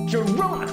Gerard!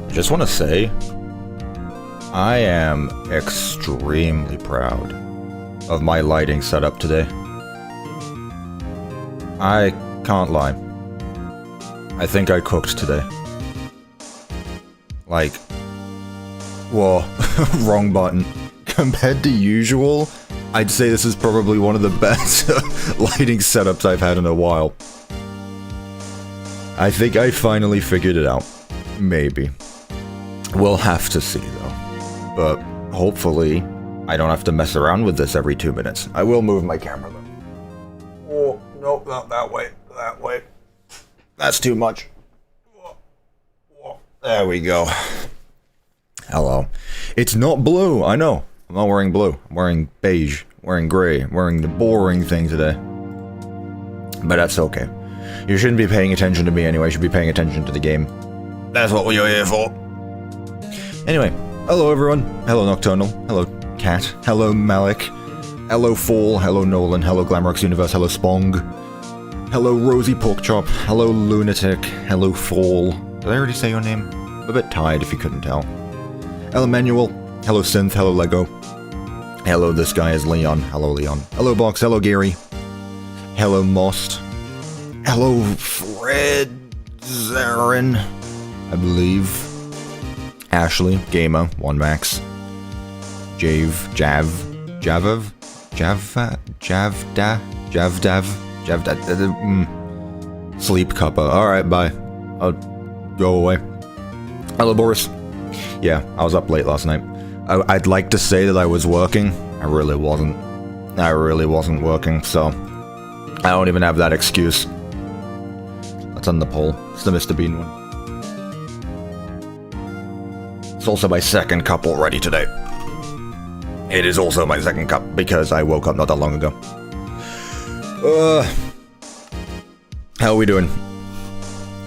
I just want to say, I am extremely proud of my lighting setup today. I can't lie. I think I cooked today. Like, whoa, wrong button. Compared to usual, I'd say this is probably one of the best lighting setups I've had in a while. I think I finally figured it out. Maybe. We'll have to see, though. But hopefully, I don't have to mess around with this every 2 minutes. I will move my camera, though. Oh, no, not that way. That way. That's too much. There we go. Hello. It's not blue, I know. I'm not wearing blue. I'm wearing beige. I'm wearing gray. I'm wearing the boring thing today. But that's okay. You shouldn't be paying attention to me anyway. You should be paying attention to the game. That's what we're here for. Anyway, hello everyone. Hello Nocturnal. Hello Cat. Hello Malik. Hello Fall. Hello Nolan. Hello Glamrox Universe. Hello Spong. Hello Rosie Porkchop. Hello Lunatic. Hello Fall. Did I already say your name? I'm a bit tired if you couldn't tell. Hello Manuel. Hello Synth. Hello Lego. Hello, this guy is Leon. Hello Leon. Hello Box. Hello Gary. Hello Most. Hello Fred Zarin, I believe. Ashley, Gamer, 1Max, Javdav, Sleep Cuppa. Alright, bye. I'll go away. Hello, Boris. Yeah, I was up late last night. I'd like to say that I was working. I really wasn't. I really wasn't working, so I don't even have that excuse. That's on the poll. It's the Mr. Bean one. It's also my second cup already today. It is also my second cup because I woke up not that long ago. How are we doing?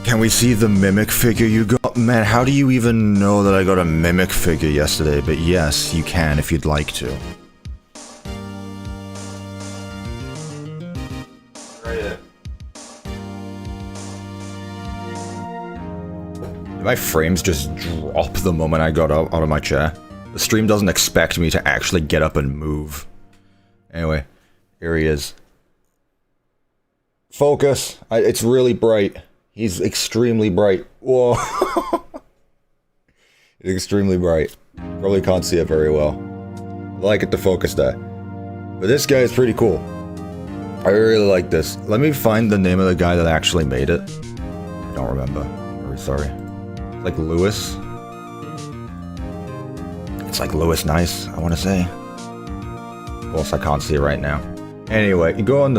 Can we see the mimic figure you got? Man, how do you even know that I got a mimic figure yesterday? But yes, you can if you'd like to. Right here. Did my frames just drop the moment I got out of my chair? The stream doesn't expect me to actually get up and move. Anyway, here he is. Focus! It's really bright. He's extremely bright. Whoa. He's extremely bright. Probably can't see it very well. I like it to focus there. But this guy is pretty cool. I really like this. Let me find the name of the guy that actually made it. I don't remember. I'm very sorry. It's like Lewis. It's like Lewis Nice, I want to say. Of course, I can't see it right now. Anyway, you go on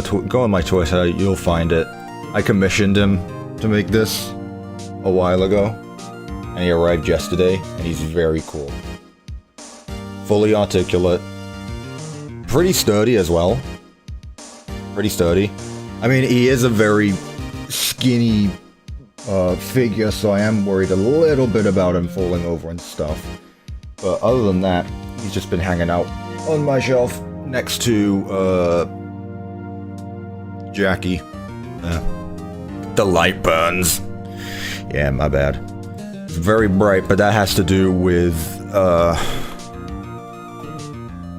my Twitter site, you'll find it. I commissioned him to make this a while ago, and he arrived yesterday, and he's very cool. Fully articulate. Pretty sturdy as well. Pretty sturdy. I mean, he is a very skinny figure, so I am worried a little bit about him falling over and stuff. But other than that, he's just been hanging out on my shelf next to, Jackie. The light burns. Yeah, my bad. It's very bright, but that has to do with, that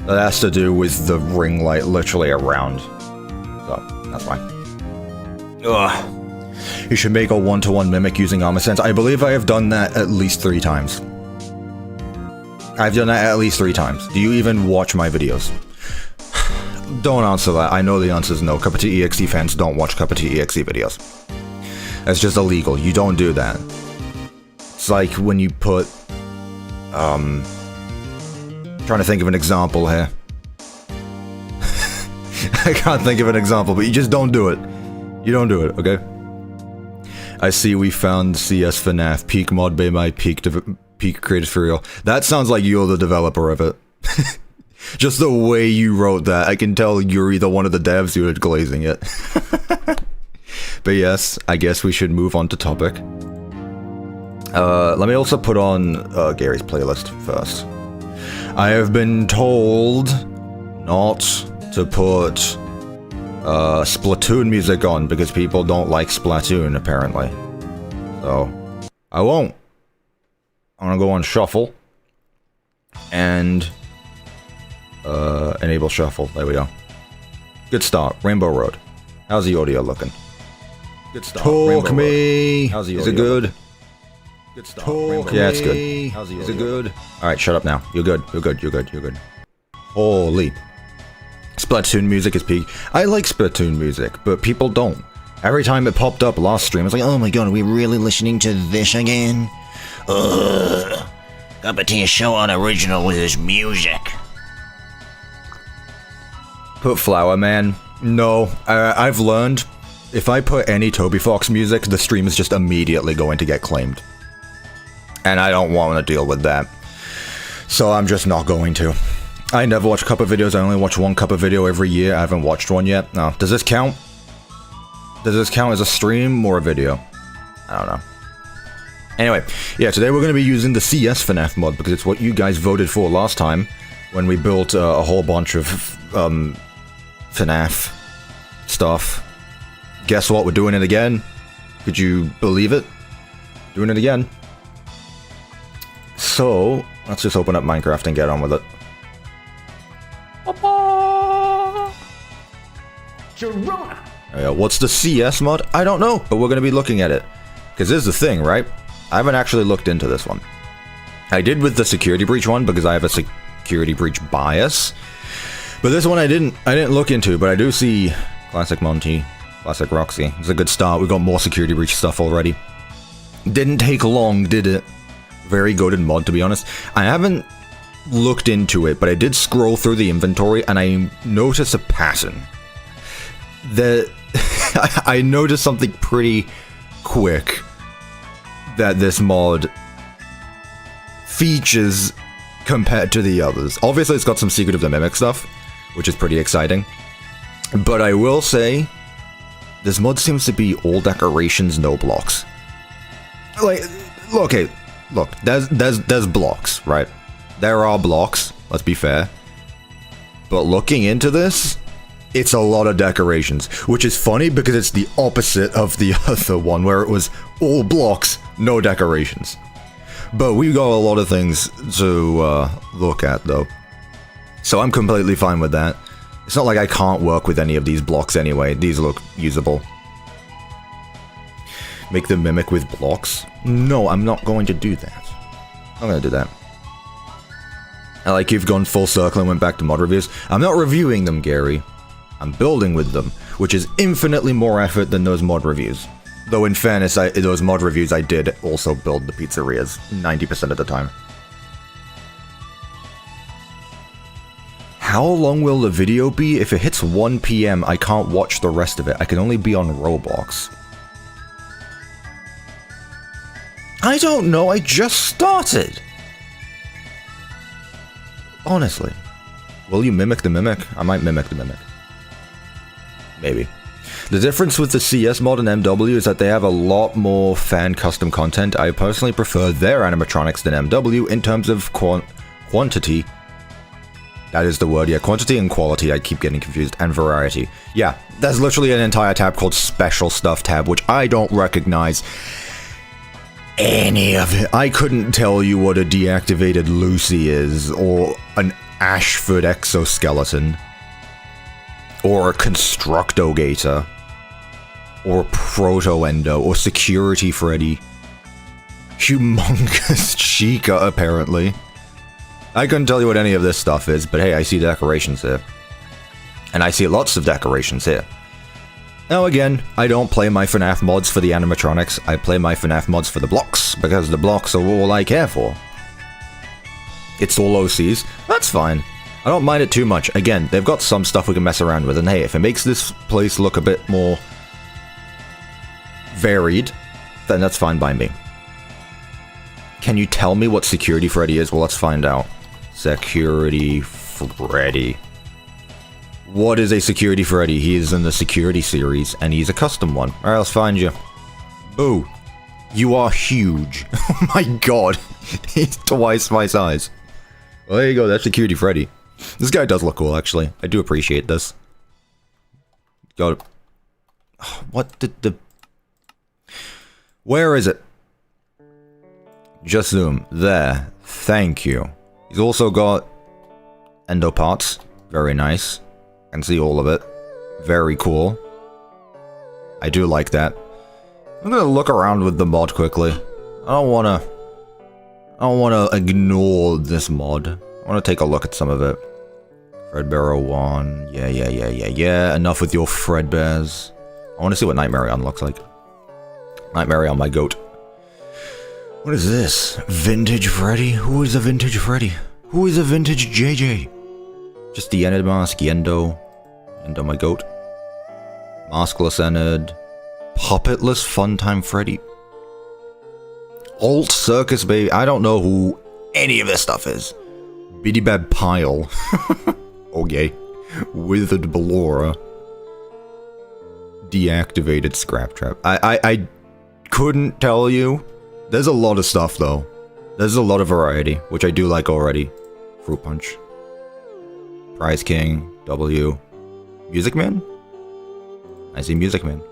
has to do with the ring light literally around. So, that's fine. Ugh. You should make a one-to-one mimic using Armor Sense. I believe I have done that at least 3 times. I've done that at least 3 times. Do you even watch my videos? Don't answer that. I know the answer is no. CuppaTeaExe fans don't watch CuppaTeaExe videos. That's just illegal. You don't do that. It's like when you put... trying to think of an example here. I can't think of an example, but you just don't do it. You don't do it, okay? I see we found CS FNAF. Peak mod by my peak created for real. That sounds like you're the developer of it. Just the way you wrote that, I can tell you're either one of the devs who are glazing it. But yes, I guess we should move on to topic. Let me also put on Gary's playlist first. I have been told not to put Splatoon music on because people don't like Splatoon, apparently. So, I won't. I'm gonna go on shuffle and enable shuffle. There we go. Good start. Rainbow Road. How's the audio looking? Good start. Talk me. How's the audio? Is it good? Good start. Talk me. Yeah, it's good. How's the audio? Is it good? All right, shut up now. You're good. You're good. You're good. You're good. Holy. Splatoon music is peak. I like Splatoon music, but people don't. Every time it popped up last stream, it's like, oh my god, are we really listening to this again? Ugh. CuppaTea show on original with his music. Put Flower Man. No, I've learned if I put any Toby Fox music, the stream is just immediately going to get claimed. And I don't want to deal with that. So I'm just not going to. I never watch Cuppa videos, I only watch one Cuppa video every year. I haven't watched one yet. No. Does this count? Does this count as a stream or a video? I don't know. Anyway, yeah, today we're going to be using the CS FNAF mod because it's what you guys voted for last time when we built a whole bunch of FNAF stuff. Guess what? We're doing it again. Could you believe it? Doing it again. So, let's just open up Minecraft and get on with it. What's the CS mod? I don't know, but we're going to be looking at it. Because this is the thing, right? I haven't actually looked into this one. I did with the security breach one because I have a security breach bias. But this one I didn't look into, but I do see Classic Monty, Classic Roxy. It's a good start. We got more security breach stuff already. Didn't take long, did it? Very goated mod, to be honest. I haven't looked into it, but I did scroll through the inventory and I noticed a pattern. I noticed something pretty quick that this mod features compared to the others. Obviously, it's got some Secret of the Mimic stuff, which is pretty exciting. But I will say, this mod seems to be all decorations, no blocks. Like, okay, look, there's blocks, right? There are blocks, let's be fair. But looking into this, it's a lot of decorations, which is funny because it's the opposite of the other one, where it was all blocks, no decorations. But we got a lot of things to look at, though. So I'm completely fine with that. It's not like I can't work with any of these blocks anyway. These look usable. Make the mimic with blocks? No, I'm not going to do that. I'm going to do that. I like you've gone full circle and went back to mod reviews. I'm not reviewing them, Gary. I'm building with them, which is infinitely more effort than those mod reviews. Though in fairness, those mod reviews I did also build the pizzerias 90% of the time. How long will the video be? If it hits 1 PM, I can't watch the rest of it. I can only be on Roblox. I don't know, I just started! Honestly. Will you mimic the mimic? I might mimic the mimic. Maybe. The difference with the CS mod and MW is that they have a lot more fan custom content. I personally prefer their animatronics than MW in terms of quantity. That is the word, yeah. Quantity and quality, I keep getting confused. And variety. Yeah, there's literally an entire tab called Special Stuff tab, which I don't recognize any of it. I couldn't tell you what a deactivated Lucy is, or an Ashford exoskeleton, or a Constructogator, or Proto-Endo, or Security Freddy. Humongous Chica, apparently. I couldn't tell you what any of this stuff is, but hey, I see decorations here. And I see lots of decorations here. Now again, I don't play my FNAF mods for the animatronics, I play my FNAF mods for the blocks, because the blocks are all I care for. It's all OCs, that's fine. I don't mind it too much. Again, they've got some stuff we can mess around with, and hey, if it makes this place look a bit more varied, then that's fine by me. Can you tell me what Security Freddy is? Well, let's find out. Security Freddy. What is a Security Freddy? He is in the Security series, and he's a custom one. Alright, let's find you. Boo. You are huge. Oh my god. He's twice my size. Well, there you go, that's Security Freddy. This guy does look cool, actually. I do appreciate this. Got it. What did the... Where is it? Just zoom. There. Thank you. He's also got endo parts. Very nice. Can see all of it. Very cool. I do like that. I'm gonna look around with the mod quickly. I don't wanna ignore this mod. I wanna take a look at some of it. Fredbear 1. Yeah. Enough with your Fredbears. I wanna see what Nightmarion looks like. Nightmarion, my goat. What is this? Vintage Freddy? Who is a Vintage Freddy? Who is a Vintage JJ? Just the Enid mask, Yendo. Yendo, my goat. Maskless Enid. Puppetless Funtime Freddy. Alt Circus Baby. I don't know who any of this stuff is. Bidybab Pile. Okay. Withered Ballora. Deactivated Scrap Trap. I couldn't tell you. There's a lot of stuff, though. There's a lot of variety, which I do like already. Fruit Punch. Prize King. W. Music Man? I see Music Man.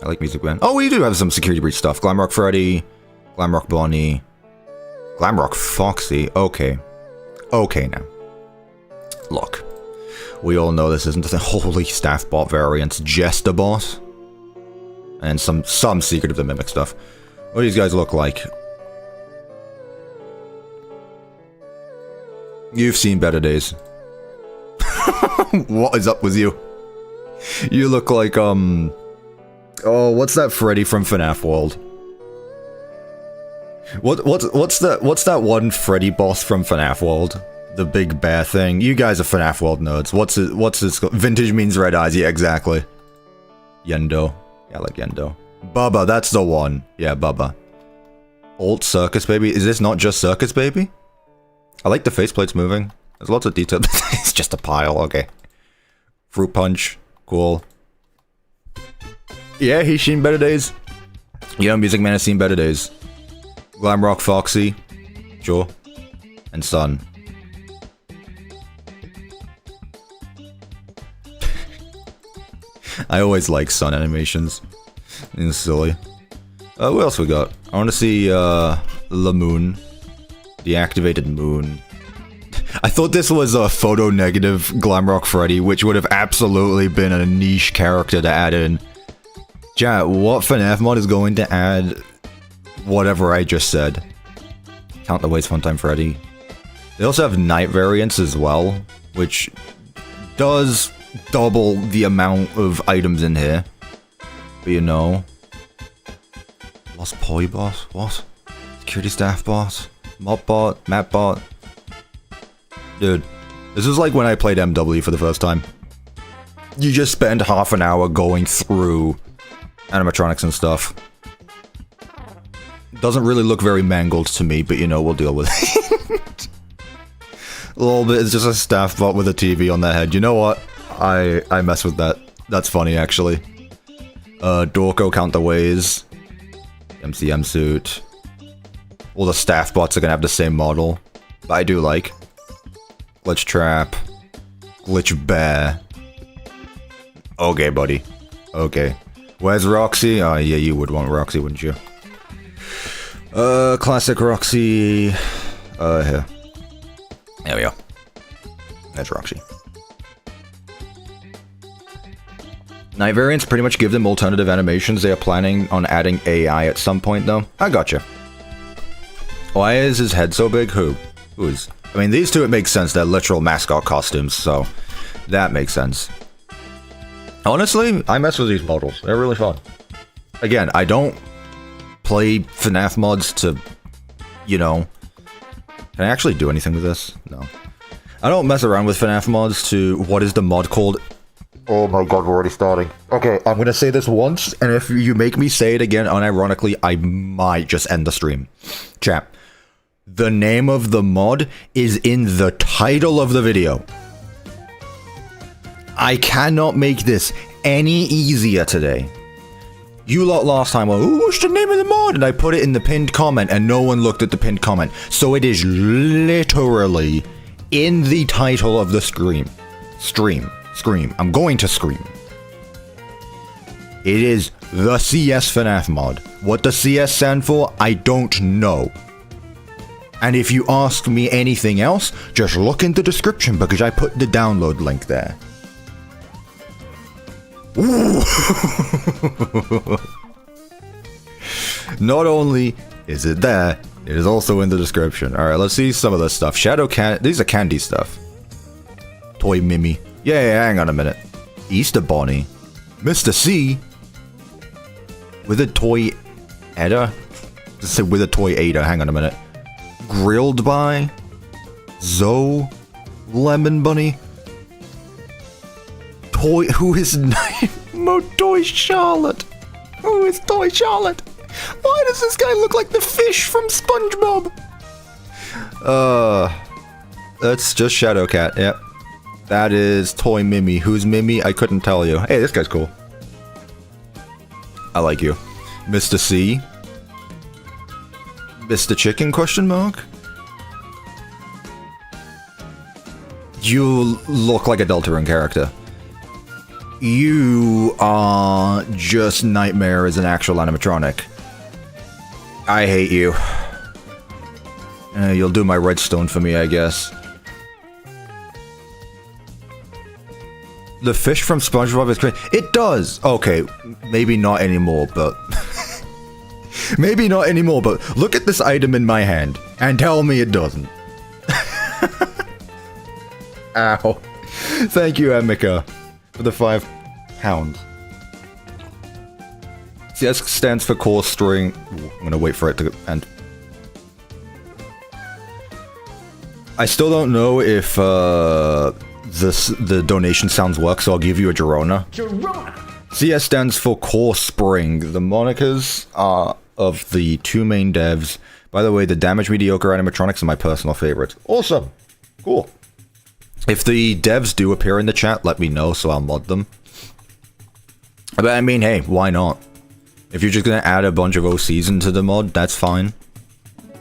I like Music Man. Oh, we do have some Security Breach stuff. Glamrock Freddy. Glamrock Bonnie. Glamrock Foxy. Okay. Okay, now. Look. We all know this isn't the holy staff bot variants. Jester bot. And some Secret of the Mimic stuff. What do these guys look like? You've seen better days. What is up with you? You look like, oh, what's that Freddy from FNAF World? What's that one Freddy boss from FNAF World? The big bear thing. You guys are FNAF World nerds. What's his Vintage means red eyes, yeah, exactly. Yendo. Yeah, I like Yendo. Bubba, that's the one. Yeah, Bubba. Alt Circus Baby. Is this not just Circus Baby? I like the faceplates moving. There's lots of detail. It's just a pile, okay. Fruit Punch. Cool. Yeah, he's seen better days. Yeah, Music Man has seen better days. Glamrock Foxy. Sure. And Sun. I always like Sun animations. It's silly. What else we got? I want to see, the moon. The activated moon. I thought this was a photo-negative Glamrock Freddy, which would have absolutely been a niche character to add in. Chat, what FNAF mod is going to add whatever I just said? Count the Ways Funtime Freddy. They also have night variants as well, which does double the amount of items in here. But you know. Lost Poi Boss? What? Security Staff Boss? Mopbot? Mapbot? Dude, this is like when I played MW for the first time. You just spend half an hour going through animatronics and stuff. Doesn't really look very mangled to me, but you know, we'll deal with it. A little bit, it's just a staff bot with a TV on their head. You know what? I mess with that. That's funny, actually. Dorko Count the Ways. MCM suit. All the staff bots are gonna have the same model. But I do like. Glitch Trap. Glitch Bear. Okay, buddy. Okay. Where's Roxy? Oh, yeah, you would want Roxy, wouldn't you? Classic Roxy. Here. There we go. That's Roxy. Night variants pretty much give them alternative animations. They are planning on adding AI at some point, though. I gotcha. Why is his head so big? Who's? I mean, these two, it makes sense. They're literal mascot costumes, so that makes sense. Honestly, I mess with these models. They're really fun. Again, I don't play FNAF mods to, you know... Can I actually do anything with this? No. I don't mess around with FNAF mods to... What is the mod called? Oh my god, we're already starting. Okay, I'm gonna say this once, and if you make me say it again unironically, I might just end the stream. Chat. The name of the mod is in the title of the video. I cannot make this any easier today. You lot last time were, "Ooh, what's the name of the mod?" And I put it in the pinned comment and no one looked at the pinned comment. So it is literally in the title of the stream. Scream. I'm going to scream. It is the CS FNAF mod. What does CS stand for? I don't know. And if you ask me anything else, just look in the description because I put the download link there. Not only is it there, it is also in the description. Alright, let's see some of this stuff. Shadow Can... These are candy stuff. Toy Mimi. Yeah, hang on a minute. Easter Bonnie. Mr. C. With a toy... Ada? Just say with a toy Ada. Hang on a minute. Grilled by... Zoe. Lemon Bunny. Toy... Who is... Toy Charlotte. Who is Toy Charlotte? Why does this guy look like the fish from SpongeBob? That's just Shadowcat, yep. That is Toy Mimi. Who's Mimi? I couldn't tell you. Hey, this guy's cool. I like you. Mr. C. Mr. Chicken, question mark? You look like a Deltarune character. You are just Nightmare as an actual animatronic. I hate you. You'll do my redstone for me, I guess. The fish from SpongeBob is great. It does! Okay, maybe not anymore, but... maybe not anymore, but look at this item in my hand, and tell me it doesn't. Ow. Thank you, Emika, for the £5. CS stands for core string. Ooh, I'm gonna wait for it to end. I still don't know if the donation sounds work, so I'll give you a Girona. CS stands for Core Spring. The monikers are of the two main devs. By the way, the Damage Mediocre animatronics are my personal favorite. Awesome. Cool. If the devs do appear in the chat, let me know so I'll mod them. But I mean, hey, why not? If you're just gonna add a bunch of OCs into the mod, that's fine.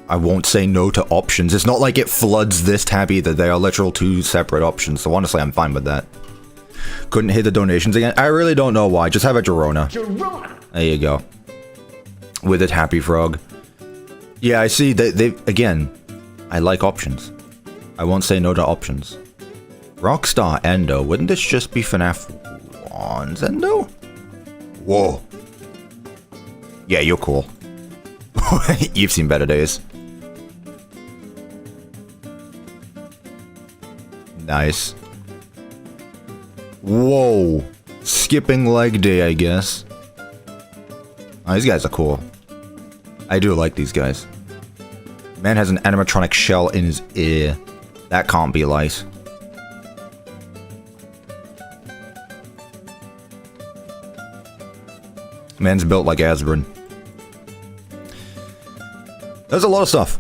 I won't say no to options. It's not like it floods this tab either. They are literal two separate options, so honestly, I'm fine with that. Couldn't hit the donations again? I really don't know why. Just have a Girona. There you go. With it, Happy Frog. Yeah, I see. They again, I like options. I won't say no to options. Rockstar Endo. Wouldn't this just be FNAF 1's Endo? Whoa. Yeah, you're cool. You've seen better days. Nice. Whoa. Skipping leg day, I guess. Oh, these guys are cool. I do like these guys. Man has an animatronic shell in his ear. That can't be light. Man's built like Asbrin. There's a lot of stuff.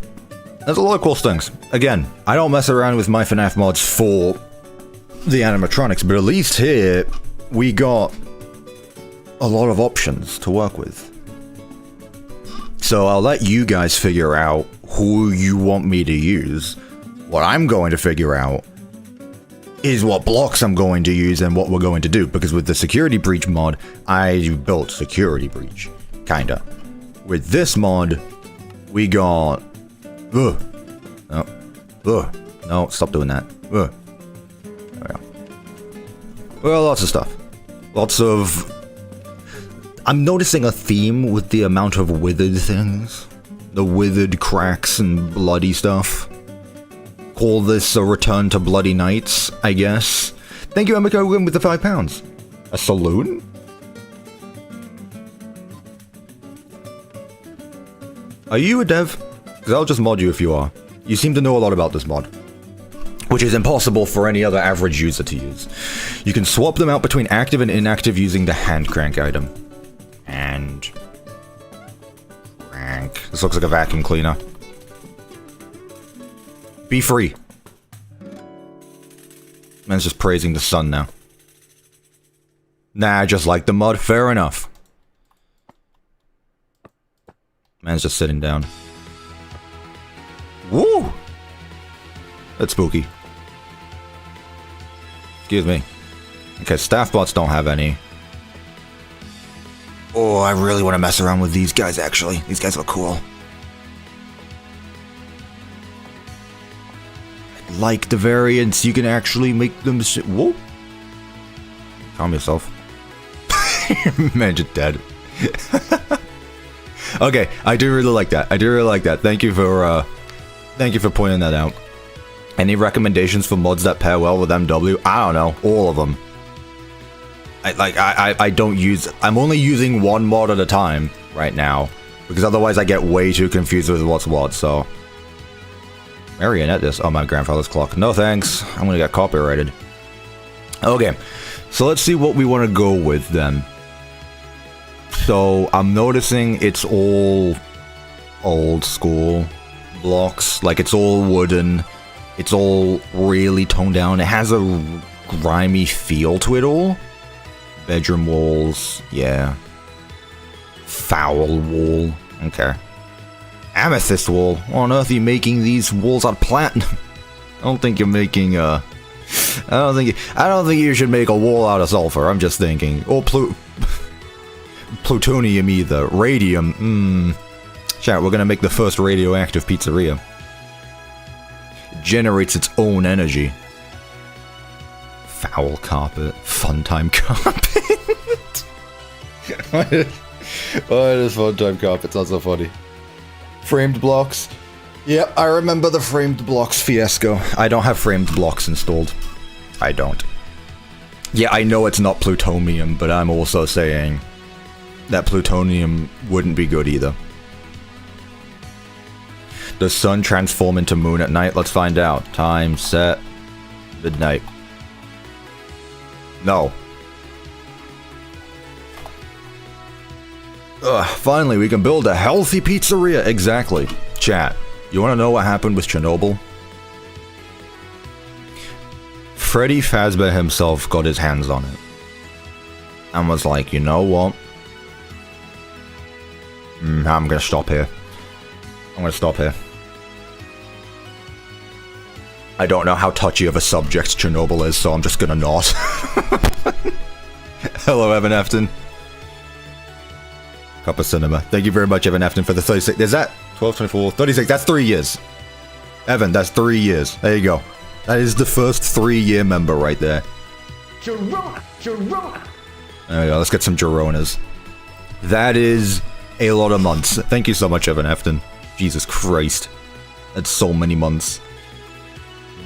There's a lot of cool things. Again, I don't mess around with my FNAF mods for the animatronics, but at least here, we got a lot of options to work with. So I'll let you guys figure out who you want me to use. What I'm going to figure out is what blocks I'm going to use and what we're going to do. Because with the Security Breach mod, I built Security Breach. Kinda. With this mod, we got... No, stop doing that. There we go. Well, lots of stuff. Lots of... I'm noticing a theme with the amount of withered things. The withered cracks and bloody stuff. Call this a return to Bloody Nights, I guess. Thank you, Emika, with the £5. A saloon? Are you a dev? Because I'll just mod you if you are. You seem to know a lot about this mod. Which is impossible for any other average user to use. You can swap them out between active and inactive using the hand crank item. And... crank. This looks like a vacuum cleaner. Be free. Man's just praising the sun now. Nah, I just like the mod. Fair enough. Man's just sitting down. Woo! That's spooky. Excuse me. Okay, staff bots don't have any. Oh, I really want to mess around with these guys, actually. These guys look cool. I like the variants. You can actually make them... Whoa! Calm yourself. Man, you're dead. Okay, I do really like that. I do really like that. Thank you for pointing that out. Any recommendations for mods that pair well with MW? I don't know. All of them. I don't use... I'm only using one mod at a time right now. Because otherwise I get way too confused with what's what, so... Marionette this. Oh, my grandfather's clock. No thanks. I'm gonna get copyrighted. Okay. So let's see what we want to go with then. So I'm noticing it's all old school blocks. Like it's all wooden. It's all really toned down. It has a grimy feel to it all. Bedroom walls. Yeah. Foul wall. Okay. Amethyst wall. What on earth are you making these walls out of platinum? I don't think you're making I don't think you should make a wall out of sulfur. I'm just thinking. Or plutonium either. Radium. Chat, we're gonna make the first radioactive pizzeria. It generates its own energy. Foul carpet. Fun time carpet. Why does fun time carpet sound so funny? Framed blocks. Yep, I remember the framed blocks fiasco. I don't have framed blocks installed. I don't. Yeah, I know it's not plutonium, but I'm also saying that plutonium wouldn't be good either. Does sun transform into moon at night? Let's find out. Time, set, midnight. No. Ugh, finally, we can build a healthy pizzeria. Exactly. Chat, you want to know what happened with Chernobyl? Freddy Fazbear himself got his hands on it. And was like, you know what? I'm gonna stop here. I'm gonna stop here. I don't know how touchy of a subject Chernobyl is, so I'm just gonna not. Hello, Evan Efton. Cuppa Cinema. Thank you very much, Evan Efton, for the 36. Is that 12, 24, 36? That's 3 years. Evan, that's 3 years. There you go. That is the first 3-year member right there. Girona! Girona! There we go. Let's get some Gironas. That is a lot of months. Thank you so much, Evan Efton. Jesus Christ. That's so many months.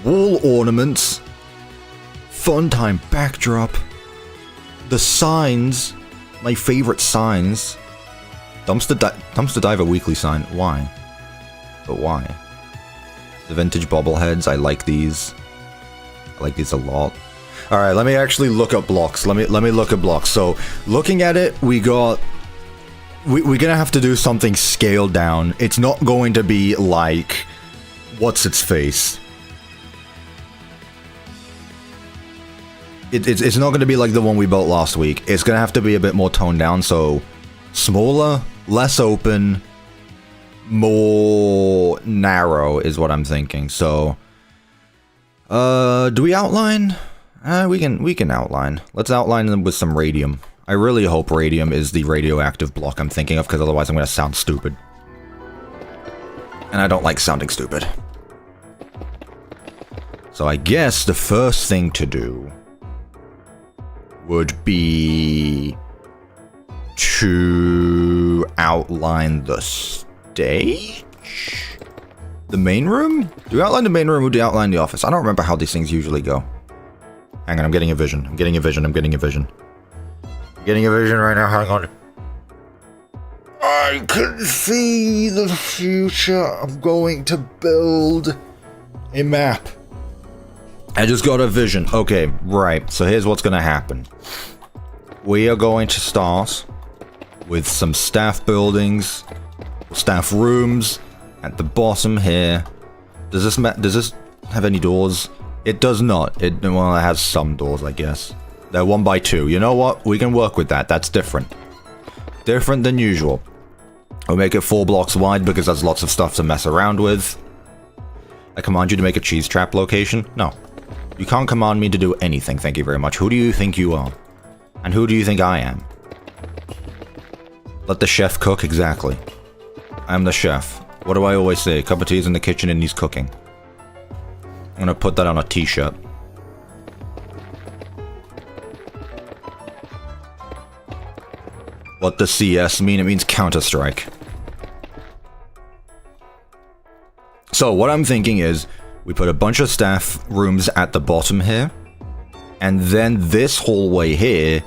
Wall ornaments. Fun time backdrop. The signs. My favorite signs. Dumpster Diver weekly sign. Why? But why? The vintage bobbleheads. I like these. I like these a lot. All right, let me actually look up blocks. Let me look at blocks. So, looking at it, we're gonna have to do something scaled down. It's not going to be like what's its face. It's not going to be like the one we built last week. It's going to have to be a bit more toned down. So, smaller, less open, more narrow is what I'm thinking. So, do we outline? We can outline. Let's outline them with some radium. I really hope radium is the radioactive block I'm thinking of, because otherwise I'm going to sound stupid. And I don't like sounding stupid. So I guess the first thing to do would be to outline the stage? The main room? Do we outline the main room or do we outline the office? I don't remember how these things usually go. Hang on, I'm getting a vision. I'm getting a vision. I'm getting a vision. I'm getting a vision right now. Hang on. I can see the future. I'm going to build a map. I just got a vision. Okay, right. So here's what's going to happen. We are going to start with some staff buildings, staff rooms at the bottom here. Does this have any doors? It does not. It has some doors, I guess. They're 1 by 2. You know what? We can work with that. That's different. Different than usual. We'll make it 4 blocks wide because there's lots of stuff to mess around with. I command you to make a cheese trap location? No. You can't command me to do anything, thank you very much. Who do you think you are? And who do you think I am? Let the chef cook, exactly. I'm the chef. What do I always say? Cup of tea is in the kitchen and he's cooking. I'm gonna put that on a t-shirt. What does CS mean? It means Counter-Strike. So what I'm thinking is, we put a bunch of staff rooms at the bottom here, and then this hallway here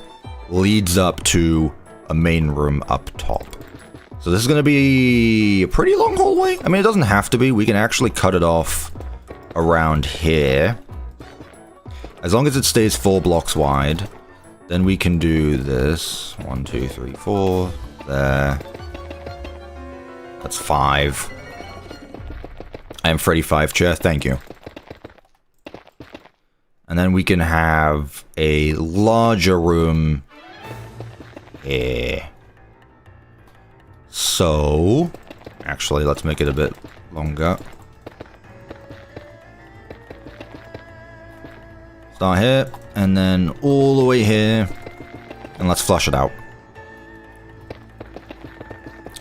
leads up to a main room up top. So this is going to be a pretty long hallway. I mean, it doesn't have to be. We can actually cut it off around here. As long as it stays 4 blocks wide, then we can do this. 1, 2, 3, 4. There. That's 5. I am Freddy 5 chair, thank you. And then we can have a larger room here. So, actually, let's make it a bit longer. Start here, and then all the way here, and let's flush it out.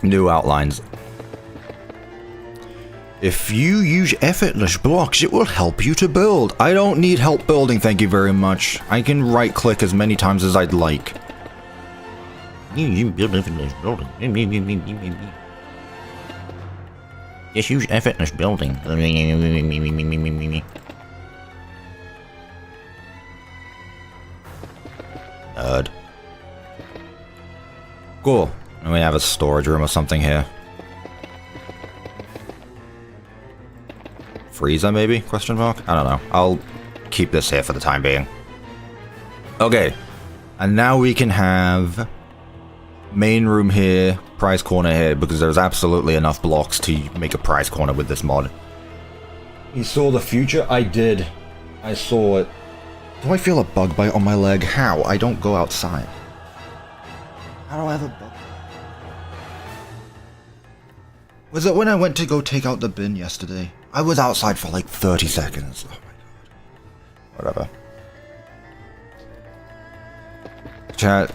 New outlines. If you use effortless blocks, it will help you to build. I don't need help building, thank you very much. I can right-click as many times as I'd like. You build effortless building. Just use effortless building. Cool. And we have a storage room or something here. Freezer, maybe? Question mark? I don't know. I'll keep this here for the time being. Okay. And now we can have main room here, prize corner here, because there's absolutely enough blocks to make a prize corner with this mod. You saw the future? I did. I saw it. Do I feel a bug bite on my leg? How? I don't go outside. How do I have a bug? Was it when I went to go take out the bin yesterday? I was outside for like 30 seconds. Oh my god. Whatever. Chat,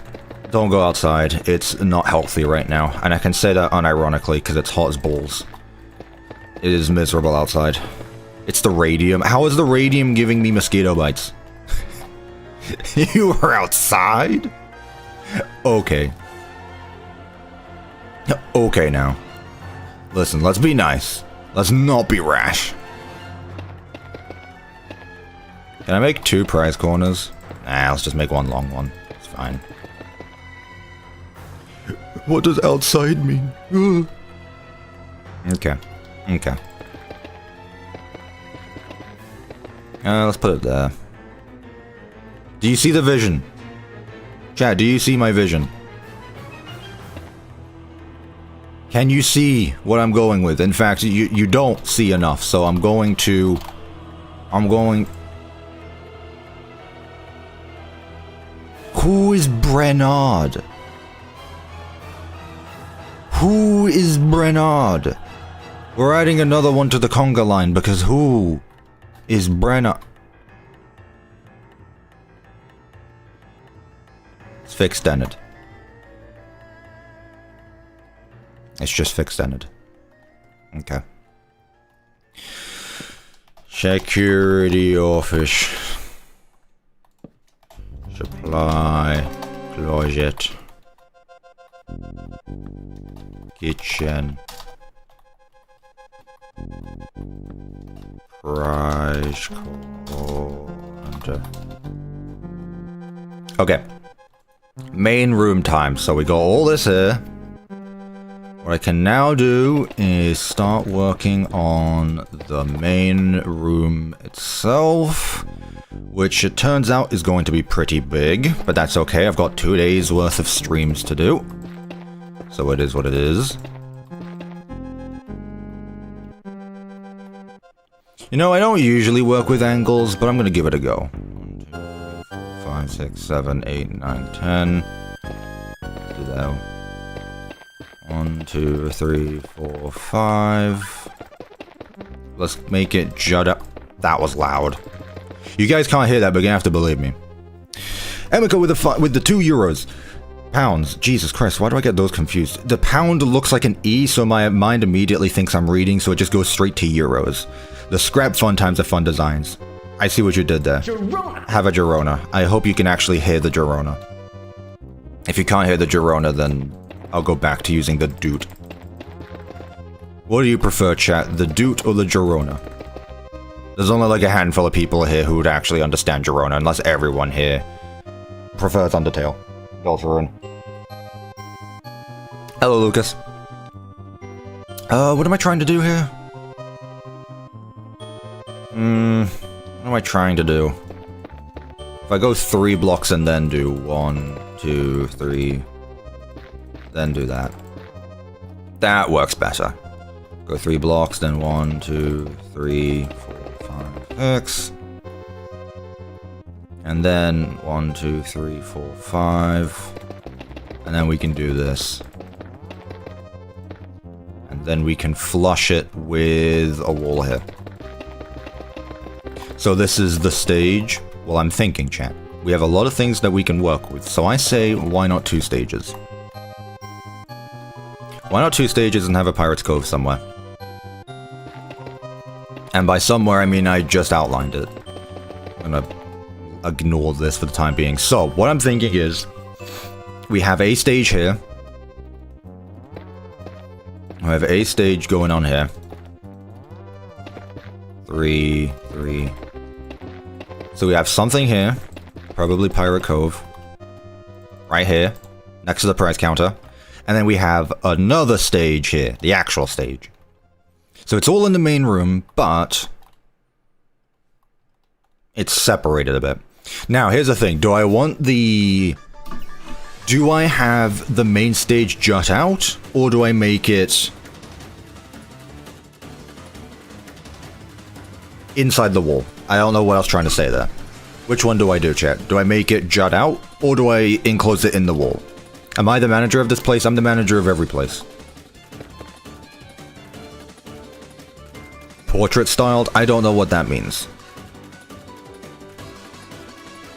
don't go outside. It's not healthy right now. And I can say that unironically because it's hot as balls. It is miserable outside. It's the radium. How is the radium giving me mosquito bites? You were outside? Okay. Okay now. Listen, let's be nice. Let's not be rash. Can I make 2 prize corners? Nah, let's just make 1 long one. It's fine. What does outside mean? Okay. Okay. Let's put it there. Do you see the vision? Chat, do you see my vision? Can you see what I'm going with? In fact, you don't see enough, so I'm going... Who is Brenard? Who is Brenard? We're adding another one to the conga line, because who is Brenard? It's fixed ended. It's just fixed ended. Okay. Security office. Supply. Closet. Kitchen. Price corner. Okay. Main room time. So we got all this here. What I can now do is start working on the main room itself, which it turns out is going to be pretty big, but that's okay. I've got 2 days worth of streams to do, so it is what it is. You know, I don't usually work with angles, but I'm gonna give it a go. 1, 2, 3, 4, 5, 6, 7, 8, 9, 10. Do that. 1, 2, 3, 4, 5. Let's make it jut up. That was loud. You guys can't hear that, but you're gonna have to believe me. Emiko with the 2 euros. Pounds. Jesus Christ, why do I get those confused? The pound looks like an E, so my mind immediately thinks I'm reading, so it just goes straight to euros. The scrap fun times the fun designs. I see what you did there. Girona. Have a Girona. I hope you can actually hear the Girona. If you can't hear the Girona, then I'll go back to using the Doot. What do you prefer, chat? The Doot or the Girona? There's only like a handful of people here who would actually understand Girona, unless everyone here prefers Undertale. Deltarune. Hello, Lucas. What am I trying to do here? What am I trying to do? If I go 3 blocks and then do 1, 2, 3... then do that. That works better. Go 3 blocks, then 1, 2, 3, 4, 5, 6. And then 1, 2, 3, 4, 5. And then we can do this. And then we can flush it with a wall here. So this is the stage. Well, I'm thinking, chat. We have a lot of things that we can work with. So I say, why not 2 stages? Why not 2 stages and have a Pirate's Cove somewhere? And by somewhere, I mean I just outlined it. I'm gonna ignore this for the time being. So, what I'm thinking is, we have a stage here. We have a stage going on here. 3, 3. So we have something here. Probably Pirate Cove. Right here. Next to the prize counter. And then we have another stage here, the actual stage. So it's all in the main room, but it's separated a bit. Now, here's the thing. Do I have the main stage jut out, or do I make it inside the wall? I don't know what I was trying to say there. Which one do I do, chat? Do I make it jut out, or do I enclose it in the wall? Am I the manager of this place? I'm the manager of every place. Portrait styled? I don't know what that means.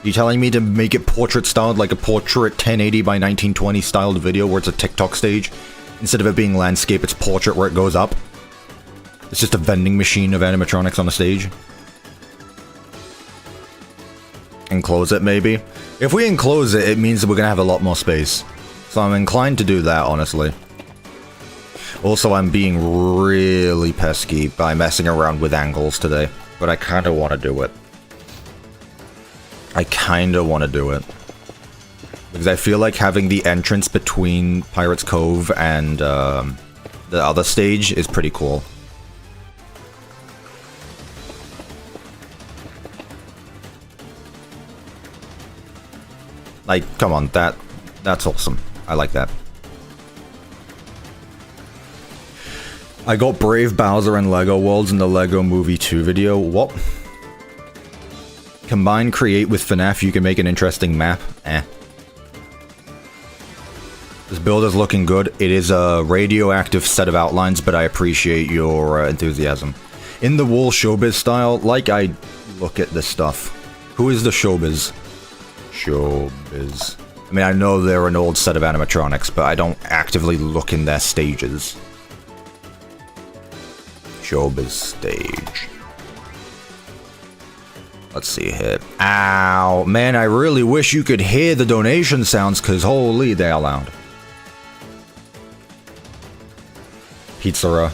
You telling me to make it portrait styled like a portrait 1080 by 1920 styled video where it's a TikTok stage? Instead of it being landscape, it's portrait where it goes up? It's just a vending machine of animatronics on a stage? Enclose it, maybe? If we enclose it, it means that we're gonna have a lot more space. So I'm inclined to do that, honestly. Also, I'm being really pesky by messing around with angles today, but I kinda want to do it. Because I feel like having the entrance between Pirates Cove and the other stage is pretty cool. Like, come on, that's awesome. I like that. I got Brave Bowser and Lego Worlds in the Lego Movie 2 video. What? Combine create with FNAF, you can make an interesting map. This build is looking good. It is a radioactive set of outlines, but I appreciate your enthusiasm. In the wall showbiz style, like I look at this stuff. Who is the showbiz? Showbiz. I mean, I know they're an old set of animatronics, but I don't actively look in their stages. Showbiz stage. Let's see here. Ow, man, I really wish you could hear the donation sounds, because holy, they're loud. Pizzeria.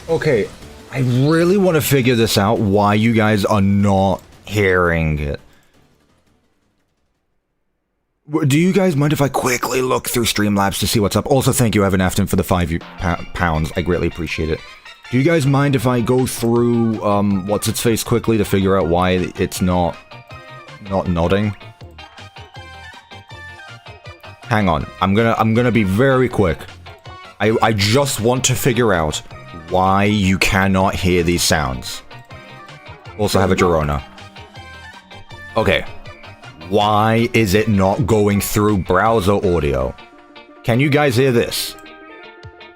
Okay, I really want to figure this out, why you guys are not hearing it. Do you guys mind if I quickly look through Streamlabs to see what's up? Also, thank you, Evan Afton, for the £5. I greatly appreciate it. Do you guys mind if I go through, what's-its-face quickly to figure out why it's not nodding? Hang on, I'm gonna be very quick. I just want to figure out why you cannot hear these sounds. Also have a Girona. Okay. Why is it not going through browser audio? Can you guys hear this?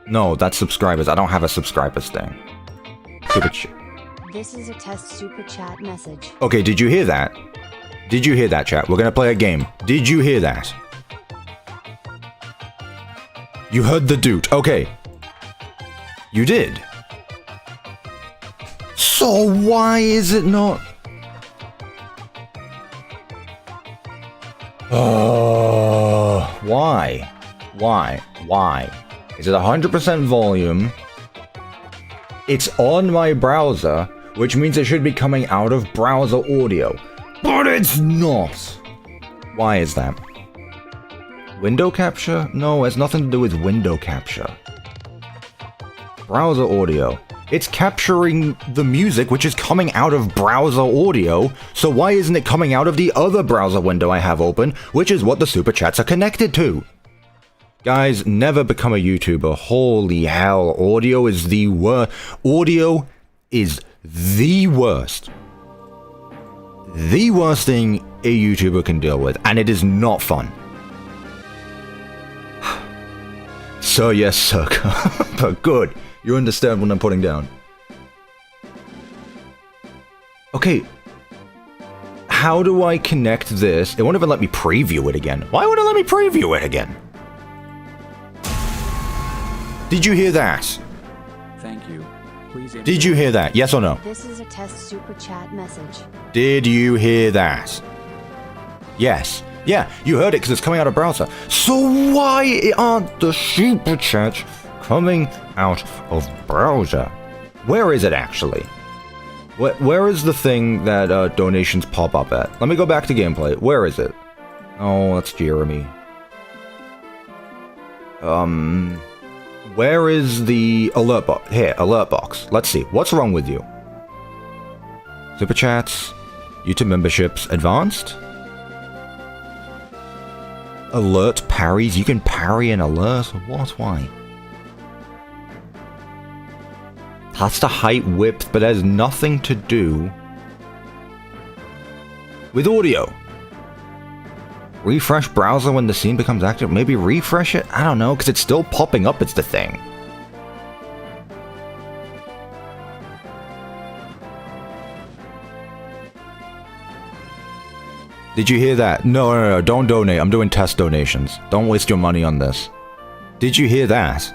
No, that's subscribers. I don't have a subscribers thing. This is a test super chat message. Okay, did you hear that? Did you hear that, chat? We're gonna play a game. Did you hear that? You heard the dude. Okay. You did. So why is it not? Why? Why? Is it 100% volume? It's on my browser, which means it should be coming out of browser audio. But it's not! Why is that? Window capture? No, it has nothing to do with window capture. Browser audio. It's capturing the music which is coming out of browser audio, so why isn't it coming out of the other browser window I have open, which is what the super chats are connected to? Guys, never become a YouTuber. Holy hell, audio is the worst. Audio is the worst. The worst thing a YouTuber can deal with, and it is not fun. So yes, sir. But good. You understand what I'm putting down. Okay. How do I connect this? It won't even let me preview it again. Why would it let me preview it again? Did you hear that? Thank you. Please. Did you hear that? Yes or no? This is a test super chat message. Did you hear that? Yes. Yeah, you heard it because it's coming out of browser. So why aren't the super chats coming out of browser? Where is it actually? Where is the thing that donations pop up at? Let me go back to gameplay. Where is it? Oh, that's Jeremy. Where is the alert box? Here, alert box. Let's see. What's wrong with you? Super chats, YouTube memberships, advanced? Alert parries? You can parry an alert? What? Why? That's the height width, but there's nothing to do with audio. Refresh browser when the scene becomes active. Maybe refresh it? I don't know, because it's still popping up. It's the thing. Did you hear that? No, don't donate. I'm doing test donations. Don't waste your money on this. Did you hear that?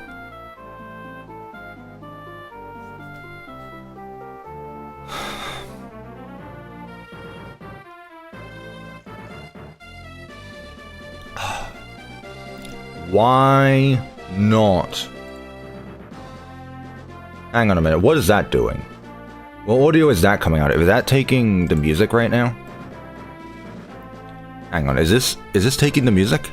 Why not? Hang on a minute. What is that doing? What audio is that coming out of? Is that taking the music right now? Hang on, is this taking the music?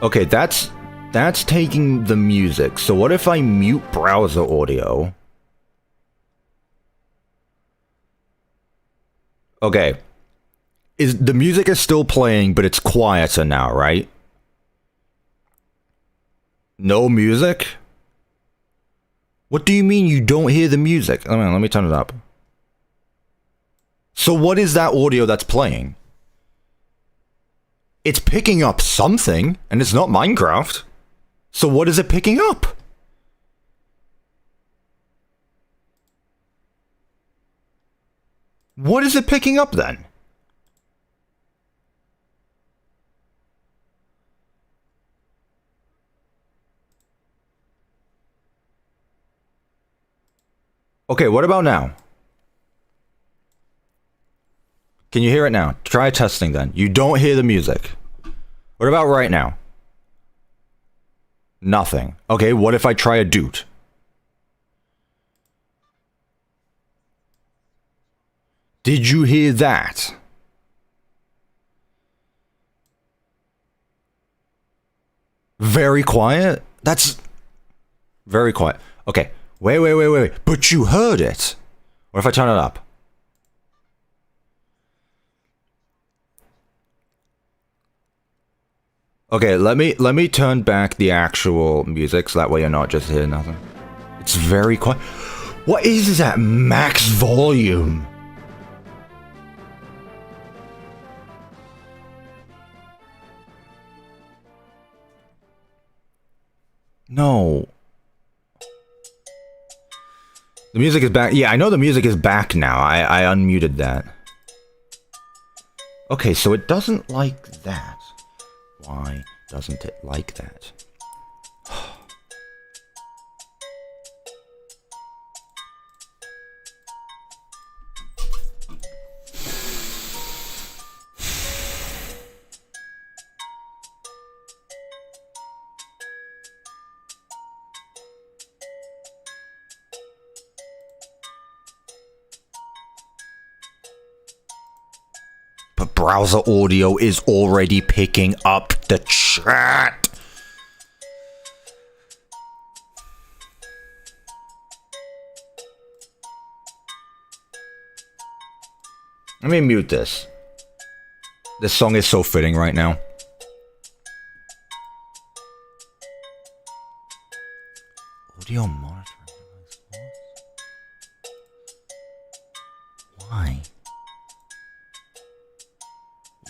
Okay, that's taking the music. So what if I mute browser audio? Okay. The music is still playing, but it's quieter now, right? No music? What do you mean you don't hear the music? Let me turn it up. So what is that audio that's playing? It's picking up something, and it's not Minecraft. So what is it picking up? What is it picking up then? Okay, what about now? Can you hear it now? Try testing then. You don't hear the music. What about right now? Nothing. Okay, what if I try a doot? Did you hear that? Very quiet? That's very quiet. Okay, wait. But you heard it. What if I turn it up? Okay, let me turn back the actual music so that way you're not just hearing nothing. It's very quiet. What is that max volume? No. The music is back. Yeah, I know the music is back now. I unmuted that. Okay, so it doesn't like that. Why doesn't it like that? But browser audio is already picking up the chat. Let me mute this. This song is so fitting right now. Audio monitoring device. Why?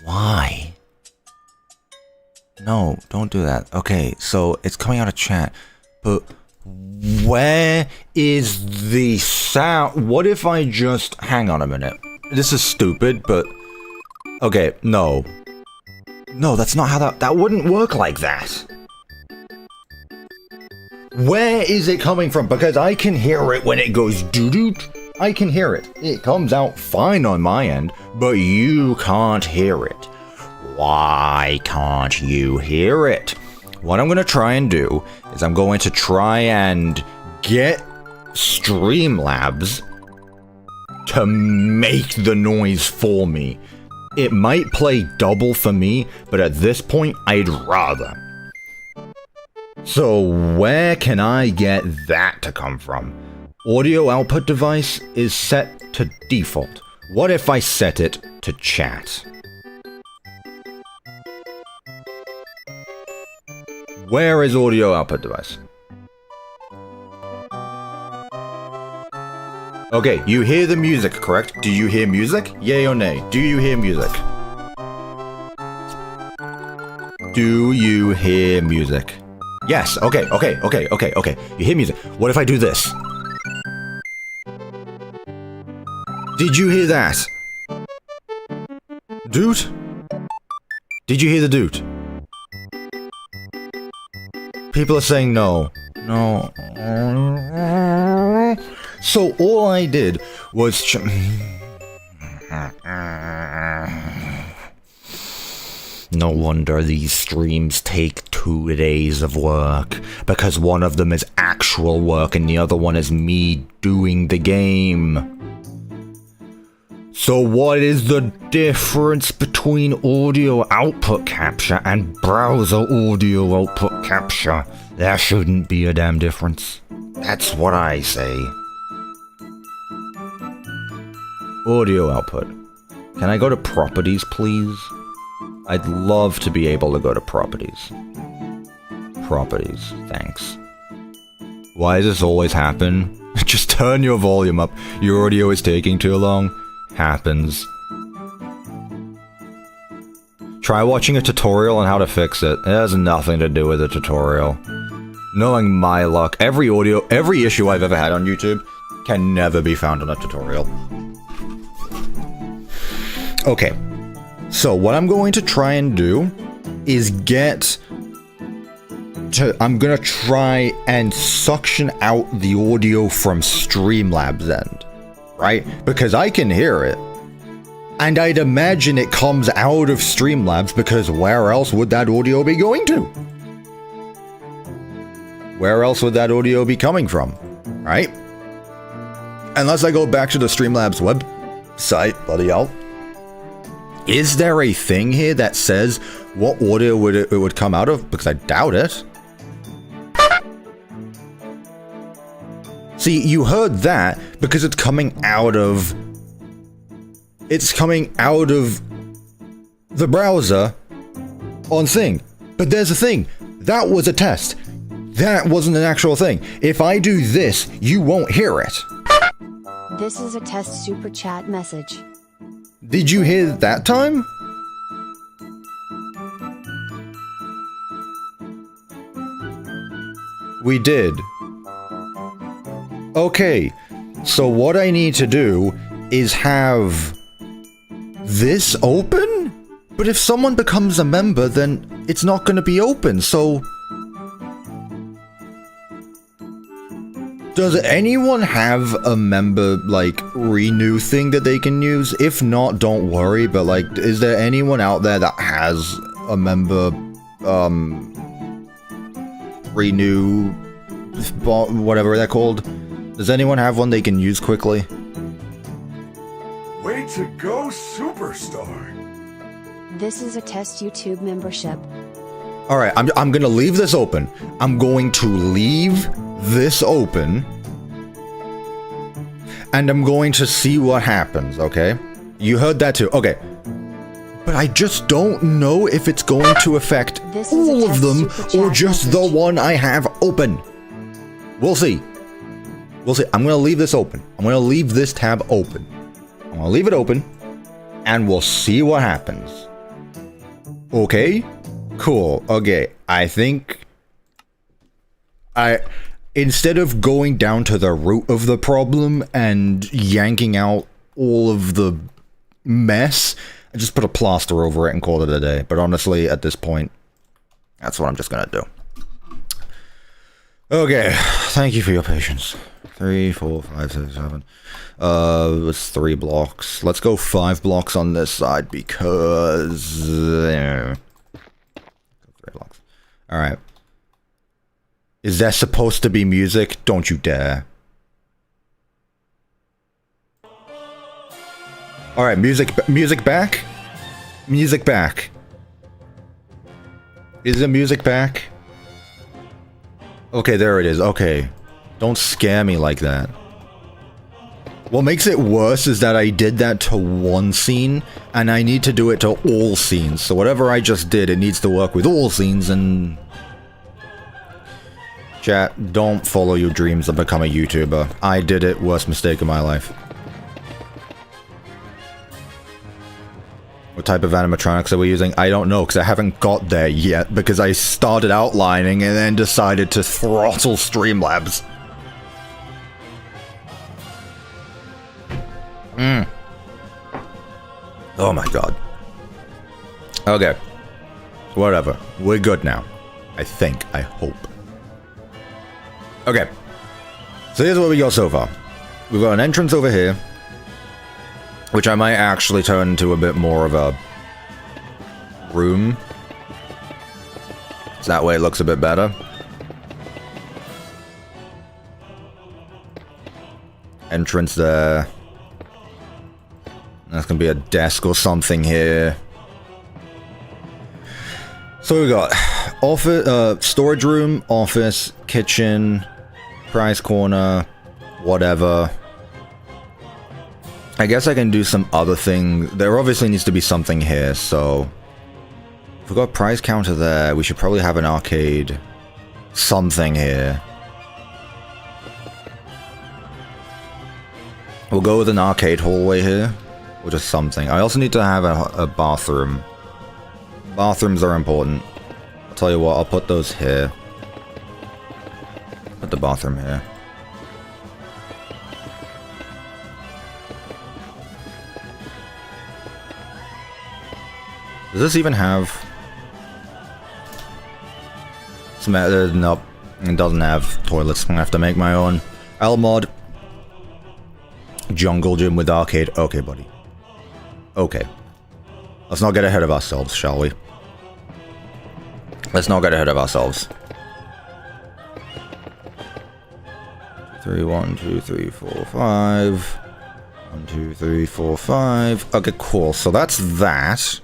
Why? No, don't do that. Okay, so it's coming out of chat. But where is the sound? What if I just... Hang on a minute. This is stupid, but... Okay, no. No, that's not how that wouldn't work like that. Where is it coming from? Because I can hear it when it goes doo-doo. I can hear it. It comes out fine on my end, but you can't hear it. Why can't you hear it? what I'm going to try and do is I'm going to try and get Streamlabs to make the noise for me. It might play double for me, but at this point, I'd rather. So where can I get that to come from? Audio output device is set to default. What if I set it to chat? Where is audio output device? Okay, you hear the music, correct? Do you hear music? Yay or nay? Do you hear music? Do you hear music? Yes, okay. You hear music. What if I do this? Did you hear that? Dude? Did you hear the dude? People are saying no. No. So all I did was no wonder these streams take 2 days of work, because one of them is actual work and the other one is me doing the game. So what is the difference between audio output capture and browser audio output capture? There shouldn't be a damn difference. That's what I say. Audio output. Can I go to properties, please? I'd love to be able to go to properties. Properties, thanks. Why does this always happen? Just turn your volume up. Your audio is taking too long. Happens. Try watching a tutorial on how to fix it. It has nothing to do with the tutorial. Knowing my luck, every issue I've ever had on YouTube can never be found in a tutorial. Okay, so what I'm going to try and do is I'm gonna try and suction out the audio from Streamlabs end, right? Because I can hear it. And I'd imagine it comes out of Streamlabs, because where else would that audio be going to? Where else would that audio be coming from, right? Unless I go back to the Streamlabs website, bloody hell. Is there a thing here that says what audio it would come out of? Because I doubt it. See, you heard that because it's coming out of... It's coming out of the browser on thing. But there's a thing. That was a test. That wasn't an actual thing. If I do this, you won't hear it. This is a test super chat message. Did you hear that time? We did. Okay, so what I need to do is have this open? But if someone becomes a member, then it's not going to be open, so... Does anyone have a member, like, renew thing that they can use? If not, don't worry, but, like, is there anyone out there that has a member, renew, whatever they're called? Does anyone have one they can use quickly? Way to go, superstar! This is a test YouTube membership. Alright, I'm gonna leave this open. I'm going to leave this open. And I'm going to see what happens, okay? You heard that too. Okay. But I just don't know if it's going to affect all of them or just the one I have open. We'll see. We'll see. I'm gonna leave this open. I'm gonna leave this tab open. I'm gonna leave it open. And we'll see what happens. Okay? Cool. Okay. I think... Instead of going down to the root of the problem and yanking out all of the mess, I just put a plaster over it and call it a day. But honestly, at this point, that's what I'm just gonna do. Okay, thank you for your patience. 3, 4, 5, 6, 7. It's 3 blocks. Let's go 5 blocks on this side because... 3 blocks. Alright. Is there supposed to be music? Don't you dare. Alright, music back? Music back. Is the music back? Okay, there it is. Okay. Don't scare me like that. What makes it worse is that I did that to one scene, and I need to do it to all scenes. So whatever I just did, it needs to work with all scenes, and... Chat, don't follow your dreams and become a YouTuber. I did it, worst mistake of my life. What type of animatronics are we using? I don't know, because I haven't got there yet, because I started outlining and then decided to throttle Streamlabs. Oh my god. Okay. Whatever. We're good now. I think. I hope. Okay. So here's what we got so far. We've got an entrance over here, which I might actually turn into a bit more of a room. So that way it looks a bit better. Entrance there. That's gonna be a desk or something here. So we got office, storage room, office, kitchen, prize corner, whatever. I guess I can do some other thing. There obviously needs to be something here, so... If we've got prize counter there, we should probably have an arcade. Something here. We'll go with an arcade hallway here. Or just something. I also need to have a bathroom. Bathrooms are important. I'll tell you what, I'll put those here. Put the bathroom here. Does this even have... Nope. It doesn't have toilets. I'm gonna have to make my own. L-mod. Jungle gym with arcade. Okay, buddy. Okay. Let's not get ahead of ourselves, shall we? Let's not get ahead of ourselves. 3, 1, 2, 3, 4, 5. 1, 2, 3, 4, 5. Okay, cool. So that's that.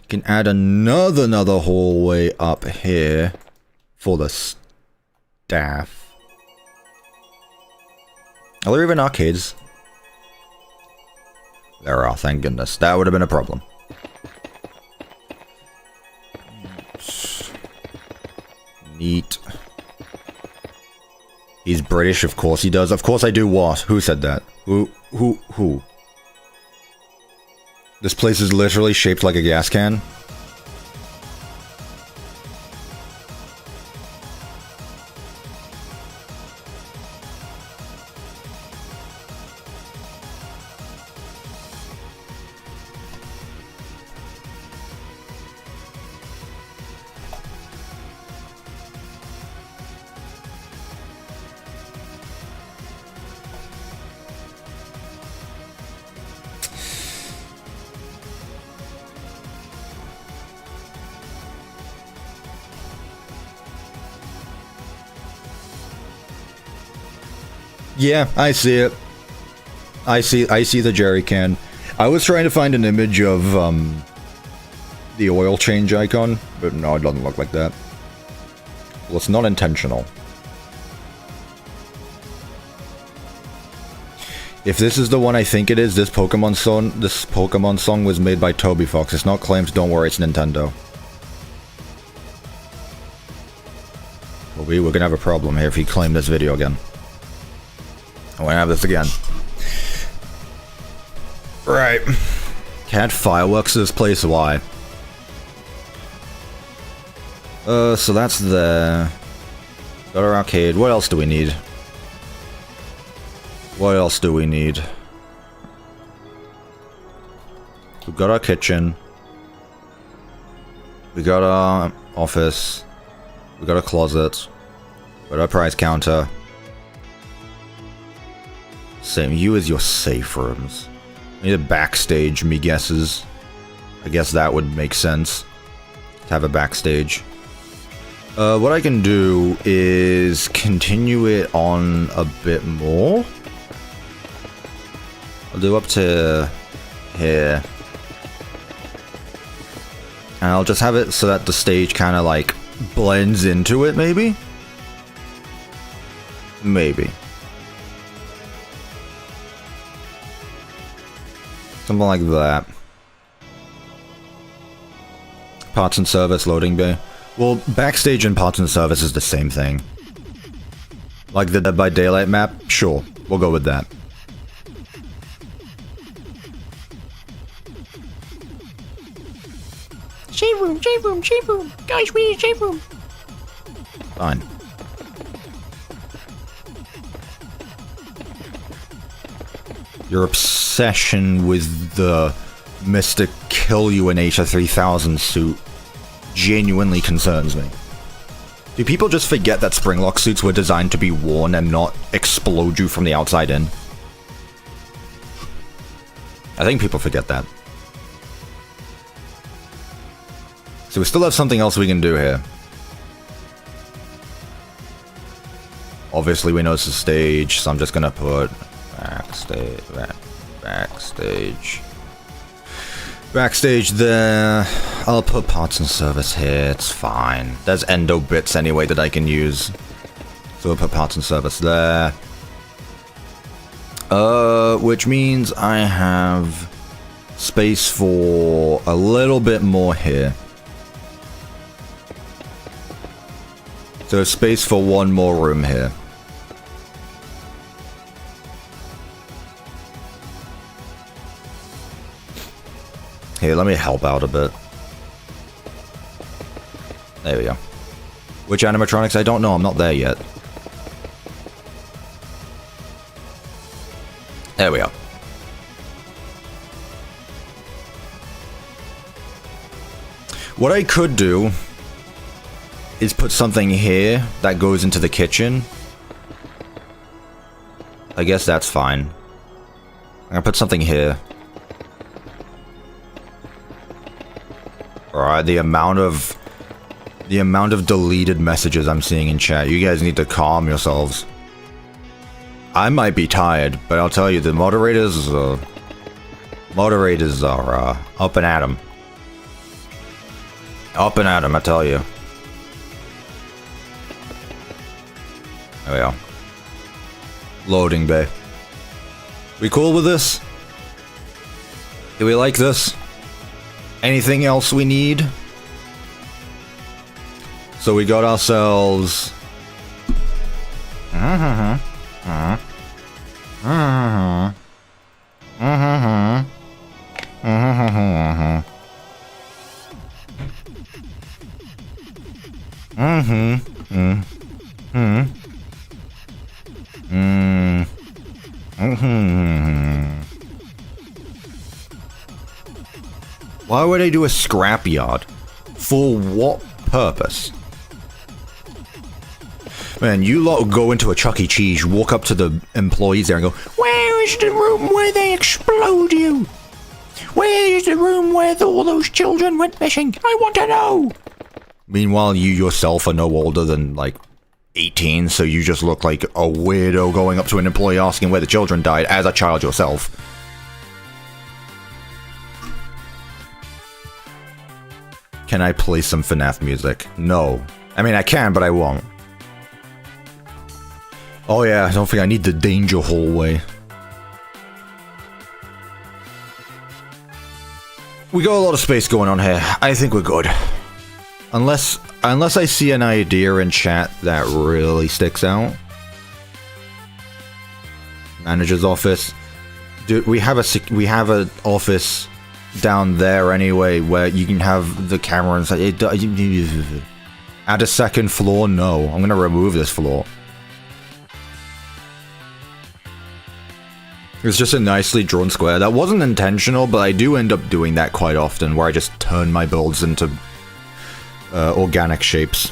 We can add another hallway up here for the staff. Are there even arcades? There are, thank goodness. That would have been a problem. Neat. He's British, of course he does. Of course I do what? Who said that? Who? This place is literally shaped like a gas can. Yeah, I see it. I see the jerry can. I was trying to find an image of the oil change icon, but no, it doesn't look like that. Well, it's not intentional. If this is the one I think it is, this Pokemon song was made by Toby Fox. It's not claimed, don't worry, it's Nintendo. Well, we're gonna have a problem here if he claimed this video again. I want to have this again. Right. Can't fireworks this place? Why? So that's there. Got our arcade. What else do we need? What else do we need? We've got our kitchen. We got our office. We got a closet. We got our prize counter. Same. You as your safe rooms. I need a backstage, me guesses. I guess that would make sense. To have a backstage. What I can do is continue it on a bit more. I'll do up to here. And I'll just have it so that the stage kind of like blends into it, maybe? Maybe. Something like that. Parts and service loading bay. Well, backstage and parts and service is the same thing. Like the Dead by Daylight map? Sure, we'll go with that. Shave room, shave room, shave room. Guys, we need a shave room. Fine. Your obsession with the Mr. Kill You in H3000 suit genuinely concerns me. Do people just forget that Springlock suits were designed to be worn and not explode you from the outside in? I think people forget that. So we still have something else we can do here. Obviously we know it's a stage, so I'm just gonna put backstage. Backstage there. I'll put parts and service here, it's fine. There's endo bits anyway that I can use. So we'll put parts and service there. Which means I have space for a little bit more here. So space for one more room here. Here, let me help out a bit. There we go. Which animatronics? I don't know, I'm not there yet. There we go. What I could do is put something here that goes into the kitchen. I guess that's fine. I'm gonna put something here. Alright, the amount of deleted messages I'm seeing in chat. You guys need to calm yourselves. I might be tired, but I'll tell you, the moderators are up and at 'em. Up and at 'em, I tell you. There we go. Loading bay. We cool with this? Do we like this? Anything else we need? So we got ourselves... Why would I do a scrapyard? For what purpose? Man, you lot go into a Chuck E. Cheese, walk up to the employees there and go, "Where is the room where they explode you? Where is the room where all those children went missing? I want to know!" Meanwhile, you yourself are no older than, like, 18, so you just look like a weirdo going up to an employee asking where the children died as a child yourself. Can I play some FNAF music? No. I mean, I can, but I won't. Oh yeah, I don't think I need the danger hallway. We got a lot of space going on here. I think we're good. Unless I see an idea in chat that really sticks out. Manager's office. Dude, we have an office down there anyway where you can have the camera inside. Add a second floor? No. I'm gonna remove this floor. It's just a nicely drawn square. That wasn't intentional, but I do end up doing that quite often, where I just turn my builds into organic shapes.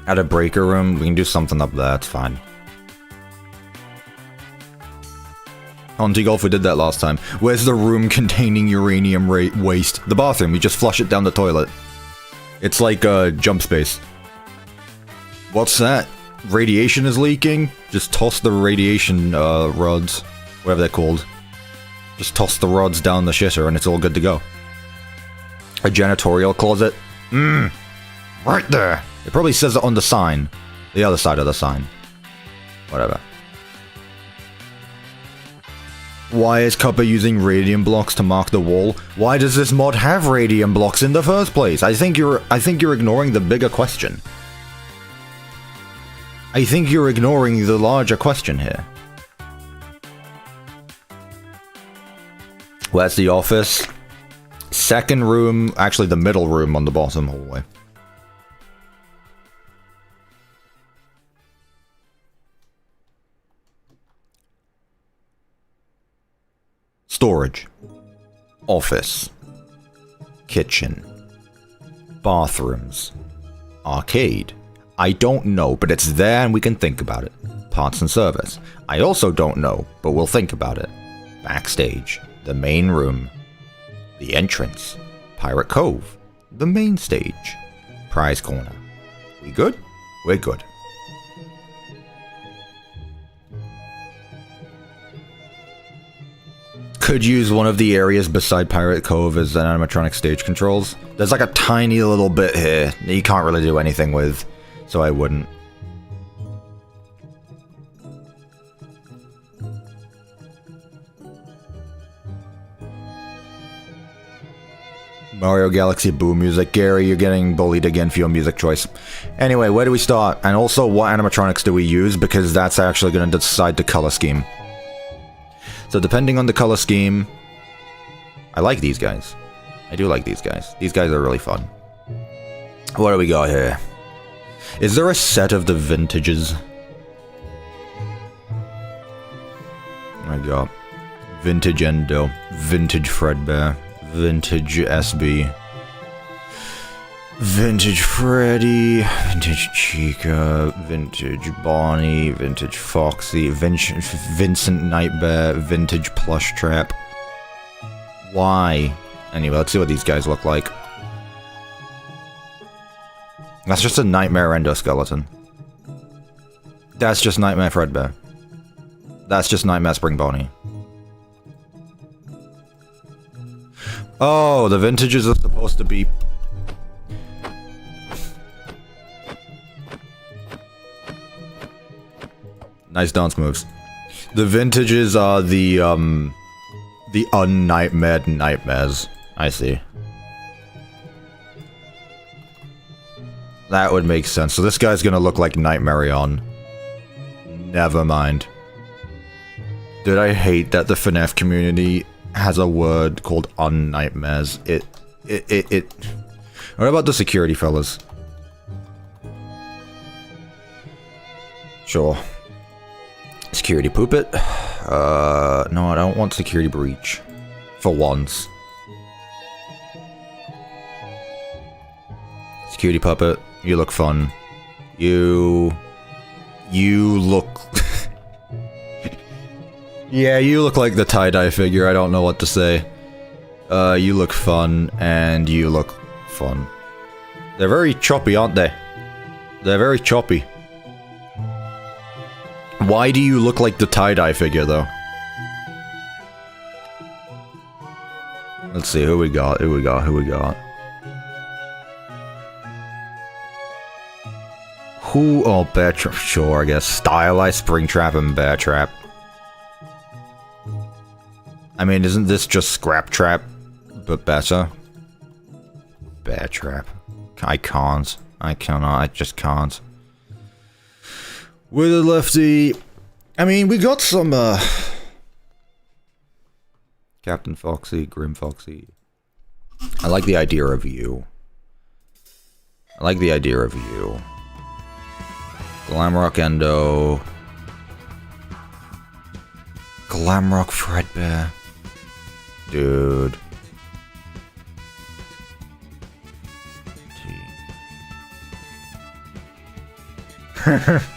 Add a breaker room. We can do something up there. It's fine. On T-Golf, we did that last time. Where's the room containing uranium waste? The bathroom. We just flush it down the toilet. It's like jump space. What's that? Radiation is leaking? Just toss the radiation rods, whatever they're called. Just toss the rods down the shitter and it's all good to go. A janitorial closet? Right there! It probably says it on the sign. The other side of the sign. Whatever. Why is Cuppa using radium blocks to mark the wall? Why does this mod have radium blocks in the first place? I think you're ignoring the bigger question. I think you're ignoring the larger question here. Well, that's the office. Second room, actually the middle room on the bottom hallway. Storage. Office. Kitchen. Bathrooms. Arcade. I don't know, but it's there and we can think about it. Parts and service. I also don't know, but we'll think about it. Backstage. The main room. The entrance. Pirate Cove. The main stage. Prize corner. We good? We're good. Could use one of the areas beside Pirate Cove as an animatronic stage controls. There's like a tiny little bit here that you can't really do anything with, so I wouldn't. Mario Galaxy Boo music. Gary, you're getting bullied again for your music choice. Anyway, where do we start? And also, what animatronics do we use? Because that's actually going to decide the color scheme. So depending on the color scheme, I like these guys. I do like these guys. These guys are really fun. What do we got here? Is there a set of the vintages? I got Vintage Endo, Vintage Fredbear, Vintage SB, Vintage Freddy, Vintage Chica, Vintage Bonnie, Vintage Foxy, Vincent Nightmare, Vintage Plush Trap. Why? Anyway, let's see what these guys look like. That's just a Nightmare endoskeleton. That's just Nightmare Fredbear. That's just Nightmare Spring Bonnie. Oh, the vintages are supposed to be... Nice dance moves. The vintages are the un-nightmared nightmares. I see. That would make sense. So this guy's gonna look like Nightmarion. Never mind. Did I hate that the FNAF community has a word called un-nightmares? What about the security fellas? Sure. Security Poopet? No, I don't want Security Breach. For once. Security Puppet, you look fun. You look... Yeah, you look like the tie-dye figure, I don't know what to say. You look fun, and you look fun. They're very choppy, aren't they? They're very choppy. Why do you look like the tie-dye figure, though? Let's see, who we got, who we got, who we got. Who? Oh, Bear Trap, sure, I guess. Stylized Springtrap and Bear Trap. I mean, isn't this just Scrap Trap, but better? Bear Trap. I can't. I cannot, I just can't. With a lefty... I mean, we got some, Captain Foxy, Grim Foxy. I like the idea of you. I like the idea of you. Glamrock Endo. Glamrock Fredbear. Dude.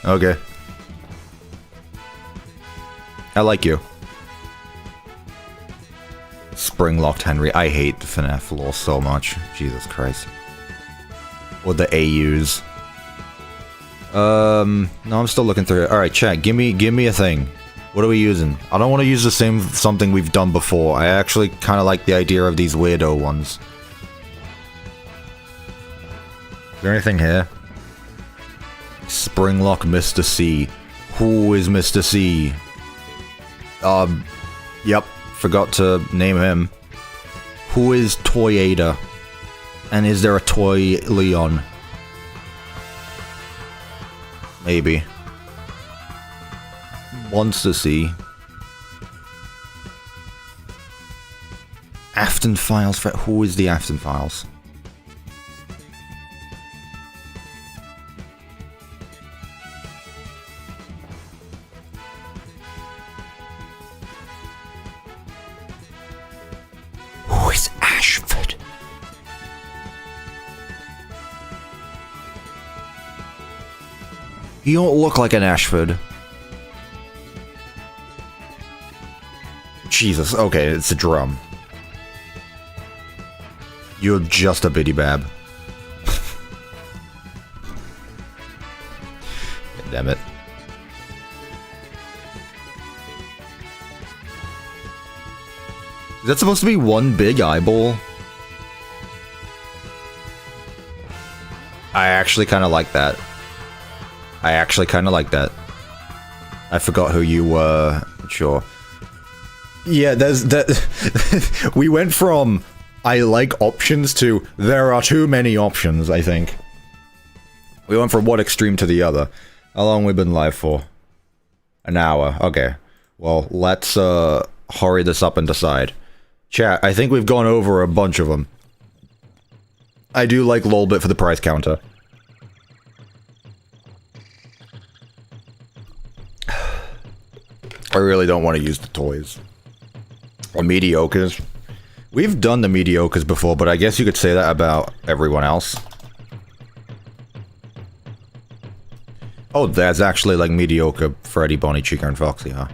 Okay. I like you. Spring-locked Henry. I hate the FNAF lore so much. Jesus Christ. Or the AUs. No, I'm still looking through it. Alright, chat, give me a thing. What are we using? I don't want to use the same something we've done before. I actually kind of like the idea of these weirdo ones. Is there anything here? Springlock Mr. C. Who is Mr. C? Yep, forgot to name him. Who is Toy Ada? And is there a Toy Leon? Maybe. Wants to see. Afton Files. Who is the Afton Files? Who is Ashford? You don't look like an Ashford. Jesus, okay, it's a drum. You're just a bitty bab. Damn it. Is that supposed to be one big eyeball? I actually kind of like that. I forgot who you were. Sure. Yeah, there's that. We went from I like options to there are too many options, I think. We went from one extreme to the other. How long we been live for? An hour. Okay. Well, let's hurry this up and decide. Chat, I think we've gone over a bunch of them. I do like lolbit for the price counter. I really don't want to use the toys. Or mediocres. We've done the mediocres before, but I guess you could say that about everyone else. Oh, that's actually like mediocre Freddy, Bonnie, Chica, and Foxy, huh?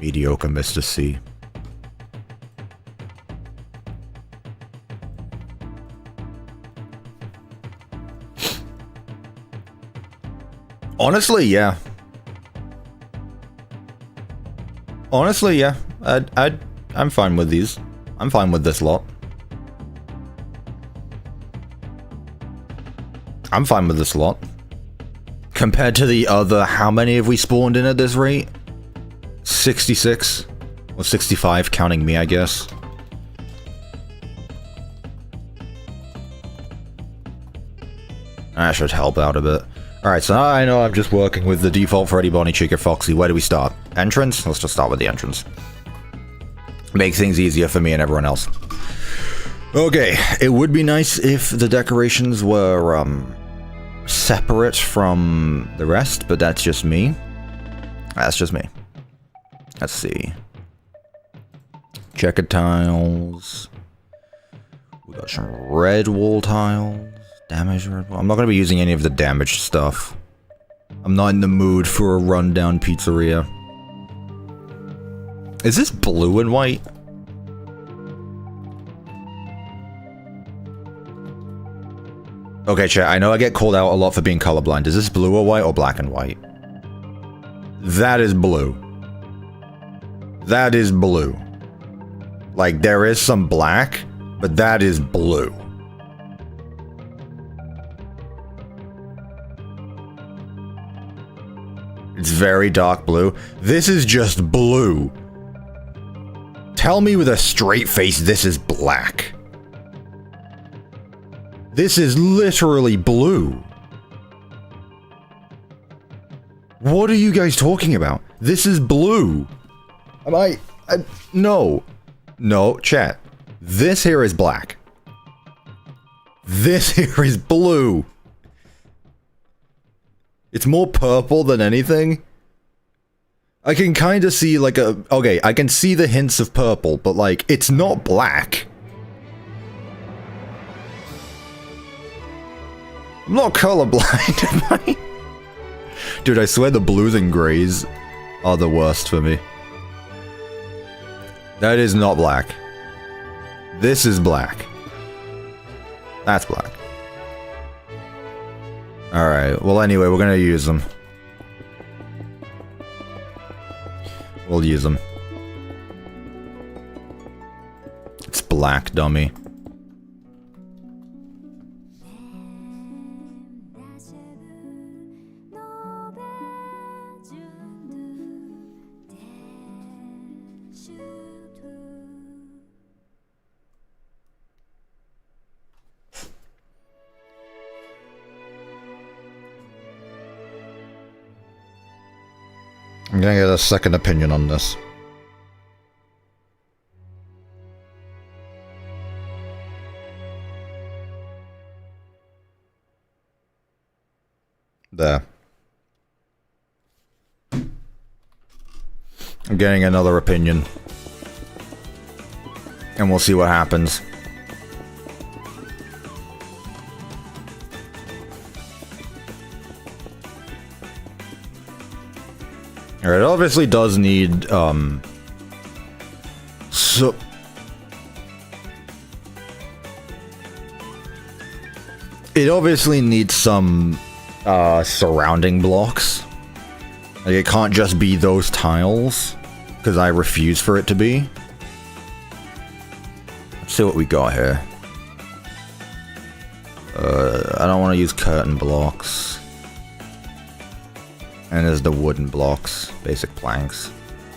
Mediocre Mr. C. Honestly, yeah. Honestly, yeah. I'm fine with these. I'm fine with this lot. I'm fine with this lot. Compared to the other, how many have we spawned in at this rate? 66? Or 65, counting me, I guess. That should help out a bit. Alright, so now I know I'm just working with the default Freddy, Bonnie, Chica, Foxy. Where do we start? Entrance? Let's just start with the entrance. Make things easier for me and everyone else. Okay, it would be nice if the decorations were, separate from the rest, but that's just me. That's just me. Let's see. Checkered tiles. We got some red wall tiles. Damaged red wall. I'm not going to be using any of the damaged stuff. I'm not in the mood for a rundown pizzeria. Is this blue and white? Okay, chat, I know I get called out a lot for being colorblind. Is this blue or white or black and white? That is blue. That is blue. Like, there is some black, but that is blue. It's very dark blue. This is just blue. Tell me with a straight face this is black. This is literally blue. What are you guys talking about? This is blue. No. No, chat. This here is black. This here is blue. It's more purple than anything. I can kind of see like a... Okay, I can see the hints of purple, but like, it's not black. I'm not colorblind, am I? Dude, I swear the blues and grays are the worst for me. That is not black. This is black. That's black. Alright, well anyway, we're gonna use them. We'll use them. It's black, dummy. I'm gonna get a second opinion on this. There. I'm getting another opinion. And we'll see what happens. Alright, it obviously does need, so... It obviously needs some, surrounding blocks. Like, it can't just be those tiles, because I refuse for it to be. Let's see what we got here. I don't want to use curtain blocks. And there's the wooden blocks, basic planks.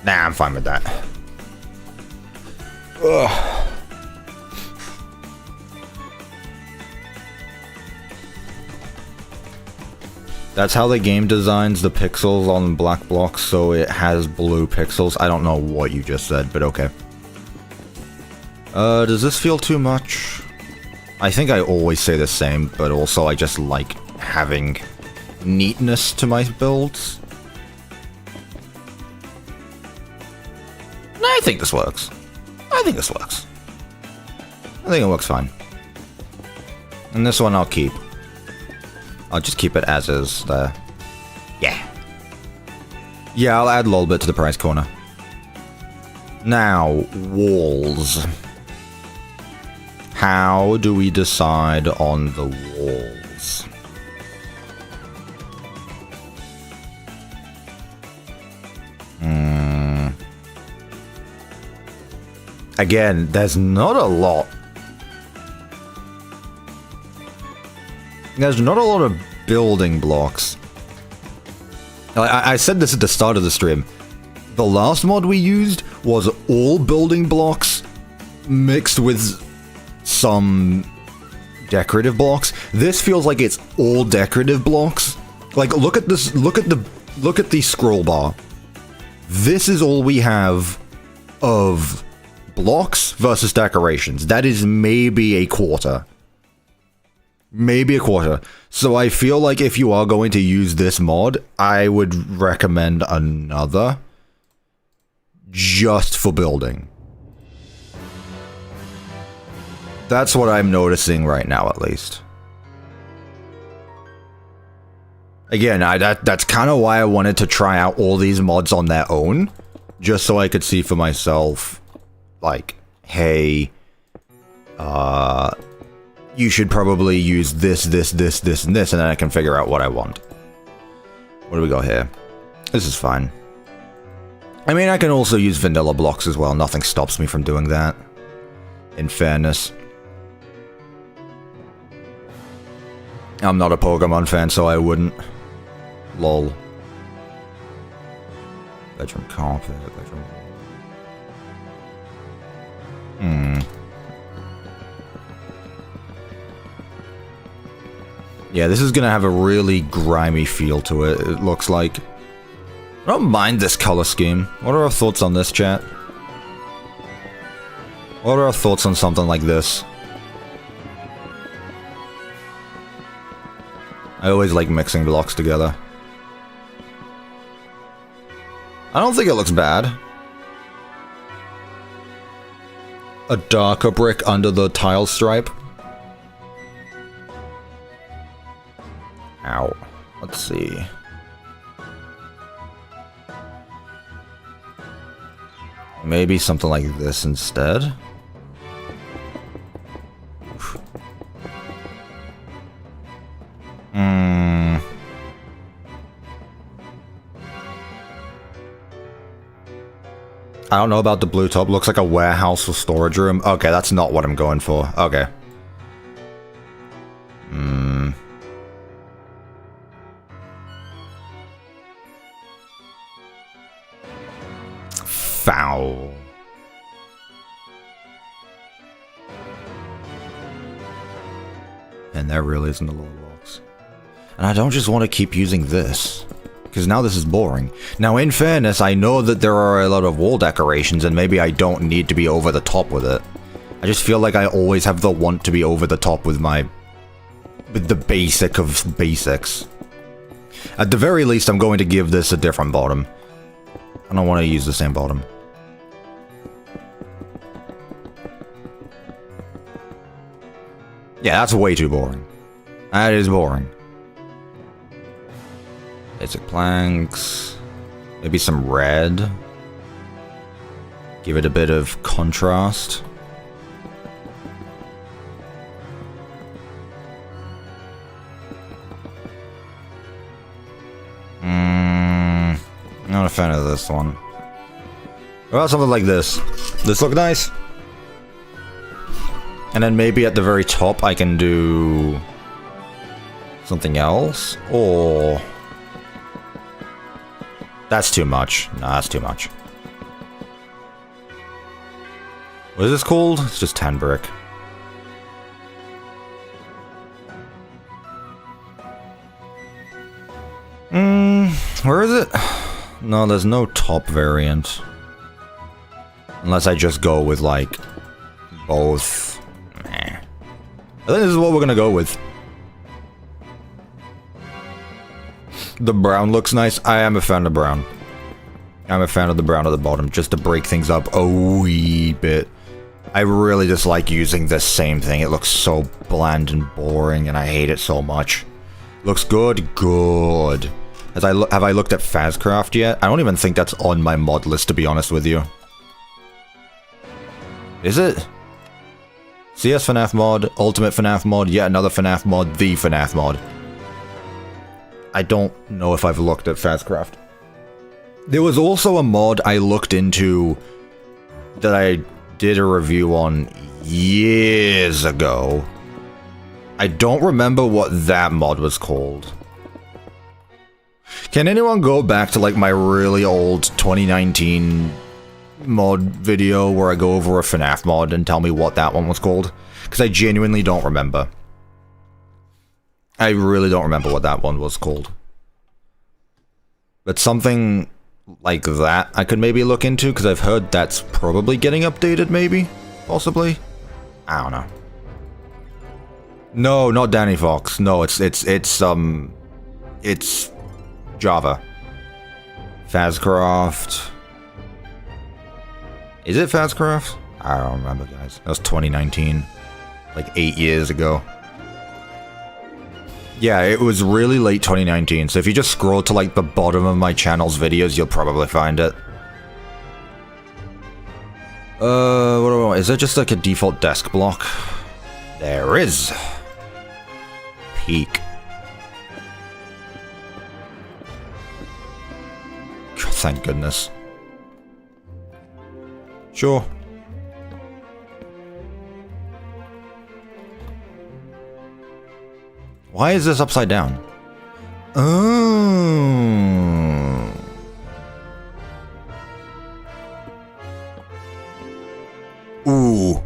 Nah, I'm fine with that. Ugh. That's how the game designs the pixels on black blocks, so it has blue pixels. I don't know what you just said, but okay. Does this feel too much? I think I always say the same, but also I just like having neatness to my builds. I think this works. I think this works. I think it works fine. And this one I'll keep. I'll just keep it as is there. Yeah. Yeah, I'll add a little bit to the price corner. Now, walls. How do we decide on the walls? Again, there's not a lot. There's not a lot of building blocks. I said this at the start of the stream. The last mod we used was all building blocks mixed with some decorative blocks. This feels like it's all decorative blocks. Like, look at this, look at the scroll bar. This is all we have of blocks versus decorations. That is maybe a quarter. Maybe a quarter. So I feel like if you are going to use this mod, I would recommend another. Just for building. That's what I'm noticing right now, at least. Again, that's kind of why I wanted to try out all these mods on their own. Just so I could see for myself, like, hey, you should probably use this, and this, and then I can figure out what I want. What do we got here? This is fine. I mean, I can also use vanilla blocks as well. Nothing stops me from doing that. In fairness. I'm not a Pokemon fan, so I wouldn't. Lol. Bedroom carpet, bedroom... Yeah, this is gonna have a really grimy feel to it, it looks like. I don't mind this color scheme. What are our thoughts on this, chat? What are our thoughts on something like this? I always like mixing blocks together. I don't think it looks bad. A darker brick under the tile stripe. Ow. Let's see. Maybe something like this instead. I don't know about the blue top. Looks like a warehouse or storage room. Okay, that's not what I'm going for. Okay. Foul. And there really isn't a lot of locks. And I don't just want to keep using this, because now this is boring. Now, in fairness, I know that there are a lot of wall decorations, and maybe I don't need to be over the top with it. I just feel like I always have the want to be over the top with the basic of basics. At the very least, I'm going to give this a different bottom. I don't want to use the same bottom. Yeah, that's way too boring. That is boring. Basic planks. Maybe some red. Give it a bit of contrast. Not a fan of this one. What about something like this? This look nice? And then maybe at the very top I can do something else? Or... that's too much. Nah, that's too much. What is this called? It's just 10 brick. Where is it? No, there's no top variant. Unless I just go with, like, both. I think this is what we're gonna go with. The brown looks nice. I am a fan of brown. I'm a fan of the brown at the bottom, just to break things up a wee bit. I really just like using this same thing. It looks so bland and boring, and I hate it so much. Looks good? Good. Have I looked at Fazcraft yet? I don't even think that's on my mod list, to be honest with you. Is it? CS FNAF mod, Ultimate FNAF mod, yet another FNAF mod, the FNAF mod. I don't know if I've looked at Fazcraft. There was also a mod I looked into that I did a review on years ago. I don't remember what that mod was called. Can anyone go back to like my really old 2019 mod video where I go over a FNAF mod and tell me what that one was called? Because I genuinely don't remember. I really don't remember what that one was called. But something like that I could maybe look into, because I've heard that's probably getting updated, maybe? Possibly? I don't know. No, not Danny Fox. No, it's Java. Fazcraft. Is it Fazcraft? I don't remember, guys. That was 2019. Like 8 years ago. Yeah, it was really late 2019, so if you just scroll to like the bottom of my channel's videos, you'll probably find it. Is there just like a default desk block? There is. Peak. God, thank goodness. Sure. Why is this upside down? Oh. Ooh.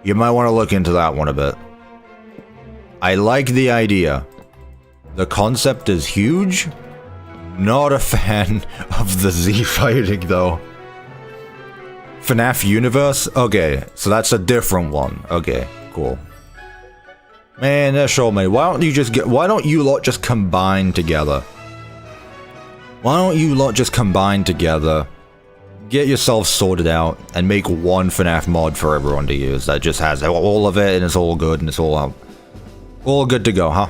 You might want to look into that one a bit. I like the idea. The concept is huge. Not a fan of the Z fighting, though. FNAF Universe? Okay, so that's a different one. Okay, cool. Man, they're so many. Why don't you lot just combine together? Why don't you lot just combine together, get yourself sorted out, and make one FNAF mod for everyone to use that just has all of it and it's all good and it's all good to go, huh?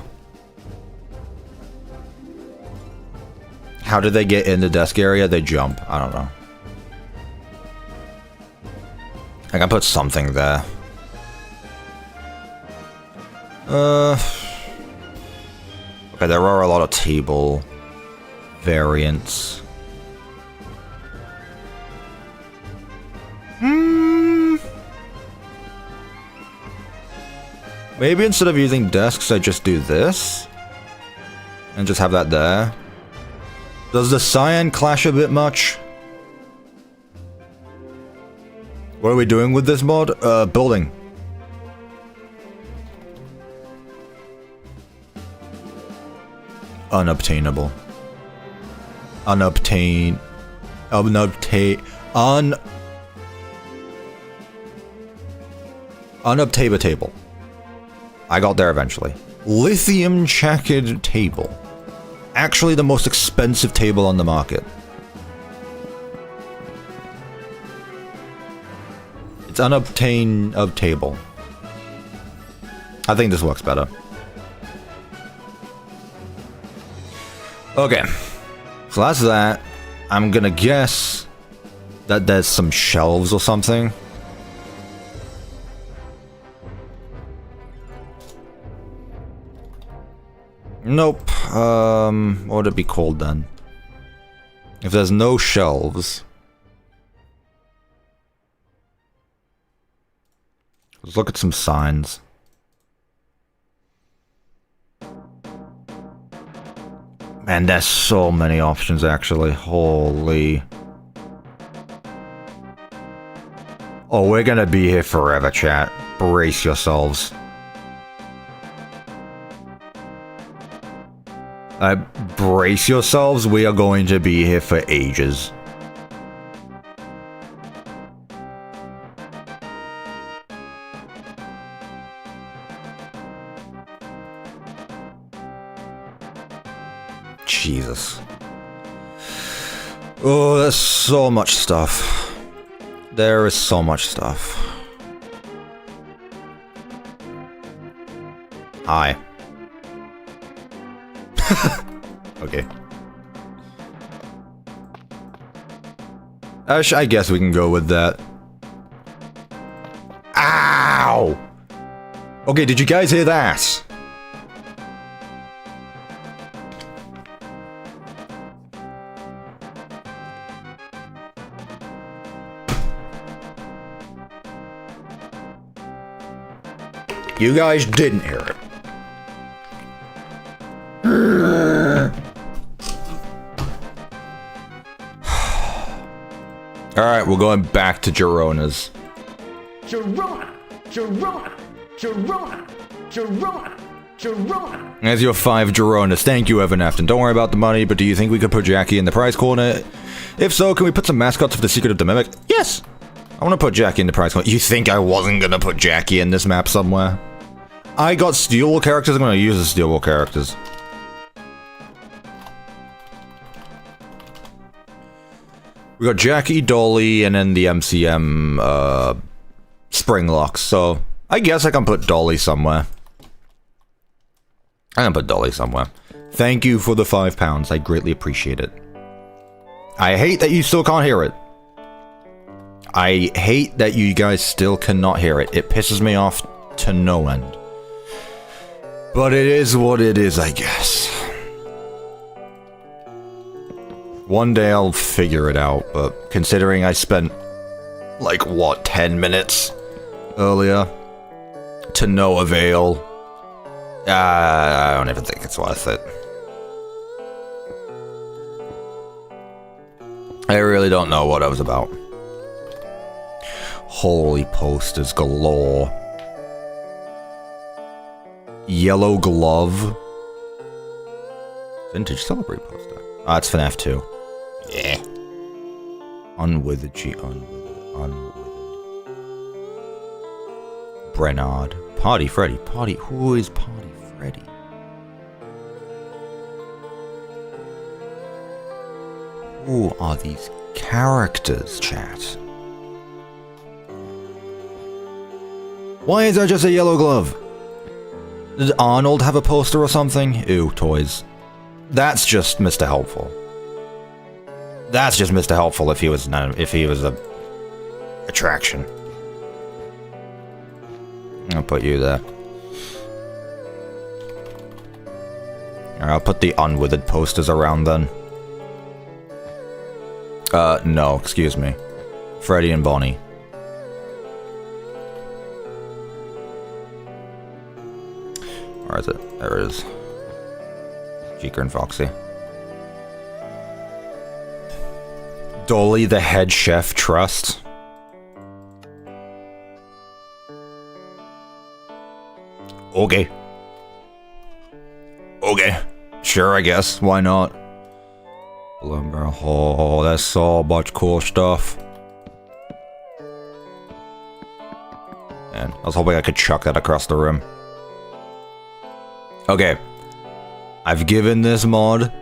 How did they get in the desk area? They jump. I don't know. I can put something there. Okay, there are a lot of table variants. Maybe instead of using desks, I just do this. And just have that there. Does the cyan clash a bit much? What are we doing with this mod? Building. Unobtainable. Unobtainable. I got there eventually. Lithium checkered table. Actually the most expensive table on the market. It's unobtainable. I think this works better. Okay. So that's that. I'm gonna guess that there's some shelves or something. Nope. What would it be called then? If there's no shelves. Let's look at some signs. Man, there's so many options actually. Holy. Oh, we're gonna be here forever, chat. Brace yourselves. Brace yourselves, we are going to be here for ages. Jesus. Oh, there's so much stuff. There is so much stuff. Hi. Okay. I guess we can go with that. Ow! Okay, did you guys hear that? You guys didn't hear it. Alright, we're going back to Girona's. Girona! Girona! Girona! Girona! Girona! As your 5 Gironas. Thank you, FNAF. And don't worry about the money, but do you think we could put Jackie in the prize corner? If so, can we put some mascots for the Secret of the Mimic? Yes! I want to put Jackie in the prize corner. You think I wasn't gonna put Jackie in this map somewhere? I got Steel Wool characters, I'm gonna use the Steel Wool characters. We got Jackie, Dolly, and then the MCM, Spring Locks, so I guess I can put Dolly somewhere. I can put Dolly somewhere. Thank you for the £5, I greatly appreciate it. I hate that you still can't hear it. I hate that you guys still cannot hear it. It pisses me off to no end. But it is what it is, I guess. One day I'll figure it out, but considering I spent, like, what, 10 minutes earlier to no avail, I don't even think it's worth it. I really don't know what I was about. Holy posters galore. Yellow Glove. Vintage Celebrate poster. Ah, it's FNAF 2. Yeah. Unwithered, unwithered. Brenard. Party Freddy. Who is Party Freddy? Who are these characters, chat? Why is there just a yellow glove? Did Arnold have a poster or something? Ew, toys. That's just Mr. Helpful. That's just Mr. Helpful if he was a attraction. I'll put you there. Alright, I'll put the unwithered posters around then. No, excuse me. Freddy and Bonnie. Where is it? There it is. Chica and Foxy. Dolly the head chef trust. Okay. Okay. Sure, I guess. Why not? Lumber. Oh, that's so much cool stuff. Man, I was hoping I could chuck that across the room. Okay. I've given this mod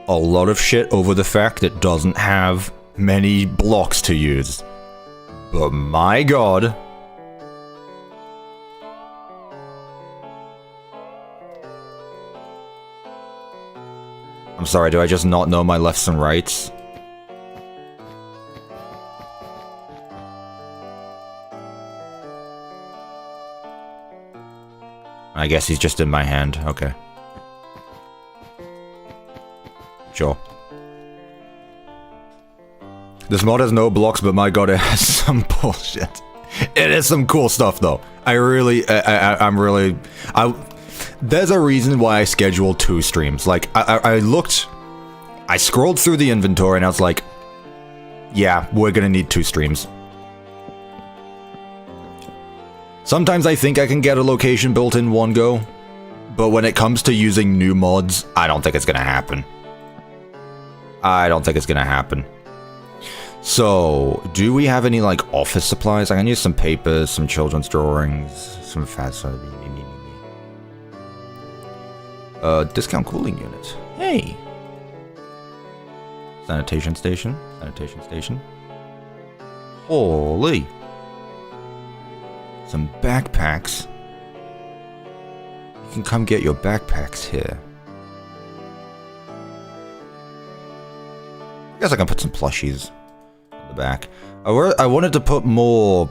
a lot of shit over the fact it doesn't have many blocks to use. But my god. I'm sorry, do I just not know my lefts and rights? I guess he's just in my hand. Okay. Sure. This mod has no blocks, but my god, it has some bullshit. It is some cool stuff, though. I'm really... There's a reason why I scheduled 2 streams. Like, I scrolled through the inventory and I was like, yeah, we're gonna need 2 streams. Sometimes I think I can get a location built in one go, but when it comes to using new mods, I don't think it's gonna happen. I don't think it's gonna happen. So, do we have any, like, office supplies? I can use some papers, some children's drawings, some fast... discount cooling unit. Hey! Sanitation station. Sanitation station. Holy! Some backpacks. You can come get your backpacks here. I guess I can put some plushies on the back. I wanted to put more...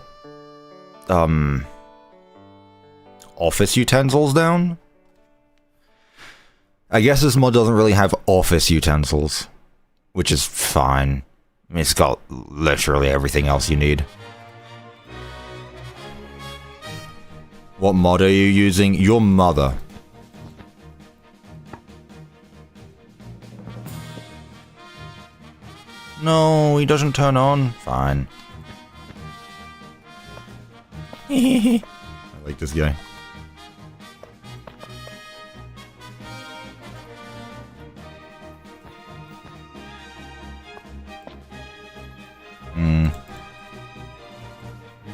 office utensils down. I guess this mod doesn't really have office utensils, which is fine. I mean, it's got literally everything else you need. What mod are you using? Your mother. No, he doesn't turn on. Fine. I like this guy.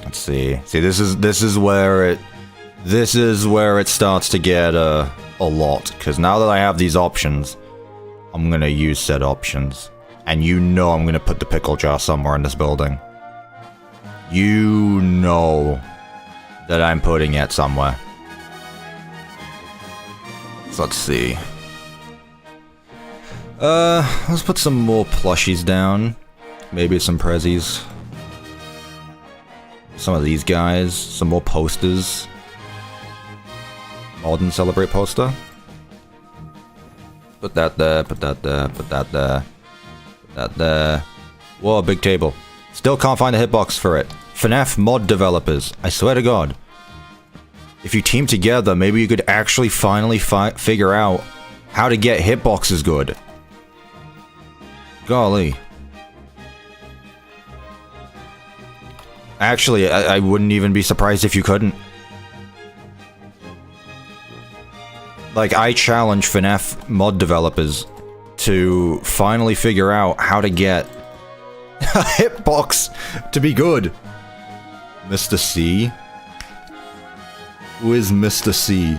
Let's see. See, this is where it starts to get a lot, because now that I have these options, I'm gonna use said options, and you know I'm gonna put the pickle jar somewhere in this building. You know that I'm putting it somewhere. So let's see. Let's put some more plushies down. Maybe some prezzies. Some of these guys. Some more posters. Modern Celebrate poster. Put that there, put that there, put that there. Put that there. Whoa, big table. Still can't find a hitbox for it. FNAF mod developers. I swear to God. If you team together, maybe you could actually finally figure out how to get hitboxes good. Golly. Actually, I wouldn't even be surprised if you couldn't. Like, I challenge FNAF mod developers to finally figure out how to get a hitbox to be good. Mr. C? Who is Mr. C?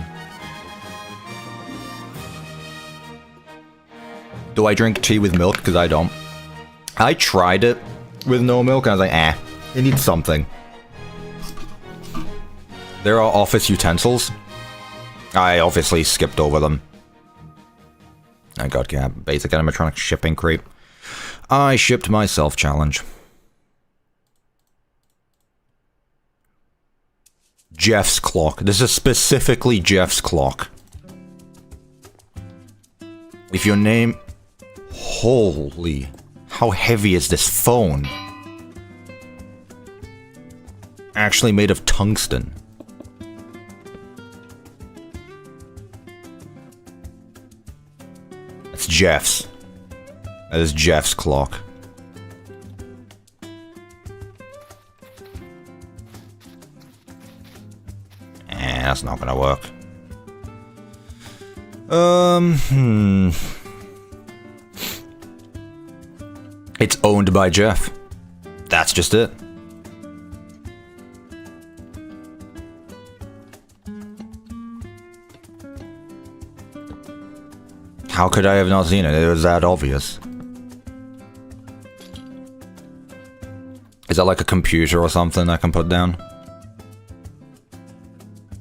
Do I drink tea with milk? Because I don't. I tried it with no milk and I was like, eh. It needs something. There are office utensils. I obviously skipped over them. I got basic animatronic shipping crate. I shipped myself challenge. Jeff's clock. This is specifically Jeff's clock. If your name... Holy... How heavy is this phone? Actually made of tungsten. Jeff's. That is Jeff's clock. That's not gonna work. It's owned by Jeff. That's just it. How could I have not seen it? It was that obvious. Is that like a computer or something I can put down?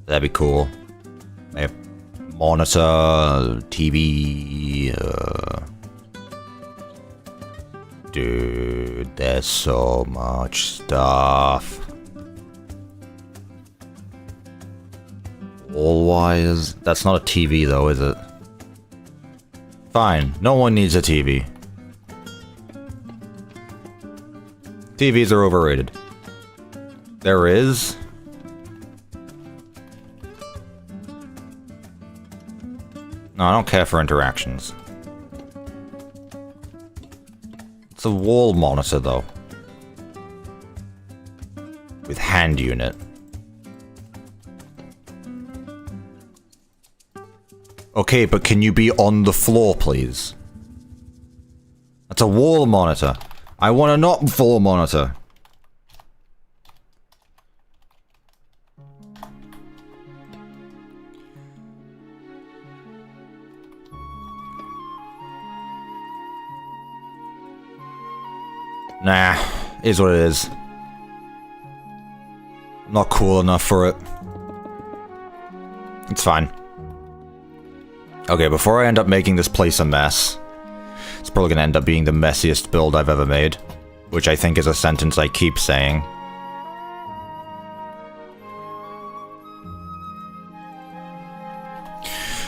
That'd be cool. A monitor, TV. Dude, there's so much stuff. All wires. That's not a TV though, is it? Fine, no one needs a TV. TVs are overrated. There is. No, I don't care for interactions. It's a wall monitor, though. With hand unit. Okay, but can you be on the floor, please? That's a wall monitor. I want a not floor monitor. Nah, is what it is. I'm not cool enough for it. It's fine. Okay, before I end up making this place a mess, it's probably gonna end up being the messiest build I've ever made, which I think is a sentence I keep saying.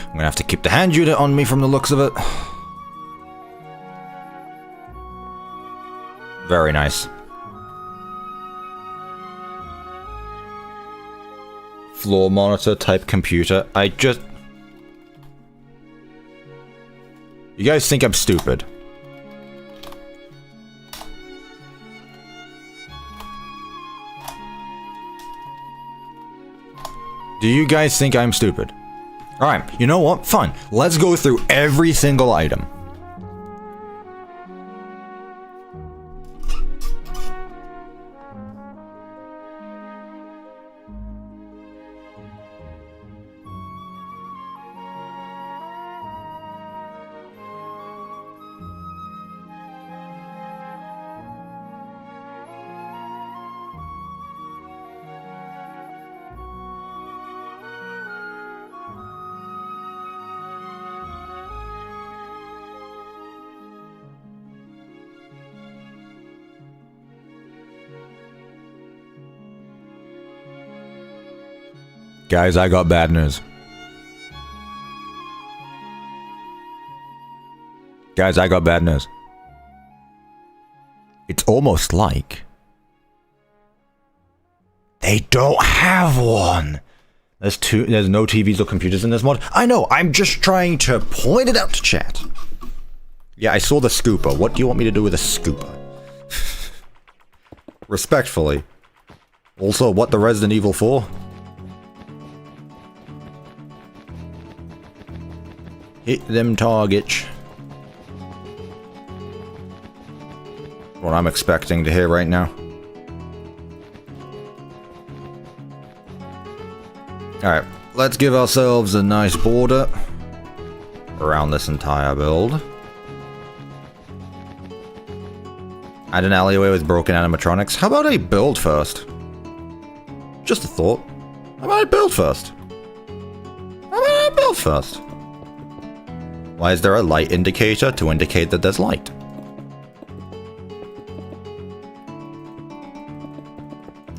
I'm gonna have to keep the hand unit on me from the looks of it. Very nice. Floor monitor type computer. You guys think I'm stupid? Do you guys think I'm stupid? Alright, you know what? Fine. Let's go through every single item. Guys, I got bad news. Guys, I got bad news. It's almost like they don't have one. There's no TVs or computers in this mod. I know, I'm just trying to point it out to chat. Yeah, I saw the scooper. What do you want me to do with a scooper? Respectfully. Also, what the Resident Evil 4? Hit them targets. What I'm expecting to hear right now. Alright, let's give ourselves a nice border around this entire build. Add an alleyway with broken animatronics. How about I build first? Just a thought. How about I build first? How about I build first? Why is there a light indicator to indicate that there's light?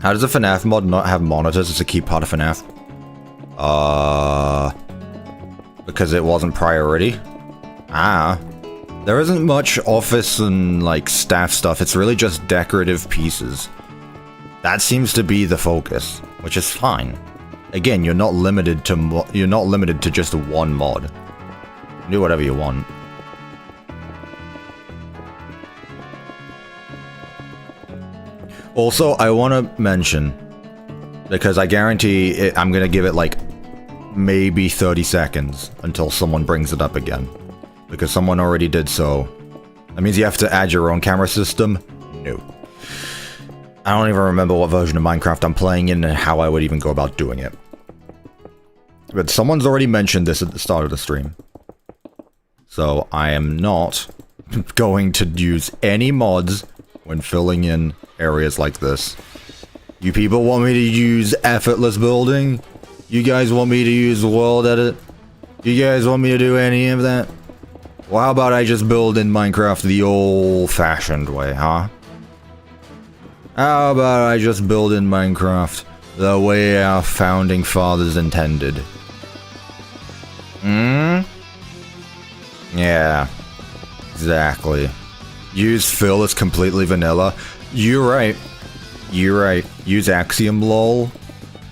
How does a FNAF mod not have monitors as a key part of FNAF? Because it wasn't priority. There isn't much office and, like, staff stuff. It's really just decorative pieces. That seems to be the focus, which is fine. Again, you're not limited to just one mod. Do whatever you want. Also, I want to mention, because I guarantee I'm going to give it like maybe 30 seconds until someone brings it up again. Because someone already did so. That means you have to add your own camera system? No. I don't even remember what version of Minecraft I'm playing in and how I would even go about doing it. But someone's already mentioned this at the start of the stream. So I am not going to use any mods when filling in areas like this. You people want me to use effortless building? You guys want me to use world edit? You guys want me to do any of that? Well, how about I just build in Minecraft the old-fashioned way, huh? How about I just build in Minecraft the way our founding fathers intended? Hmm? Yeah. Exactly. Use fill as completely vanilla. You're right. You're right. Use Axiom lol.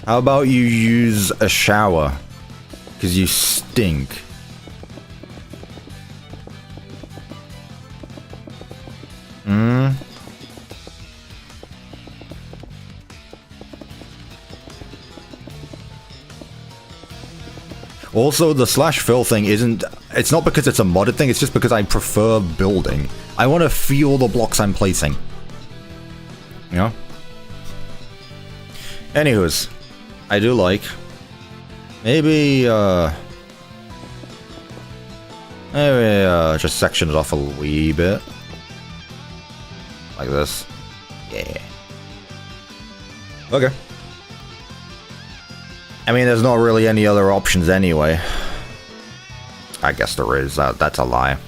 How about you use a shower? Because you stink. Hmm? Also, the /fill thing isn't... It's not because it's a modded thing, it's just because I prefer building. I want to feel the blocks I'm placing. You know? Anywho's, I do like... Maybe just section it off a wee bit. Like this. Yeah. Okay. I mean, there's not really any other options anyway. I guess there is. That's a lie.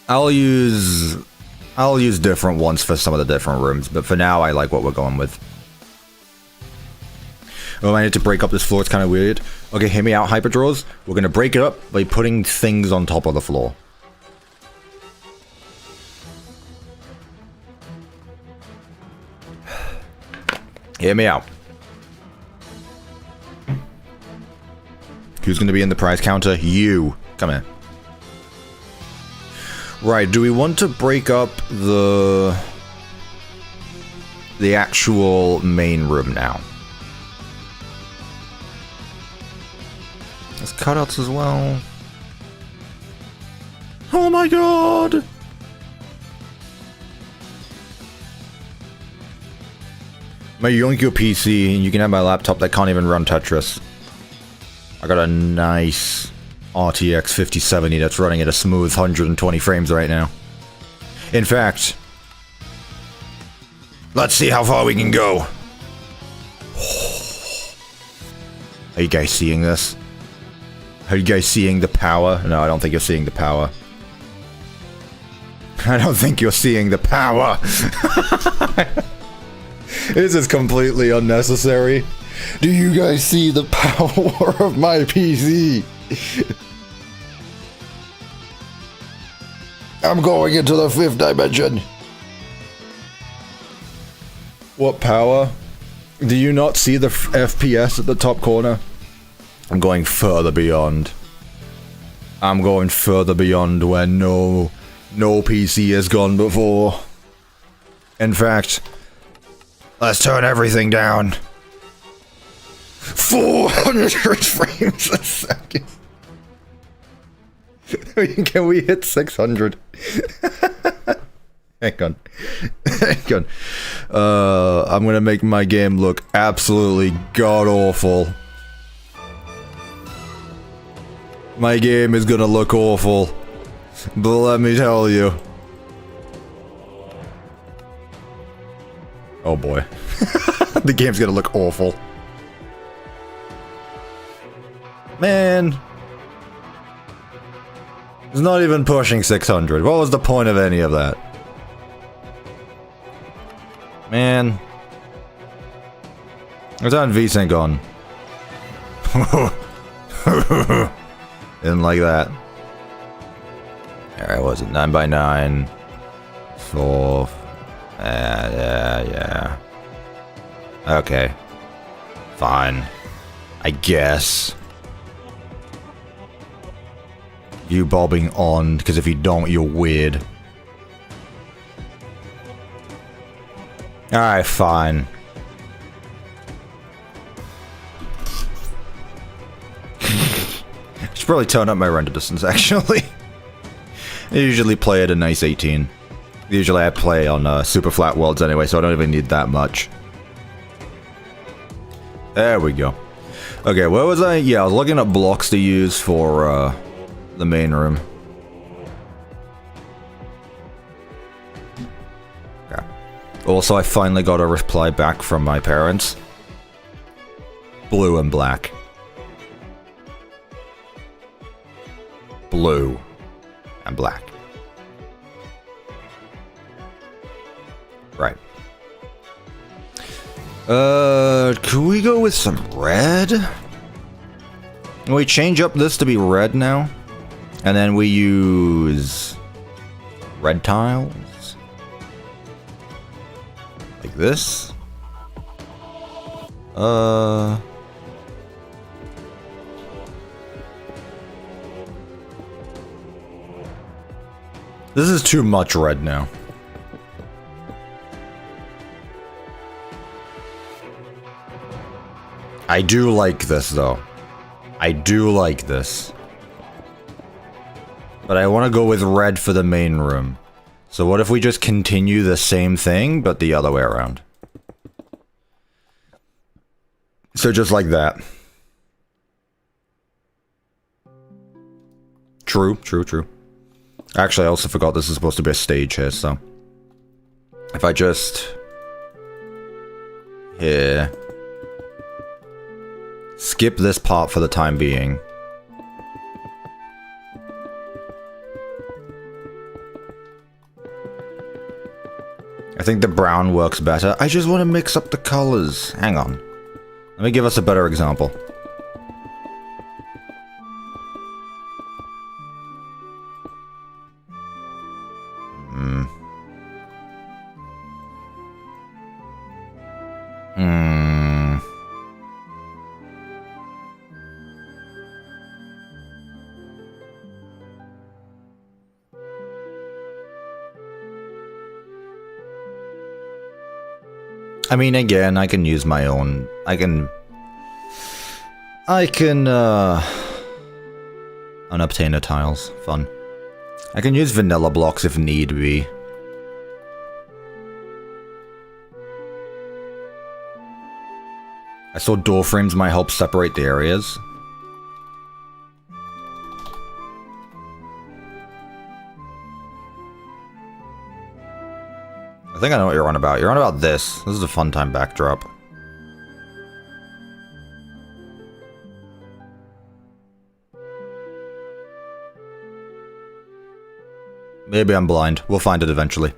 I'll use different ones for some of the different rooms, but for now, I like what we're going with. Oh, I need to break up this floor. It's kind of weird. Okay, hear me out, Hyperdraws. We're going to break it up by putting things on top of the floor. Hear me out. Who's going to be in the prize counter? You. Come here. Right, do we want to break up the actual main room now? There's cutouts as well. Oh my god! My yoink your PC, and you can have my laptop that can't even run Tetris. I got a nice RTX 5070 that's running at a smooth 120 frames right now. In fact, let's see how far we can go. Are you guys seeing this? Are you guys seeing the power? No, I don't think you're seeing the power. I don't think you're seeing the power. This is completely unnecessary. Do you guys see the power of my PC? I'm going into the 5th dimension. What power? Do you not see the FPS at the top corner? I'm going further beyond. I'm going further beyond where no PC has gone before. In fact, let's turn everything down. 400 frames a second. Can we hit 600? Hang on. Hang on. I'm gonna make my game look absolutely god-awful. My game is gonna look awful. But let me tell you. Oh boy. The game's gonna look awful. Man. It's not even pushing 600. What was the point of any of that? Man. Let's turn VSync on. Didn't like that. Alright, was it 9x9? 4. Yeah. Okay. Fine. I guess. You bobbing on, because if you don't, you're weird. Alright, fine. I should probably tone up my render distance, actually. I usually play at a nice 18. Usually I play on super flat worlds anyway, so I don't even need that much. There we go. Okay, where was I? Yeah, I was looking at blocks to use for the main room. Okay. Also, I finally got a reply back from my parents. Blue and black. Blue and black. Right. Can we go with some red? Can we change up this to be red now? And then we use red tiles? Like this? This is too much red now. I do like this, though. I do like this. But I want to go with red for the main room. So what if we just continue the same thing, but the other way around? So just like that. True, true, true. Actually, I also forgot this is supposed to be a stage here, so... If I just... Here... Skip this part for the time being. I think the brown works better. I just want to mix up the colors. Hang on. Let me give us a better example. I mean, again, I can use my own... I can unobtainer tiles. Fun. I can use vanilla blocks if need be. I saw door frames might help separate the areas. I think I know what you're on about. You're on about this. This is a fun time backdrop. Maybe I'm blind. We'll find it eventually.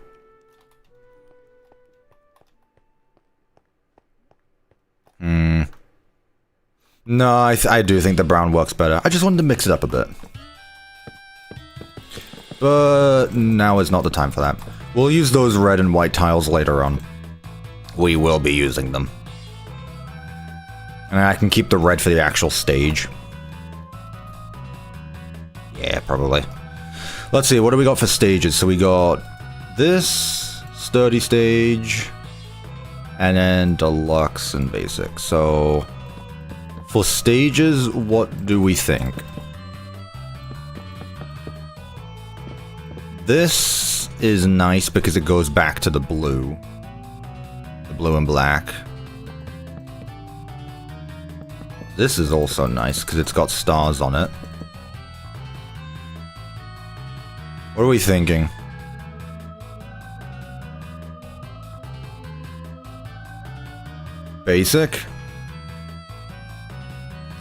No, I do think the brown works better. I just wanted to mix it up a bit. But now is not the time for that. We'll use those red and white tiles later on. We will be using them. And I can keep the red for the actual stage. Yeah, probably. Let's see, what do we got for stages? So we got this, sturdy stage, and then deluxe and basic. So for stages, what do we think? This is nice because it goes back to the blue. The blue and black. This is also nice because it's got stars on it. What are we thinking? Basic?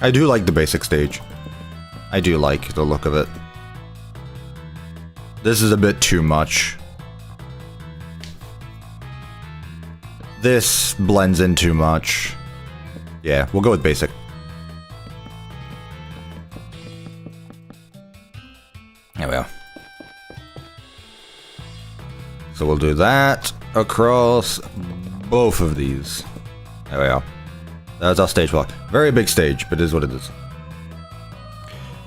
I do like the basic stage. I do like the look of it. This is a bit too much. This blends in too much. Yeah, we'll go with basic. There we go. So we'll do that across both of these. There we go. That's our stage block. Very big stage, but it is what it is.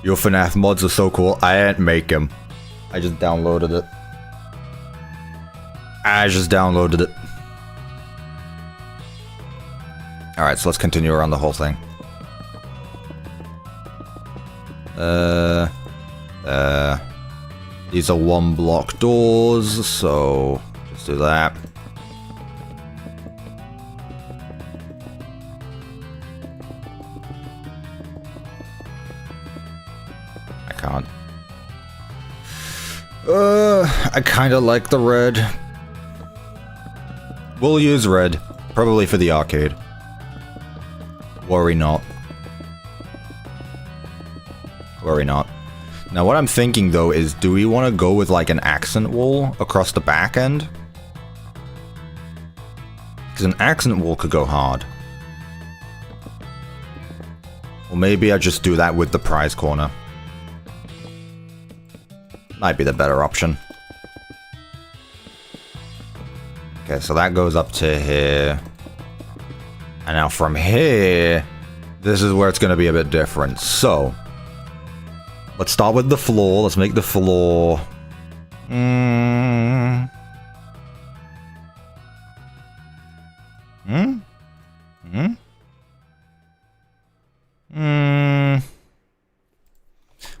Your FNAF mods are so cool. I didn't make them. I just downloaded it. Alright, so let's continue around the whole thing. These are 1-block doors, so let's do that. I can't. I kinda like the red. We'll use red, probably for the arcade. Worry not. Worry not. Now what I'm thinking though is, do we want to go with like an accent wall across the back end? Because an accent wall could go hard. Or maybe I just do that with the prize corner. Might be the better option. Okay, so that goes up to here. And now from here, this is where it's going to be a bit different. So, let's start with the floor. Let's make the floor...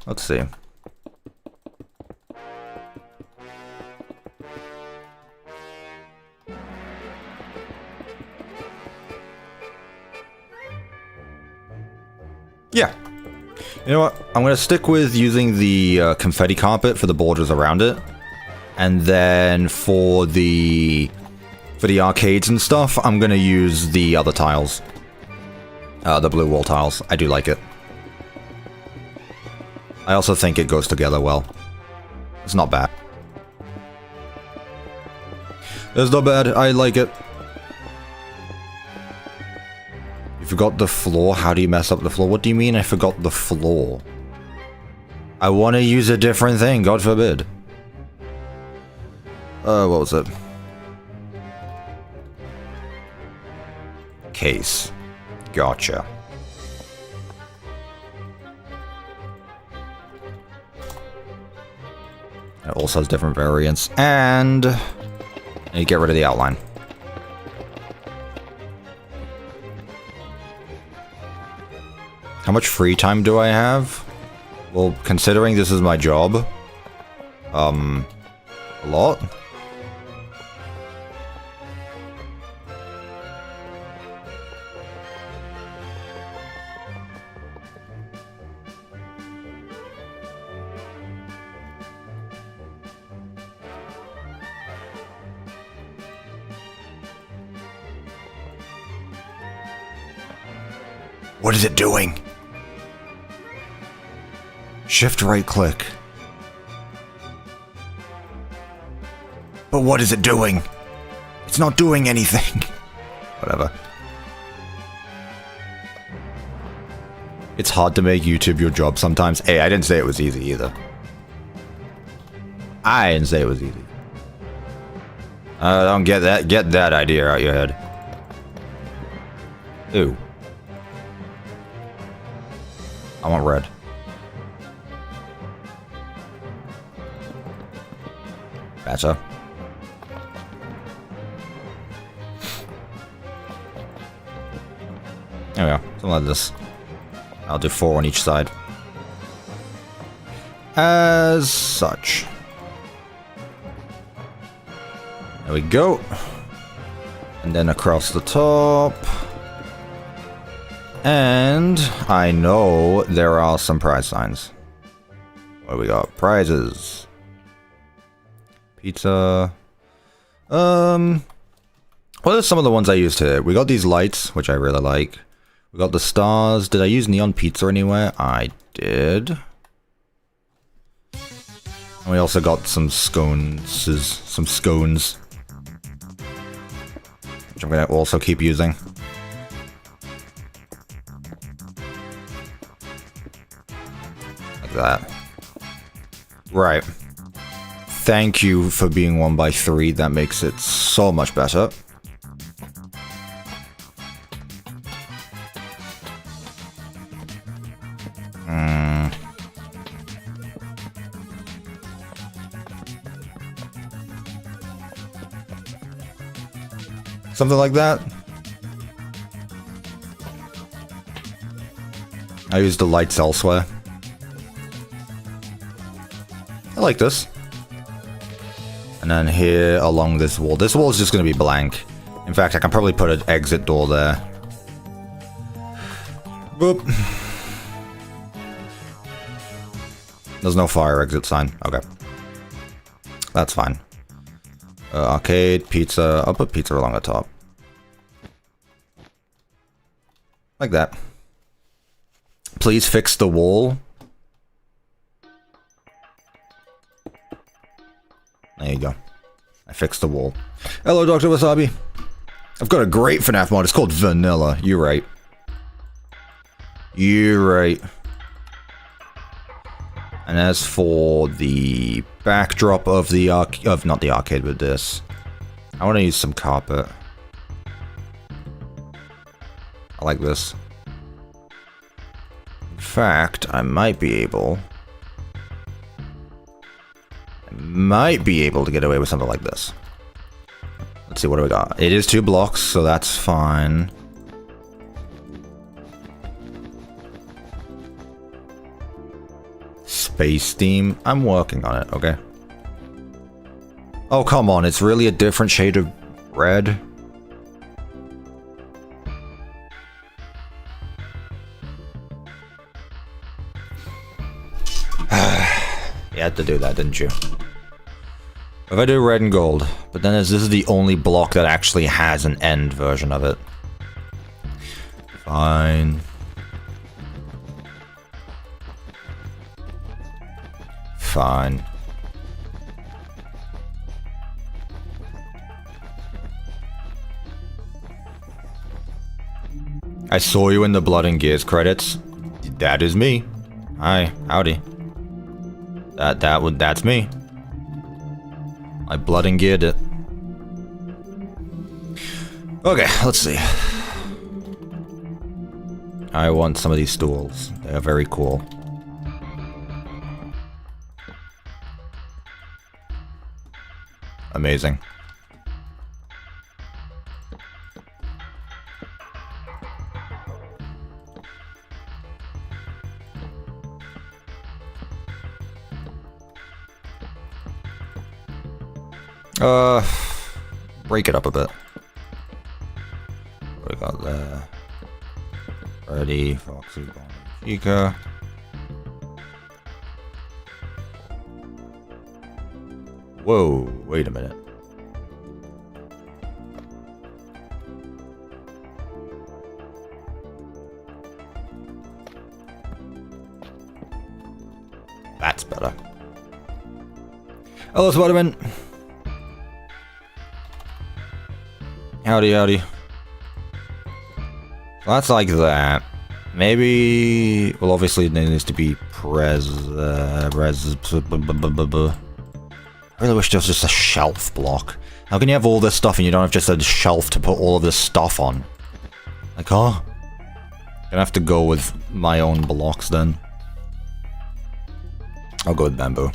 Let's see. Yeah. You know what? I'm going to stick with using the confetti carpet for the borders around it. And then for the arcades and stuff, I'm going to use the other tiles. The blue wall tiles. I do like it. I also think it goes together well. It's not bad. It's not bad. I like it. You forgot the floor? How do you mess up the floor? What do you mean I forgot the floor? I want to use a different thing, God forbid. What was it? Case. Gotcha. It also has different variants, and you get rid of the outline. How much free time do I have? Well, considering this is my job, a lot. What is it doing? Shift right click. But what is it doing? It's not doing anything. Whatever. It's hard to make YouTube your job sometimes. Hey, I didn't say it was easy either. I didn't say it was easy. I don't get that idea out your head. Ew. I want red. Better. There we go. Something like this. I'll do 4 on each side. As such. There we go. And then across the top. And I know there are some prize signs. What do we got? Prizes. Pizza. What are some of the ones I used here? We got these lights, which I really like. We got the stars. Did I use neon pizza anywhere? I did. And we also got some scones. Some scones. Which I'm going to also keep using. Like that. Right. Thank you for being 1x3. That makes it so much better. Something like that. I use the lights elsewhere. I like this. And then here along this wall. This wall is just going to be blank. In fact, I can probably put an exit door there. Boop. There's no fire exit sign. Okay. That's fine. Arcade, pizza. I'll put pizza along the top. Like that. Please fix the wall. There you go. I fixed the wall. Hello, Dr. Wasabi. I've got a great FNAF mod. It's called Vanilla. You're right. You're right. And as for the backdrop of the not the arcade, but this, I want to use some carpet. I like this. In fact, I might be able to get away with something like this. Let's see, what do we got? It is 2 blocks, so that's fine. Space theme. I'm working on it, okay? Oh, come on. It's really a different shade of red. You had to do that, didn't you? If I do red and gold, but then this is the only block that actually has an end version of it. Fine. Fine. I saw you in the Blood and Gears credits. That is me. Hi, howdy. That's me. I blood and geared it. Okay, let's see. I want some of these stools. They are very cool. Amazing. Break it up a bit. What we got there? Freddy, Foxy, Chica. Whoa, wait a minute. That's better. Hello, Spider-Man. Howdy, howdy. Well, that's like that. Maybe... Well, obviously there needs to be I really wish there was just a shelf block. How can you have all this stuff and you don't have just a shelf to put all of this stuff on? Like, huh? Gonna have to go with my own blocks then. I'll go with bamboo.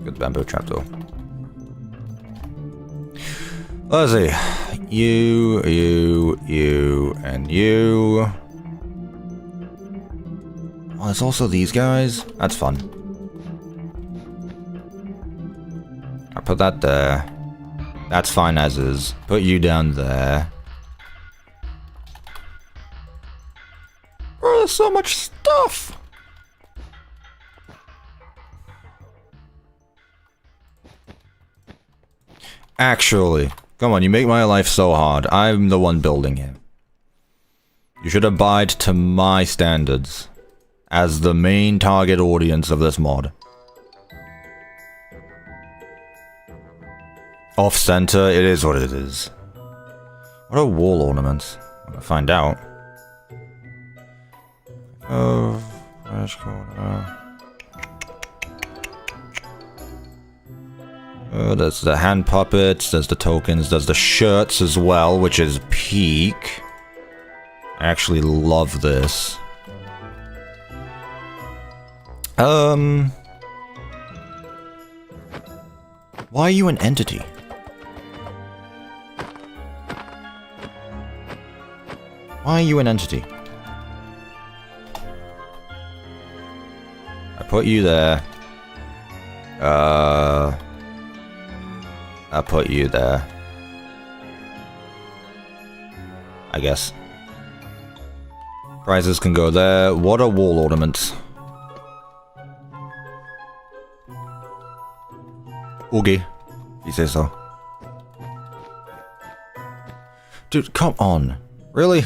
Good bamboo trapdoor. Let's see. You, and you. Oh, there's also these guys. That's fun. I put that there. That's fine as is. Put you down there. Oh, there's so much stuff. Actually, come on, you make my life so hard. I'm the one building it. You should abide to my standards as the main target audience of this mod. Off-center, it is what it is. What are wall ornaments? I'm gonna find out. Oh, fresh corner. There's the hand puppets, there's the tokens, there's the shirts as well, which is peak. I actually love this. Why are you an entity? Why are you an entity? I put you there. I put you there. I guess. Prizes can go there. What are wall ornaments? Oogie. If you say so. Dude, come on. Really?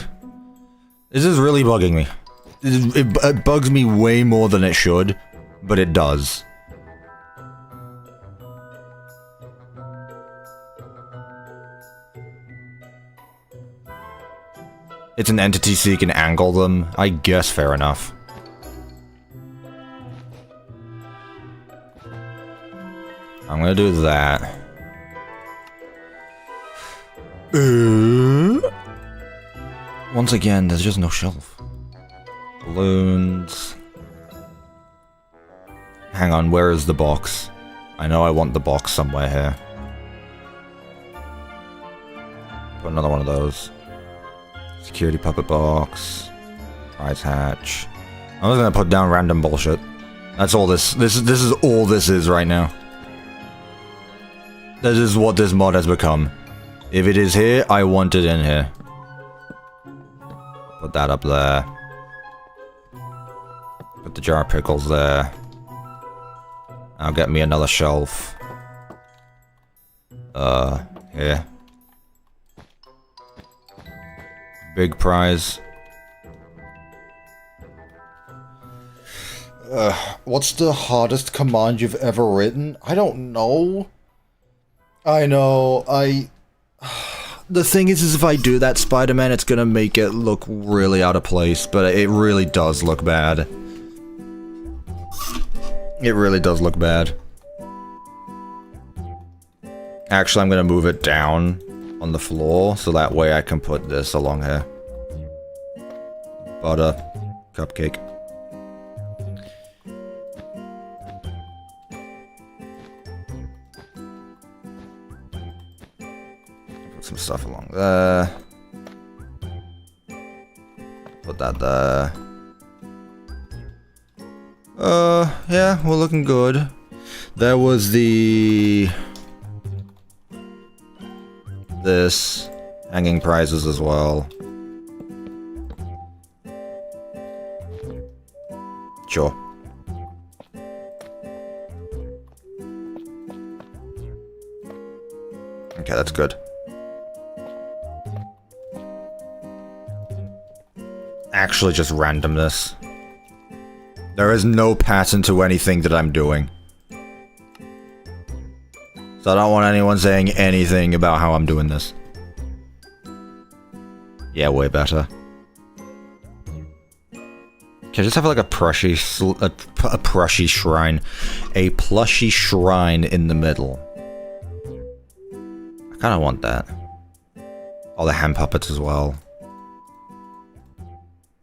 This is really bugging me. It bugs me way more than it should, but it does. It's an entity so you can angle them. I guess fair enough. I'm gonna do that. Once again, there's just no shelf. Balloons. Hang on, where is the box? I know I want the box somewhere here. Put another one of those. Security puppet box. Prize hatch. I'm just gonna put down random bullshit. That's all this is all this is right now. This is what this mod has become. If it is here, I want it in here. Put that up there. Put the jar of pickles there. I'll get me another shelf. Here. Big prize. What's the hardest command you've ever written? I don't know. I know, the thing is if I do that Spider-Man, it's gonna make it look really out of place, but it really does look bad. It really does look bad. Actually, I'm gonna move it down on the floor, so that way I can put this along here. Butter. Cupcake. Put some stuff along there. Put that there. Yeah, we're looking good. There was this hanging prizes as well. Sure. Okay, that's good. Actually, just randomness. There is no pattern to anything that I'm doing. So I don't want anyone saying anything about how I'm doing this. Yeah, way better. Can I just have like a plushie shrine? A plushie shrine in the middle. I kinda want that. All the hand puppets as well.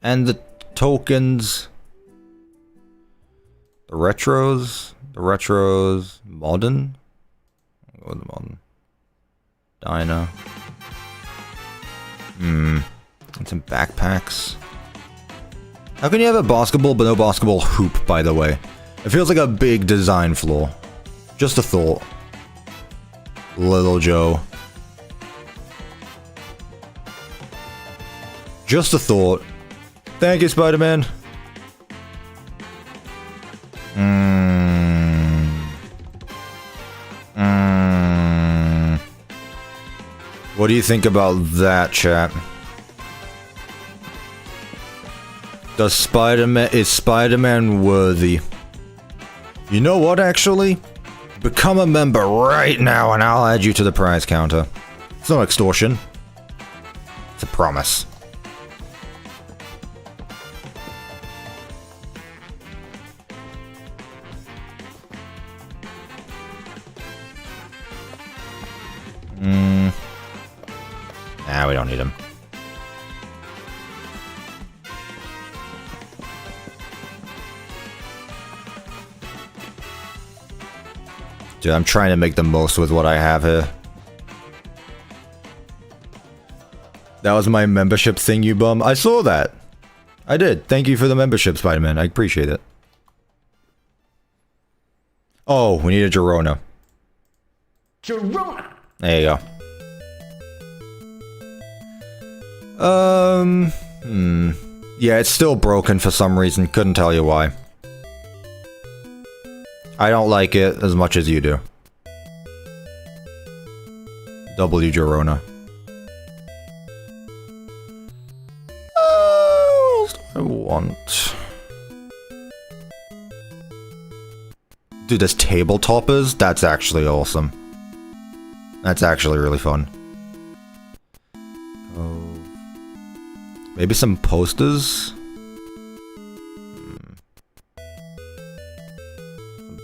And the tokens. The retros, modern. I'll go with the modern. Dino. And some backpacks. How can you have a basketball but no basketball hoop, by the way? It feels like a big design flaw. Just a thought. Little Joe. Just a thought. Thank you, Spider-Man. What do you think about that, chat? Is Spider-Man worthy? You know what, actually? Become a member right now and I'll add you to the prize counter. It's no extortion. It's a promise. Nah, we don't need him. Dude, I'm trying to make the most with what I have here. That was my membership thing, you bum. I saw that. I did. Thank you for the membership, Spider-Man. I appreciate it. Oh, we need a Girona. Girona. There you go. Yeah, it's still broken for some reason. Couldn't tell you why. I don't like it as much as you do. W Girona. I want... Dude, there's tabletoppers? That's actually awesome. That's actually really fun. Oh. Maybe some posters? Some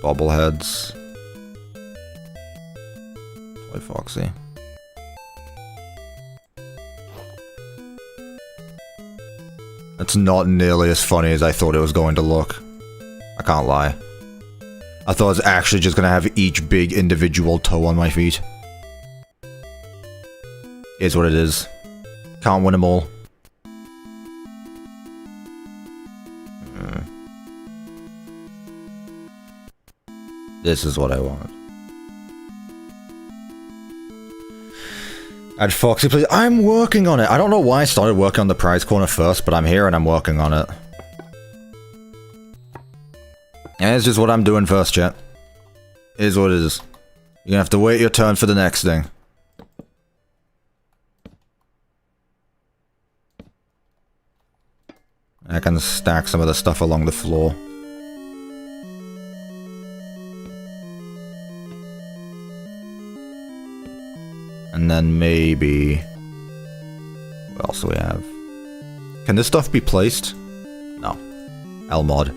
bobbleheads. Toy Foxy. It's not nearly as funny as I thought it was going to look. I can't lie. I thought it was actually just gonna have each big individual toe on my feet. Is what it is. Can't win them all. This is what I want. Add Foxy, please. I'm working on it. I don't know why I started working on the prize corner first, but I'm here and I'm working on it. Yeah, it's just what I'm doing first, chat. It is what it is. You're gonna have to wait your turn for the next thing. I can stack some of the stuff along the floor. And then maybe... What else do we have? Can this stuff be placed? No. L-mod.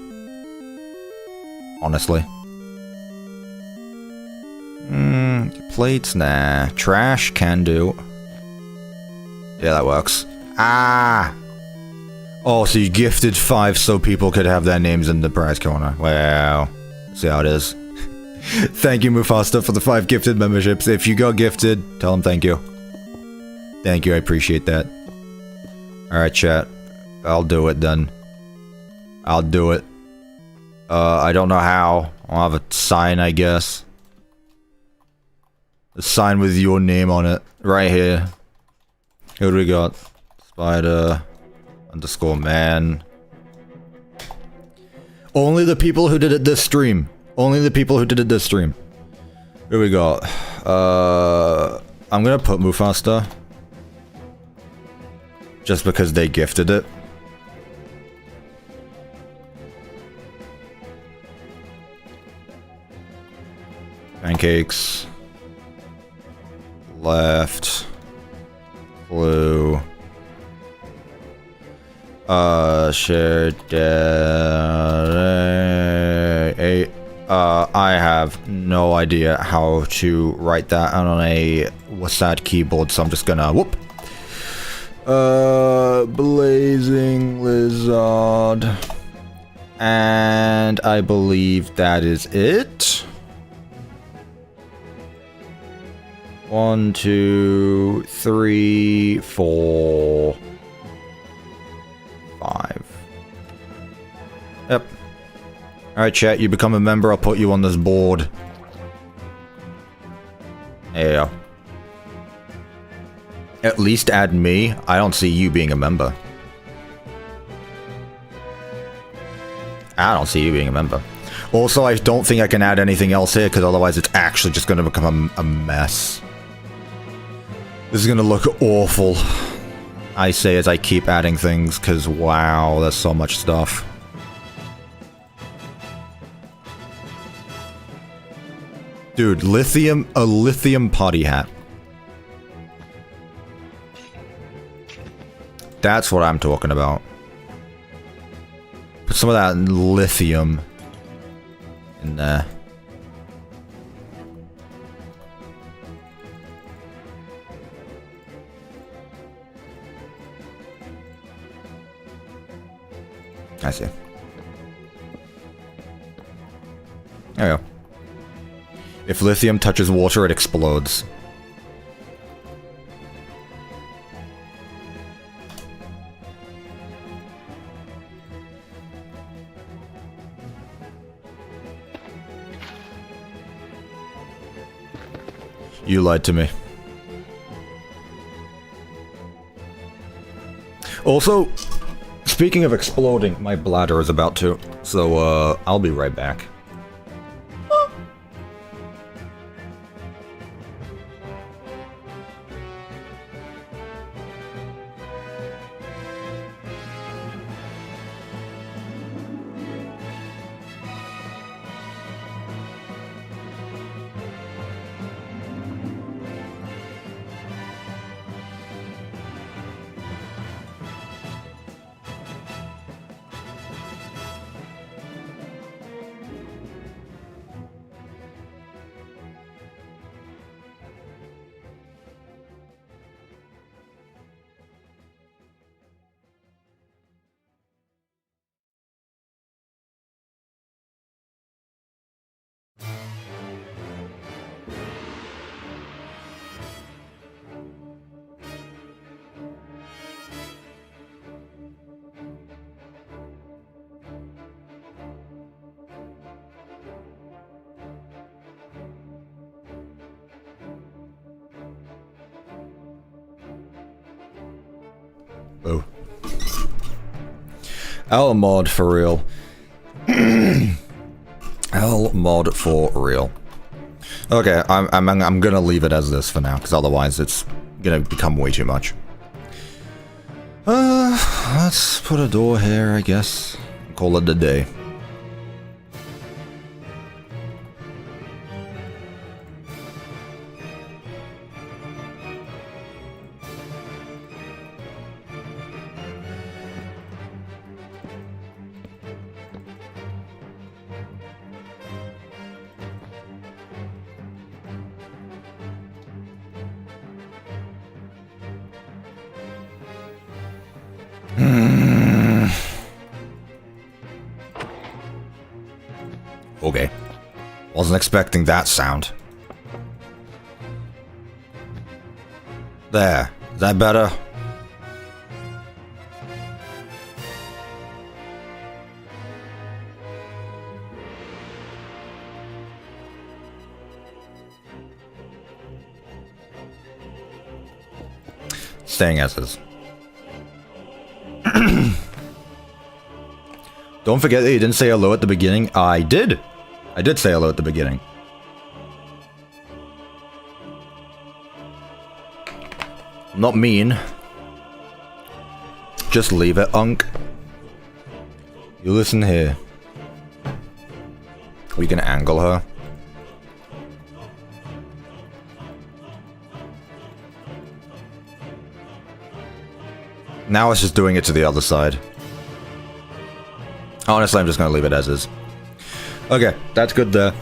Honestly. Plates? Nah. Trash? Can do. Yeah, that works. Ah! Oh, so you gifted 5 so people could have their names in the prize corner. Wow. See how it is. Thank you, Mufasta, for the 5 gifted memberships. If you got gifted, tell them thank you. Thank you, I appreciate that. Alright, chat. I'll do it then. I'll do it. I don't know how. I'll have a sign, I guess. A sign with your name on it. Right here. Who do we got? Spider... _man. Only the people who did it this stream. Only the people who did it this stream. Here we go. I'm gonna put Mufasta. Just because they gifted it. Pancakes. Left. Blue. Shared. I have no idea how to write that on a WASD keyboard, so I'm just gonna whoop. Blazing Lizard. And I believe that is it. 1, 2, 3, 4, 5. Yep. Alright, chat, you become a member, I'll put you on this board. There you go. At least add me. I don't see you being a member. I don't see you being a member. Also, I don't think I can add anything else here, because otherwise it's actually just going to become a mess. This is going to look awful. I say as I keep adding things, because wow, there's so much stuff. Dude, a lithium potty hat. That's what I'm talking about. Put some of that lithium in there. I see. There we go. If lithium touches water, it explodes. You lied to me. Also, speaking of exploding, my bladder is about to, so I'll be right back. Oh. L mod for real. L mod for real. Okay, I'm gonna leave it as this for now, because otherwise it's gonna become way too much. Let's put a door here, I guess. Call it a day. Okay. Wasn't expecting that sound. There. Is that better? Staying as is. Don't forget that you didn't say hello at the beginning. I did. I did say hello at the beginning. I'm not mean. Just leave it, Unk. You listen here. We can angle her. Now it's just doing it to the other side. Honestly, I'm just gonna leave it as is. Okay, that's good there.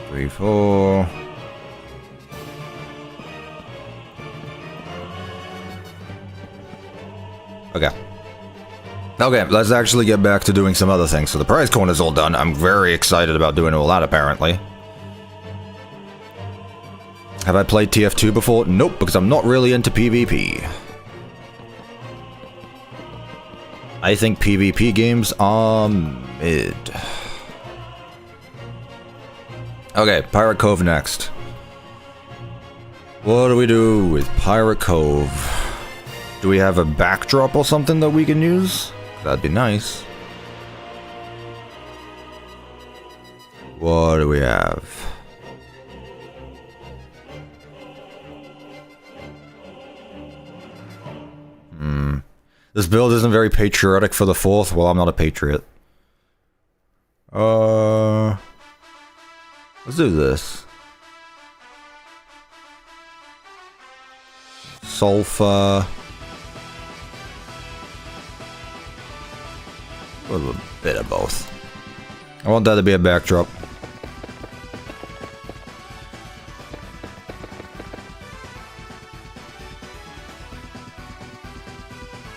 3, 4. Okay. Okay, let's actually get back to doing some other things. So the prize corner's all done. I'm very excited about doing all that, apparently. Have I played TF2 before? Nope, because I'm not really into PvP. I think PvP games are mid. Okay, Pirate Cove next. What do we do with Pirate Cove? Do we have a backdrop or something that we can use? That'd be nice. What do we have? This build isn't very patriotic for the 4th. Well, I'm not a patriot. Let's do this. Sulfur. A little bit of both. I want that to be a backdrop.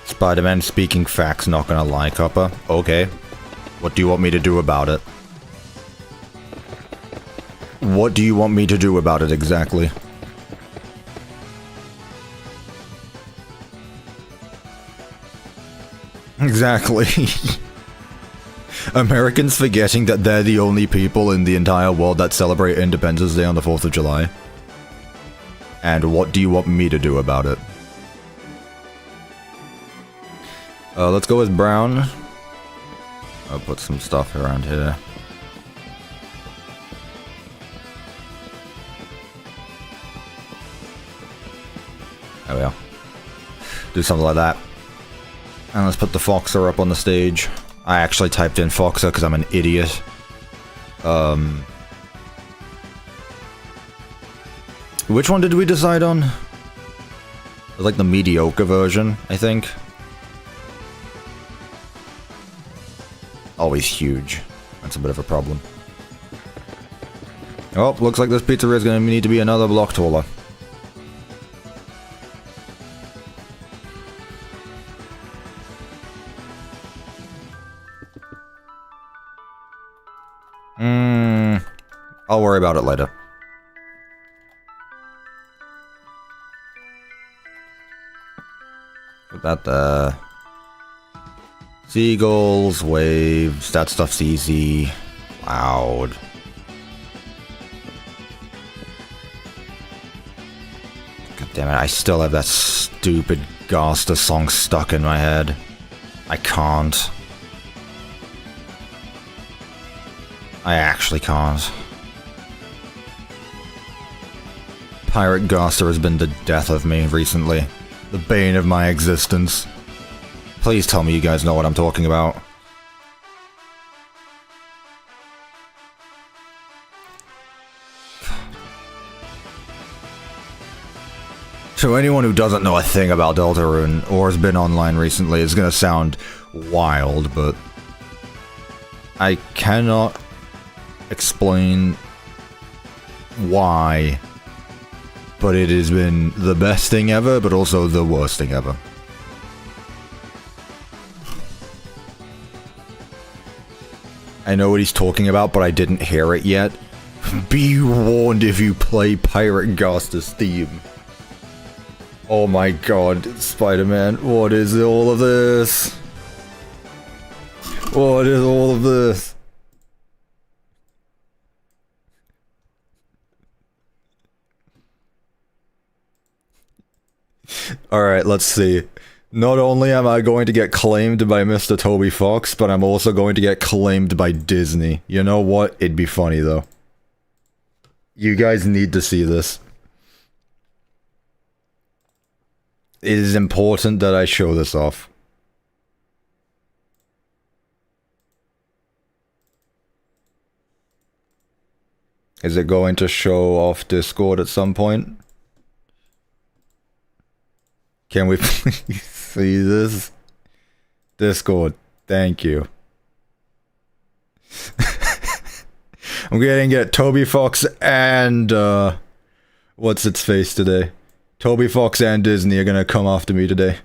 Spider-Man speaking facts, not gonna lie, Cuppa. Okay. What do you want me to do about it? What do you want me to do about it exactly? Exactly. Americans forgetting that they're the only people in the entire world that celebrate Independence Day on the 4th of July. And what do you want me to do about it? Let's go with brown. I'll put some stuff around here. There we go. Do something like that. And let's put the Foxer up on the stage. I actually typed in Foxer because I'm an idiot. Which one did we decide on? It was like the mediocre version, I think. Always huge. That's a bit of a problem. Oh, looks like this pizzeria is going to need to be another block taller. I'll worry about it later. Put that there. Seagulls, waves, that stuff's easy. Loud. God damn it, I still have that stupid Gaster song stuck in my head. I can't. I actually can't. Pirate Gaster has been the death of me recently. The bane of my existence. Please tell me you guys know what I'm talking about. To anyone who doesn't know a thing about Deltarune, or has been online recently, it's gonna sound wild, but I cannot explain why, but it has been the best thing ever, but also the worst thing ever. I know what he's talking about, but I didn't hear it yet. Be warned if you play Pirate Gaster's theme. Oh my god, Spider-Man, what is all of this? What is all of this? Alright, let's see. Not only am I going to get claimed by Mr. Toby Fox, but I'm also going to get claimed by Disney. You know what? It'd be funny, though. You guys need to see this. It is important that I show this off. Is it going to show off Discord at some point? Can we please see this? Discord, thank you. I'm getting it. Toby Fox and, what's its face today? Toby Fox and Disney are gonna come after me today.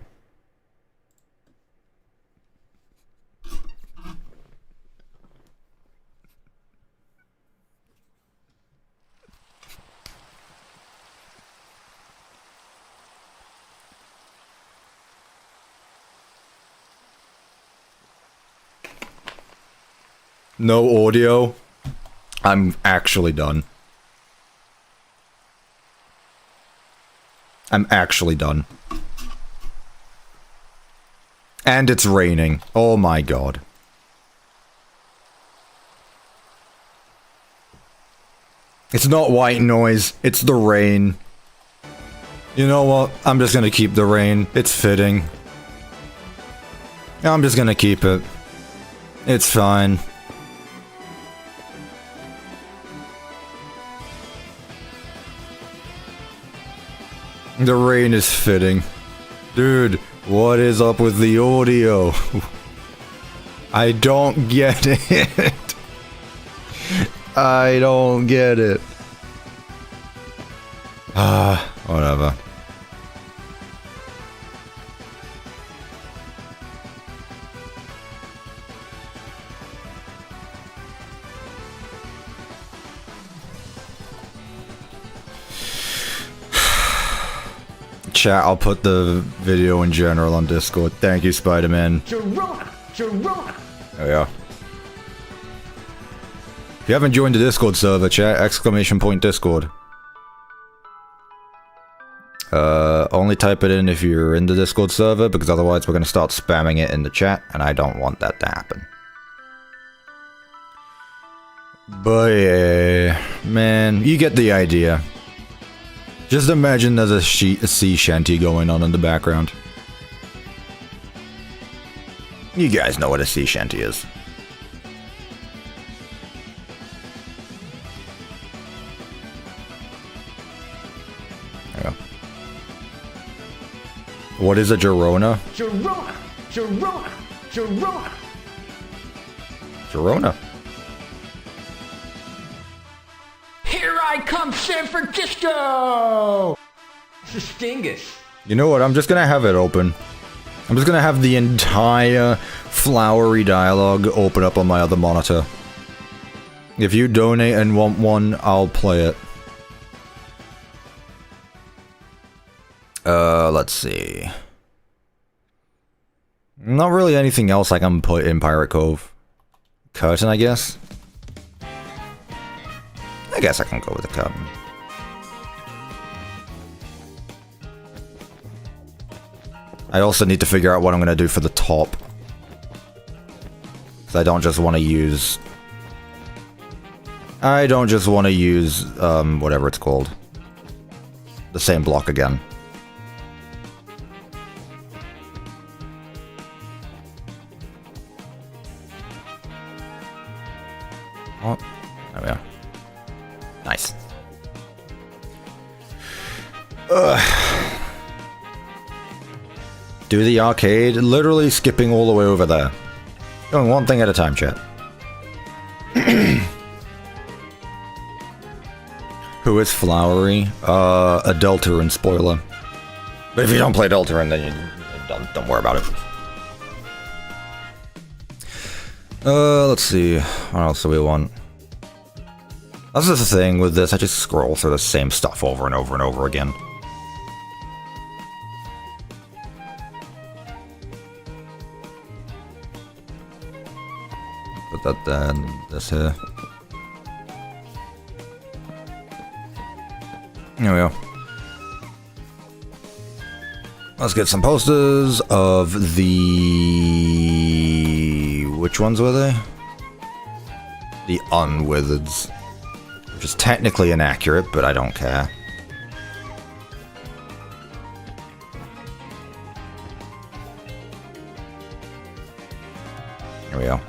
No audio. I'm actually done. I'm actually done. And it's raining. Oh my god. It's not white noise, it's the rain. You know what? I'm just gonna keep the rain. It's fitting. I'm just gonna keep it. It's fine. The rain is fitting. Dude, what is up with the audio? I don't get it. I don't get it. Whatever. Chat, I'll put the video in general on Discord. Thank you, Spider-Man. Girona! Girona! There we go. you haven't joined the Discord server, chat, !Discord. Only type it in if you're in the Discord server, because otherwise we're going to start spamming it in the chat, and I don't want that to happen. But yeah, man, you get the idea. Just imagine there's a sea shanty going on in the background. You guys know what a sea shanty is. There we go. What is a Girona? Girona! Girona! Girona! Girona. Here I come, San Francisco! Stingus. You know what? I'm just gonna have it open. I'm just gonna have the entire flowery dialogue open up on my other monitor. If you donate and want one, I'll play it. Let's see. Not really anything else I can put in Pirate Cove. Curtain, I guess? I guess I can go with the curtain. I also need to figure out what I'm going to do for the top. Because I don't just want to use... whatever it's called. The same block again. Oh, there we are. Nice. Do the arcade, literally skipping all the way over there. Going one thing at a time, chat. Who is Flowery? A Deltarune spoiler. But if you don't play Deltarune, then you don't worry about it. Let's see. What else do we want? That's just the thing with this, I just scroll through the same stuff over and over and over again. Put that there and this here. There we go. Let's get some posters of the... Which ones were they? The Unwitheds. Which is technically inaccurate, but I don't care. Here we go.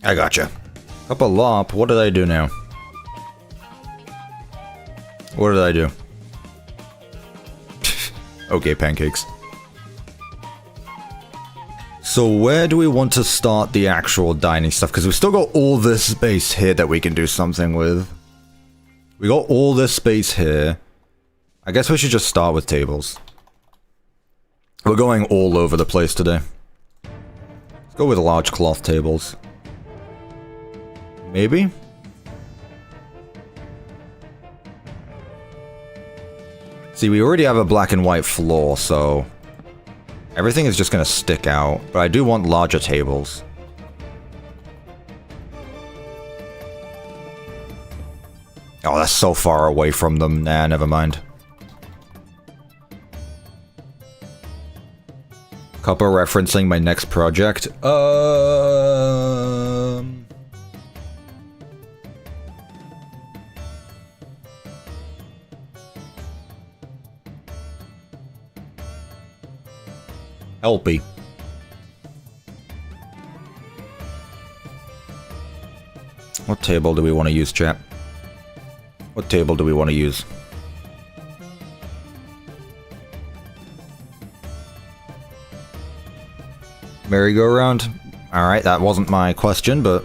I gotcha. CuppaLop, what did I do now? What did I do? Okay, pancakes. So where do we want to start the actual dining stuff? Because we've still got all this space here that we can do something with. We got all this space here. I guess we should just start with tables. We're going all over the place today. Let's go with large cloth tables. Maybe? See, we already have a black and white floor, so... everything is just gonna stick out, but I do want larger tables. Oh, that's so far away from them. Nah, never mind. Cuppa referencing my next project. Helpy. What table do we want to use, chat? What table do we want to use? Merry-go-round? Alright, that wasn't my question, but...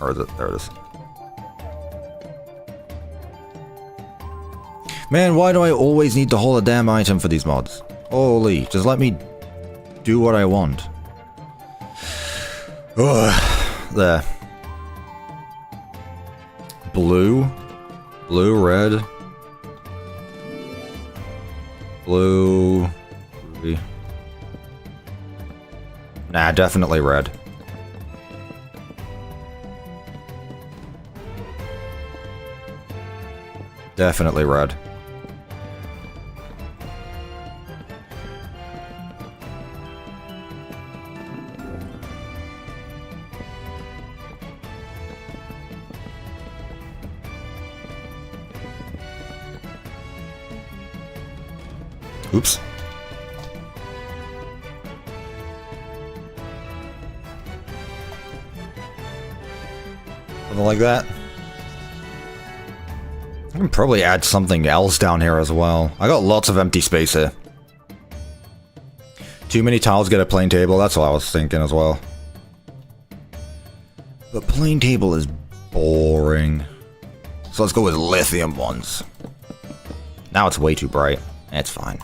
Or is it? There it is. Man, why do I always need to hold a damn item for these mods? Holy, just let me do what I want. Ugh, there. Blue. Blue, red. Blue. Ruby. Nah, definitely red. Definitely red. Oops. Something like that. I can probably add something else down here as well. I got lots of empty space here. Too many tiles get a plain table, that's what I was thinking as well. But plain table is boring. So let's go with lithium ones. Now it's way too bright. It's fine.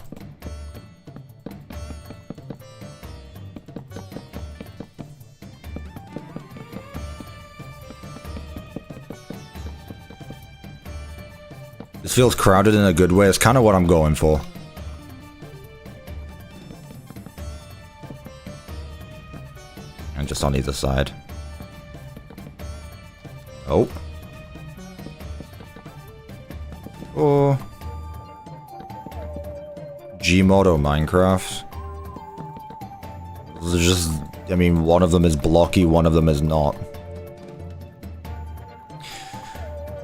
This feels crowded in a good way. It's kind of what I'm going for. And just on either side. Oh. Oh. Gmodo Minecraft. There's just, I mean, one of them is blocky, one of them is not.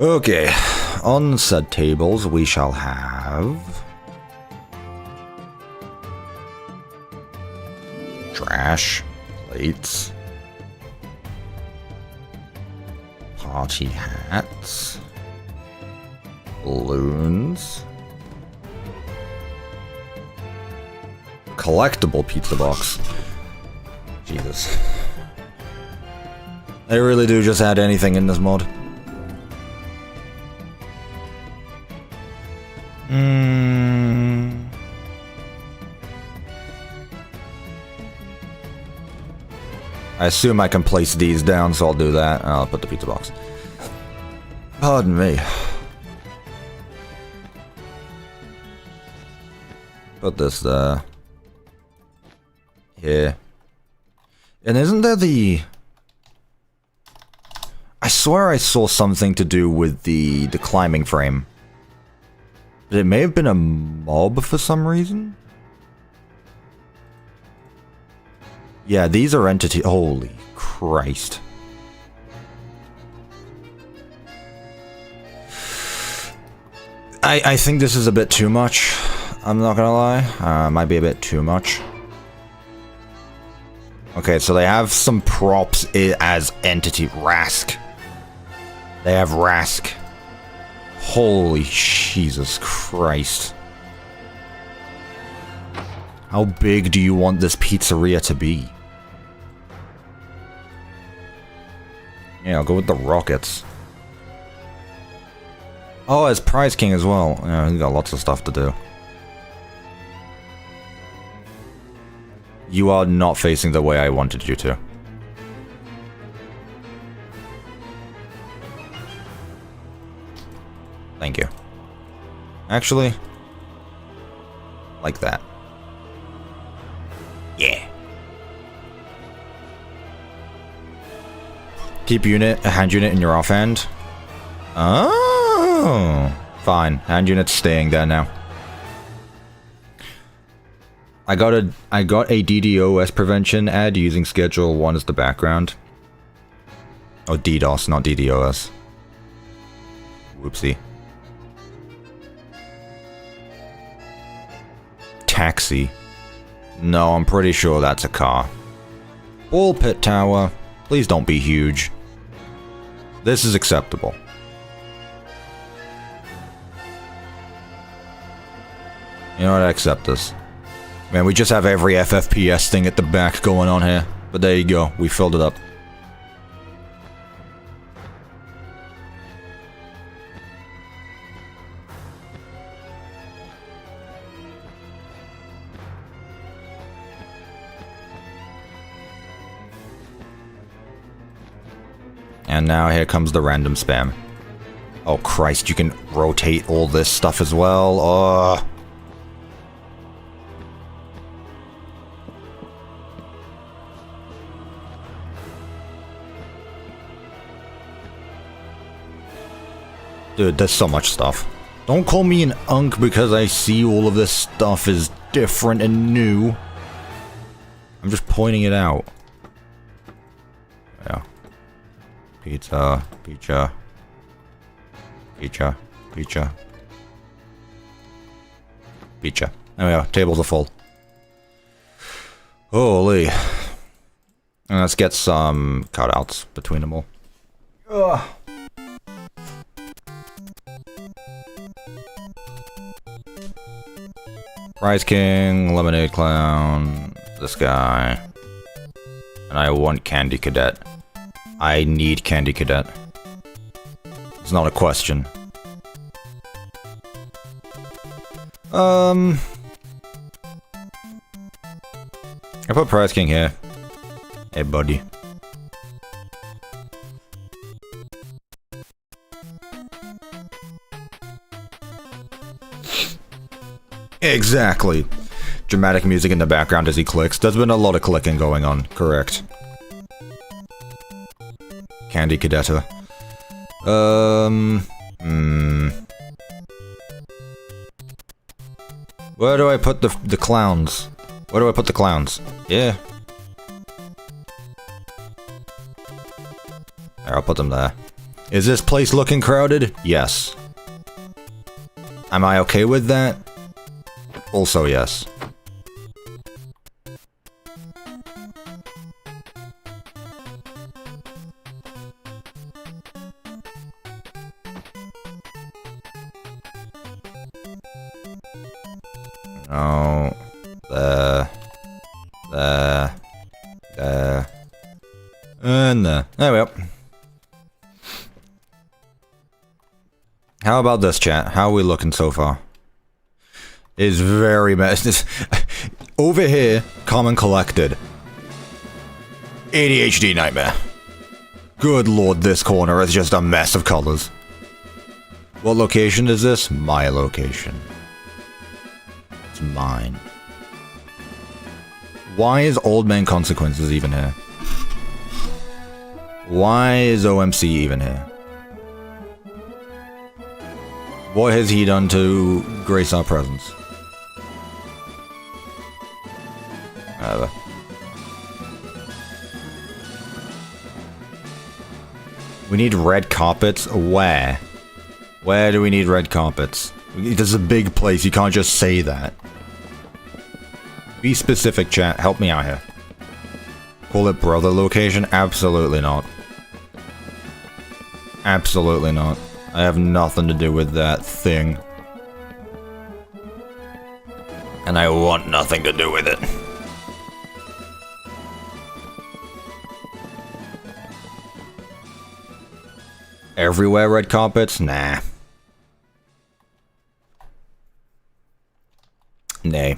Okay. On said tables, we shall have trash, plates, party hats, balloons, collectible pizza box. Jesus. They really do just add anything in this mod. I assume I can place these down, so I'll do that. I'll put the pizza box. Pardon me. Put this there. Here. And isn't there the... I swear I saw something to do with the climbing frame. But it may have been a mob for some reason? Yeah, these are entity. Holy Christ. I think this is a bit too much. I'm not gonna lie. Might be a bit too much. Okay, so they have some props as entity. Rask. They have Rask. Holy Jesus Christ. How big do you want this pizzeria to be? Yeah, I'll go with the rockets. Oh, it's Prize King as well. Yeah, he's got lots of stuff to do. You are not facing the way I wanted you to. Thank you. Actually, like that. Yeah. Keep a hand unit in your offhand. Oh, fine. Hand unit's staying there now. I got a DDoS prevention ad using Schedule 1 as the background. Oh, DDoS, not DDoS. Whoopsie. Taxi. No, I'm pretty sure that's a car. Ball pit tower. Please don't be huge. This is acceptable. You know what? I accept this. Man, we just have every FFPS thing at the back going on here. But there you go. We filled it up. And now here comes the random spam. Oh Christ, you can rotate all this stuff as well. Dude, there's so much stuff. Don't call me an unk because I see all of this stuff is different and new. I'm just pointing it out. Yeah. Pizza, pizza. Pizza, pizza. Pizza. There we go, tables are full. Holy. And let's get some cutouts between them all. Ugh. Prize King, Lemonade Clown, this guy. And I want Candy Cadet. I need Candy Cadet. It's not a question. I put Prize King here. Hey, buddy. Exactly. Dramatic music in the background as he clicks. There's been a lot of clicking going on. Correct. Candy Cadetta. Where do I put the clowns? Where do I put the clowns? Yeah. There, I'll put them there. Is this place looking crowded? Yes. Am I okay with that? Also yes. Oh, there, and there. There we go. How about this, chat? How are we looking so far? Is very messy. Over here, calm and collected. ADHD nightmare. Good lord, this corner is just a mess of colors. What location is this? My location. It's mine. Why is Old Man Consequences even here? Why is OMC even here? What has he done to grace our presence? Whatever. We need red carpets? Where? Where do we need red carpets? This is a big place, you can't just say that. Be specific, chat. Help me out here. Call it brother location? Absolutely not. Absolutely not. I have nothing to do with that thing. And I want nothing to do with it. Everywhere red carpets? Nah. Nay.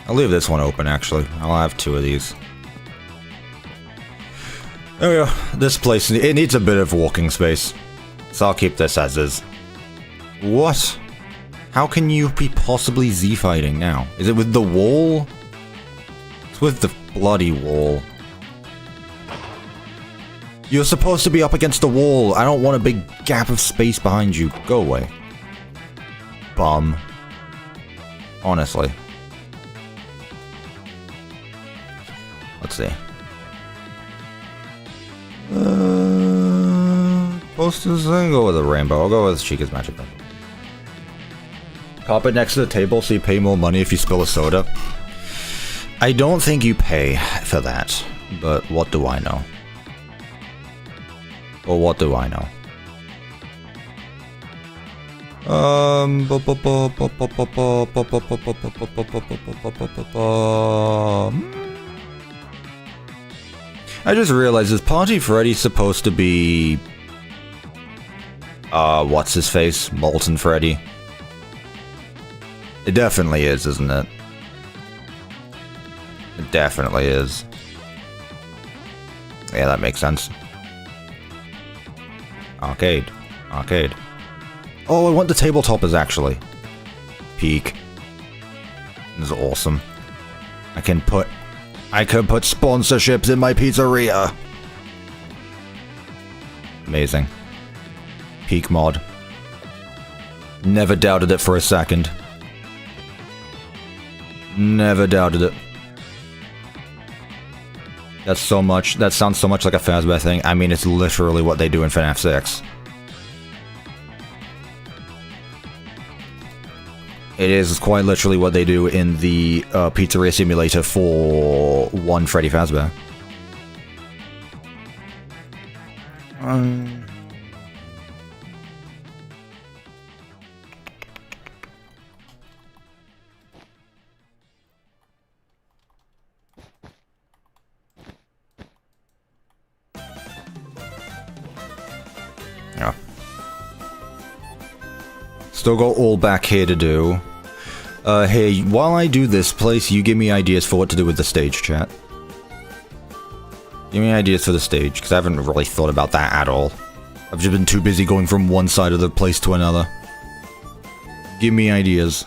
I'll leave this one open, actually. I'll have two of these. There we go. This place, it needs a bit of walking space. So I'll keep this as is. What? How can you be possibly Z-fighting now? Is it with the wall? It's with the bloody wall. You're supposed to be up against the wall. I don't want a big gap of space behind you. Go away. Bum. Honestly. Let's see. Posters, then go with a rainbow. I'll go with Chica's Magic Book. Carpet next to the table so you pay more money if you spill a soda. I don't think you pay for that, but what do I know? Or what do I know? I just realized, is Party Freddy supposed to be... what's his face? Molten Freddy? It definitely is, isn't it? It definitely is. Yeah, that makes sense. Arcade. Arcade. Oh, I want the tabletoppers, actually. Peak. This is awesome. I could put sponsorships in my pizzeria. Amazing. Peak mod. Never doubted it for a second. Never doubted it. That's so much. That sounds so much like a Fazbear thing. I mean, it's literally what they do in FNAF 6. It is quite literally what they do in the Pizzeria Simulator for 1 Freddy Fazbear. Yeah. Still got all back here to do. Hey, while I do this place, you give me ideas for what to do with the stage, chat. Give me ideas for the stage, because I haven't really thought about that at all. I've just been too busy going from one side of the place to another. Give me ideas.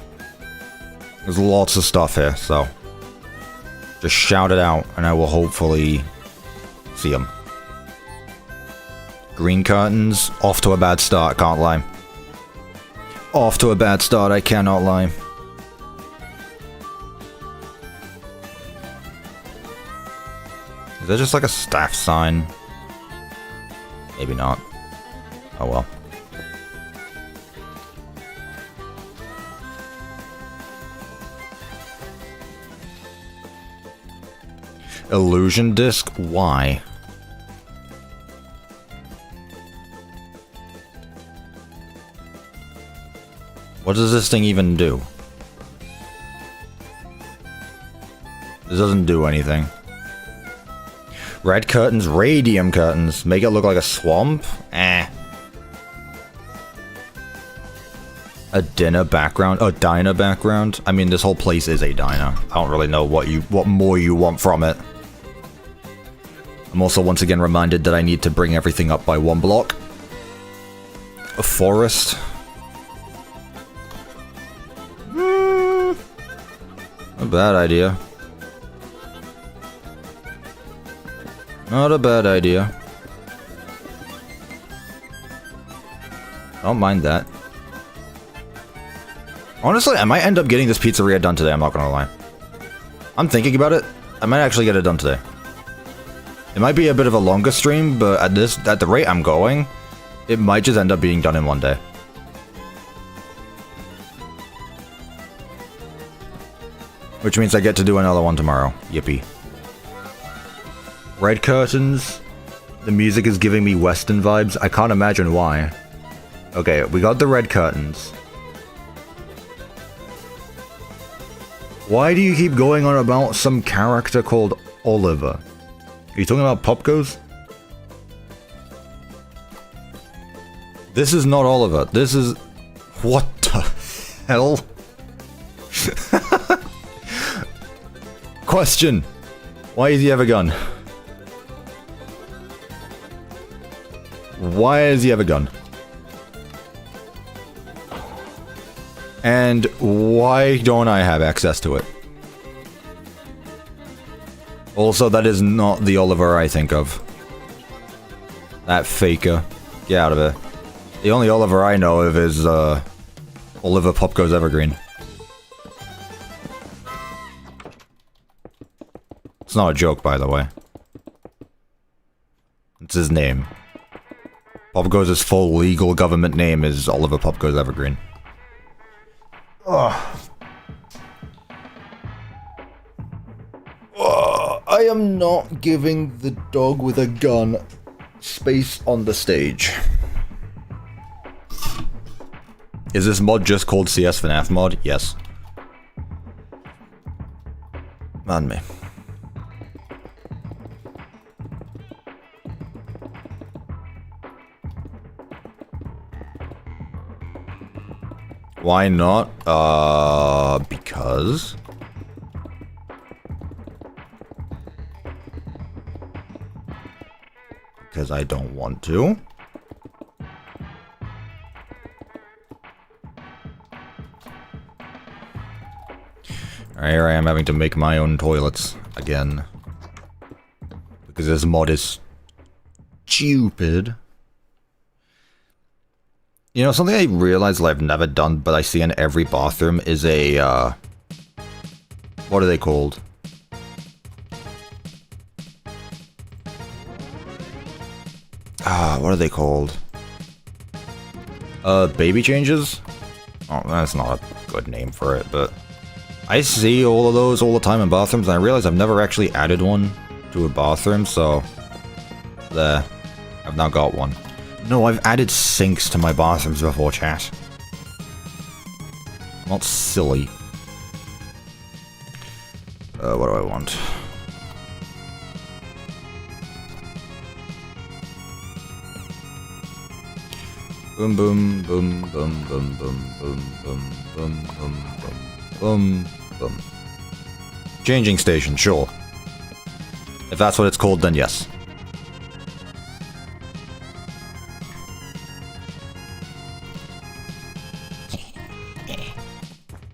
There's lots of stuff here, so... just shout it out, and I will hopefully see them. Green curtains, off to a bad start, can't lie. Off to a bad start, I cannot lie. Is that just like a staff sign? Maybe not. Oh well. Illusion disc? Why? What does this thing even do? This doesn't do anything. Red curtains, radium curtains. Make it look like a swamp? Eh. A dinner background? A diner background? I mean, this whole place is a diner. I don't really know what more you want from it. I'm also once again reminded that I need to bring everything up by 1 block. A forest. A bad idea. Not a bad idea. I don't mind that. Honestly, I might end up getting this pizzeria done today, I'm not gonna lie. I'm thinking about it. I might actually get it done today. It might be a bit of a longer stream, but at the rate I'm going, it might just end up being done in 1 day. Which means I get to do another one tomorrow. Yippee. Red curtains. The music is giving me Western vibes. I can't imagine why. Okay, we got the red curtains. Why do you keep going on about some character called Oliver? Are you talking about Popgoes? This is not Oliver. This is... what the hell? Question. Why does he have a gun? Why does he have a gun? And why don't I have access to it? Also, that is not the Oliver I think of. That faker. Get out of it. The only Oliver I know of is, Oliver Popgoes Evergreen. It's not a joke, by the way. It's his name. Popgoes' full legal government name is Oliver Popgoes Evergreen. Ugh. I am not giving the dog with a gun space on the stage. Is this mod just called CS FNAF mod? Yes. Man me. Why not? Because... because I don't want to. Alright, here I am having to make my own toilets again. Because this mod is stupid. You know, something I realized that I've never done, but I see in every bathroom is a, what are they called? What are they called? Baby changes? Oh, that's not a good name for it, but I see all of those all the time in bathrooms, and I realize I've never actually added one to a bathroom, so there. I've now got one. No, I've added sinks to my bathrooms before, chat. I'm not silly. What do I want? Boom, boom, boom, boom, boom, boom, boom, boom, boom, boom, boom, boom, boom. Changing station, sure. If that's what it's called, then yes.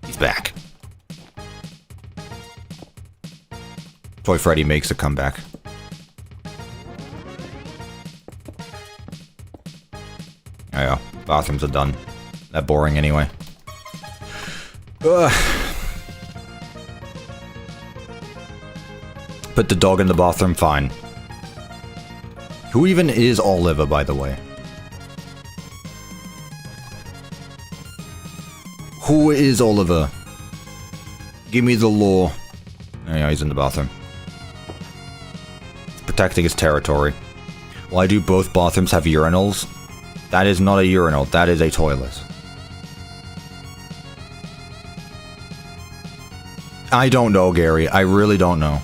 He's back. Toy Freddy makes a comeback. Oh yeah, bathrooms are done. That boring anyway. Ugh. Put the dog in the bathroom, fine. Who even is Oliver, by the way? Who is Oliver? Give me the lore. Oh yeah, he's in the bathroom. Protecting his territory. Why do both bathrooms have urinals? That is not a urinal, that is a toilet. I don't know, Gary. I really don't know.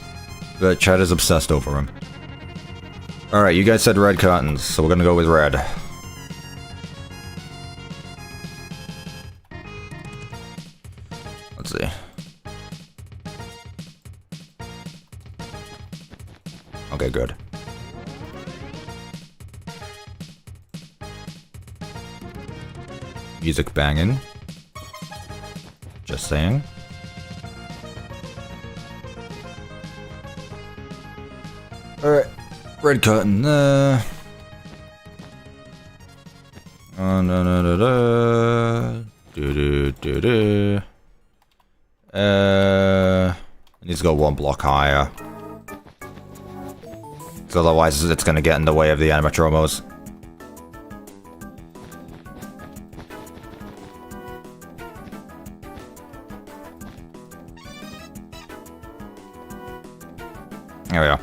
But Chad is obsessed over him. Alright, you guys said red curtains, so we're gonna go with red. Let's see. Okay, good. Music banging. Just saying. Alright. Red curtain. No. It needs to go one block higher. Because otherwise it's gonna get in the way of the animatromos. There we go.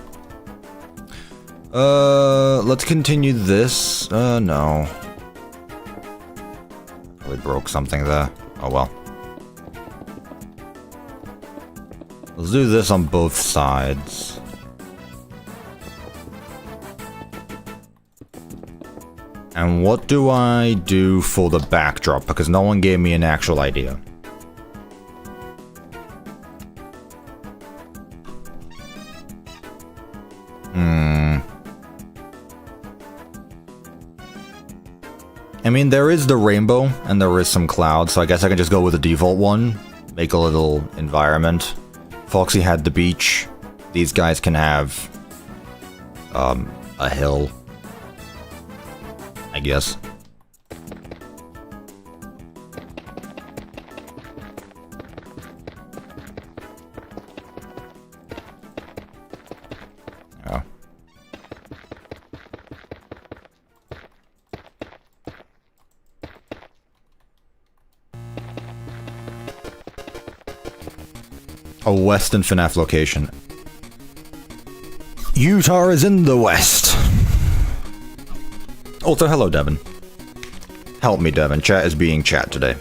Let's continue this. No. Probably broke something there. Oh well. Let's do this on both sides. And what do I do for the backdrop? Because no one gave me an actual idea. I mean, there is the rainbow, and there is some clouds, so I guess I can just go with the default one. Make a little environment. Foxy had the beach. These guys can have... a hill. I guess. Oh. A Western FNAF location. Utah is in the West. Also, hello, Devin. Help me, Devin. Chat is being chat today.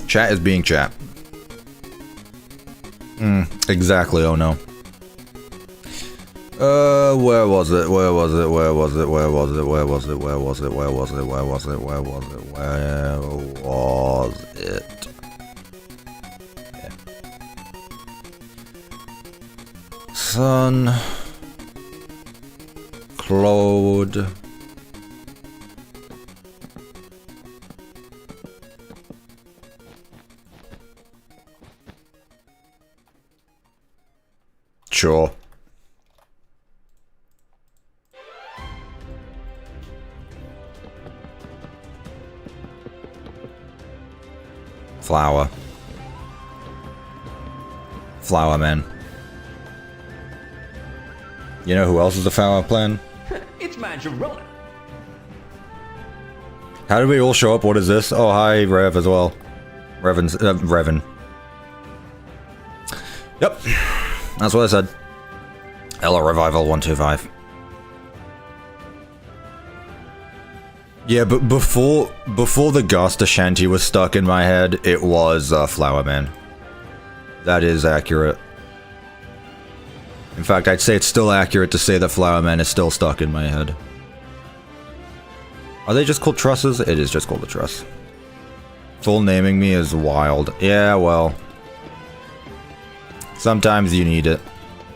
Chat is being chat. Exactly, oh no. Where was it? Where was it? Where was it? Where was it? Where was it? Where was it? Where was it? Where was it? Where was it? Where was it? Yeah. Sun. Cloud. Sure. Flower. Flower man. You know who else is a flower plan? It's Majarona. How did we all show up? What is this? Oh, hi, Rev as well. Revan. Yep. That's what I said. Hello, Revival 125. Yeah, but before the Gasta Shanty was stuck in my head, it was Flower Man. That is accurate. In fact, I'd say it's still accurate to say that Flower Man is still stuck in my head. Are they just called trusses? It is just called a truss. Full naming me is wild. Yeah, well. Sometimes you need it.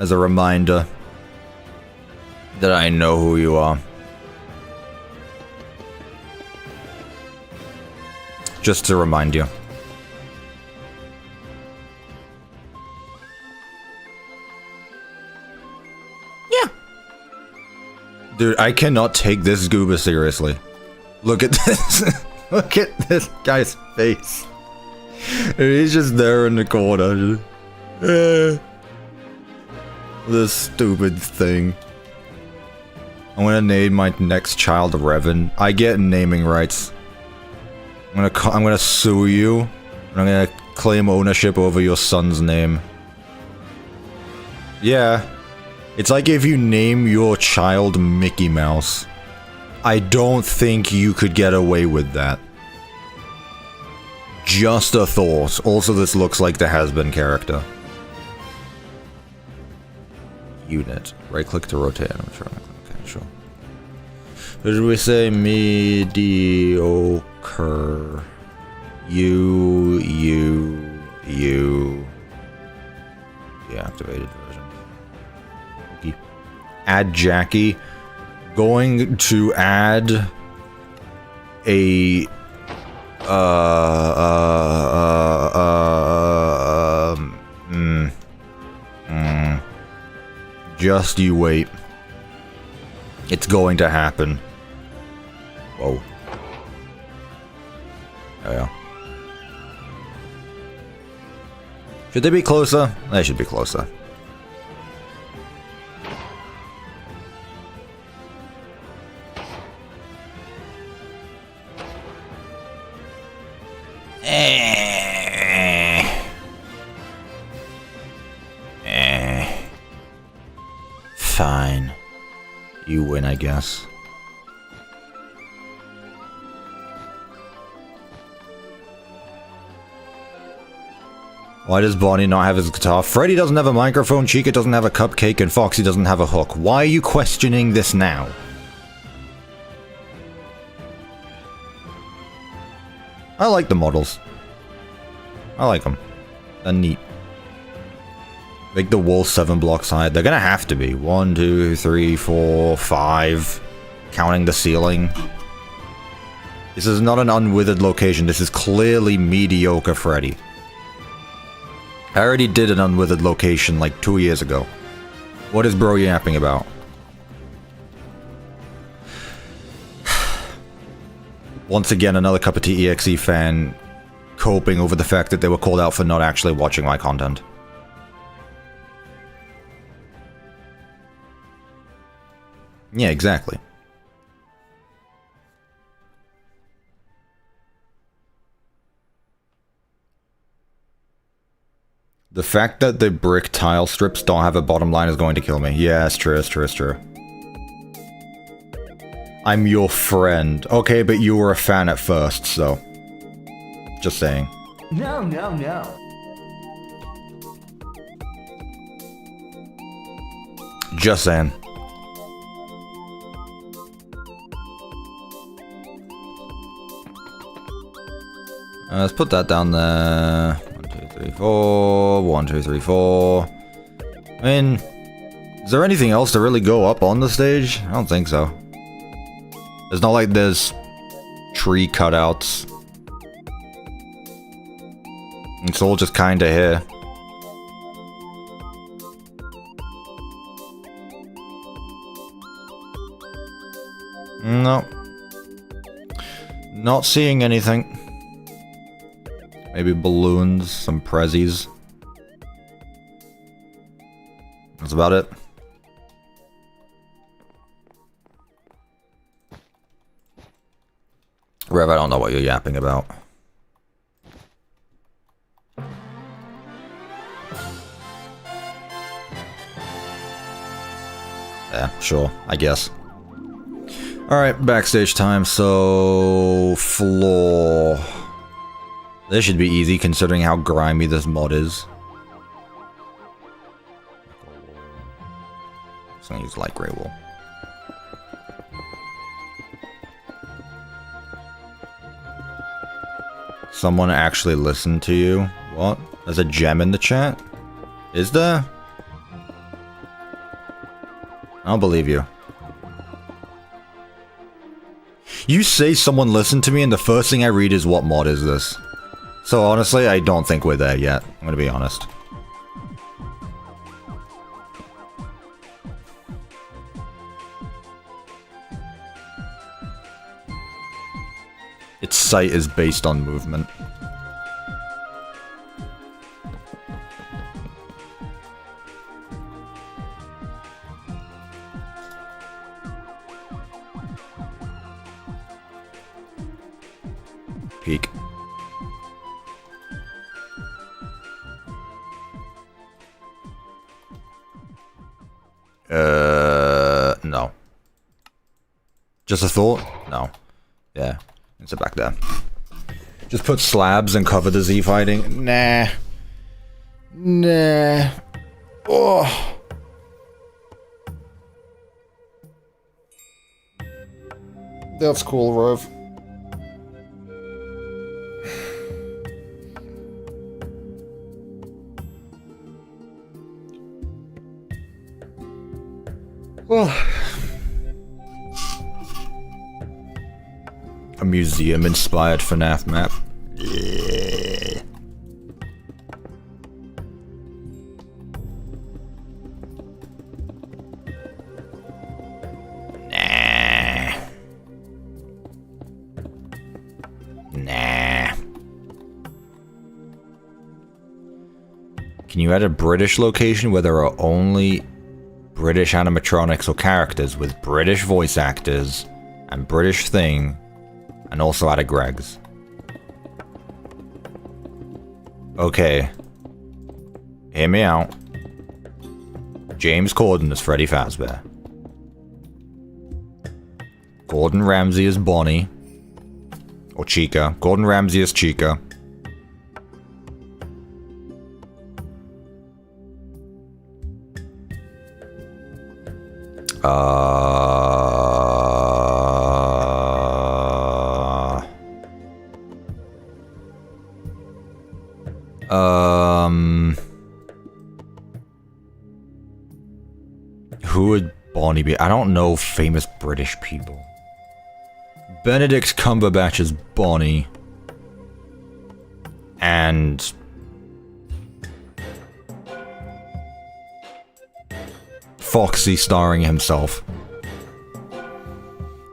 As a reminder that I know who you are. Just to remind you. Yeah. Dude, I cannot take this Gooba seriously. Look at this. Look at this guy's face. He's just there in the corner. This stupid thing. I'm gonna name my next child Revan. I get naming rights. I'm gonna sue you, and I'm gonna claim ownership over your son's name. Yeah. It's like if you name your child Mickey Mouse. I don't think you could get away with that. Just a thought. Also, this looks like the has-been character. Unit. Right-click to rotate. I'm sure. Okay, sure. What did we say? Mediocre. You. Deactivated version. Okay. Add Jackie. Going to add a just you wait. It's going to happen. Whoa. Oh yeah. Should they be closer? They should be closer. Fine. You win, I guess. Why does Bonnie not have his guitar? Freddy doesn't have a microphone, Chica doesn't have a cupcake, and Foxy doesn't have a hook. Why are you questioning this now? I like the models. I like them. They're neat. Make the wall 7 blocks high. They're gonna have to be. 1, 2, 3, 4, 5. Counting the ceiling. This is not an unwithered location. This is clearly mediocre Freddy. I already did an unwithered location like 2 years ago. What is bro yapping about? Once again, another CuppaTeaExe fan coping over the fact that they were called out for not actually watching my content. Yeah, exactly. The fact that the brick tile strips don't have a bottom line is going to kill me. Yeah, it's true, it's true, it's true. I'm your friend. Okay, but you were a fan at first, so... Just saying. No. Just saying. Let's put that down there. 1, 2, 3, 4. 1, 2, 3, 4. I mean, is there anything else to really go up on the stage? I don't think so. It's not like there's tree cutouts. It's all just kinda here. No. Not seeing anything. Maybe balloons, some prezzies. That's about it. Rev, I don't know what you're yapping about. Yeah, sure, I guess. Alright, backstage time, so... floor... This should be easy considering how grimy this mod is. I'm gonna use light gray wool. Someone actually listened to you? What? There's a gem in the chat? Is there? I don't believe you. You say someone listened to me and the first thing I read is what mod is this? So honestly, I don't think we're there yet. I'm gonna be honest. Its sight is based on movement. Peek. No. Just a thought? No. Yeah. It's back there. Just put slabs and cover the Z fighting. Nah. Nah. Oh. That's cool, Rev. Well. A museum-inspired FNAF map. Nah. Can you add a British location where there are only British animatronics or characters with British voice actors and British thing? And also add a Greg's. Okay. Hear me out. James Corden is Freddy Fazbear. Gordon Ramsay is Bonnie. Or Chica. Gordon Ramsay is Chica. Who would Bonnie be? I don't know famous British people. Benedict Cumberbatch is Bonnie. And... Foxy starring himself.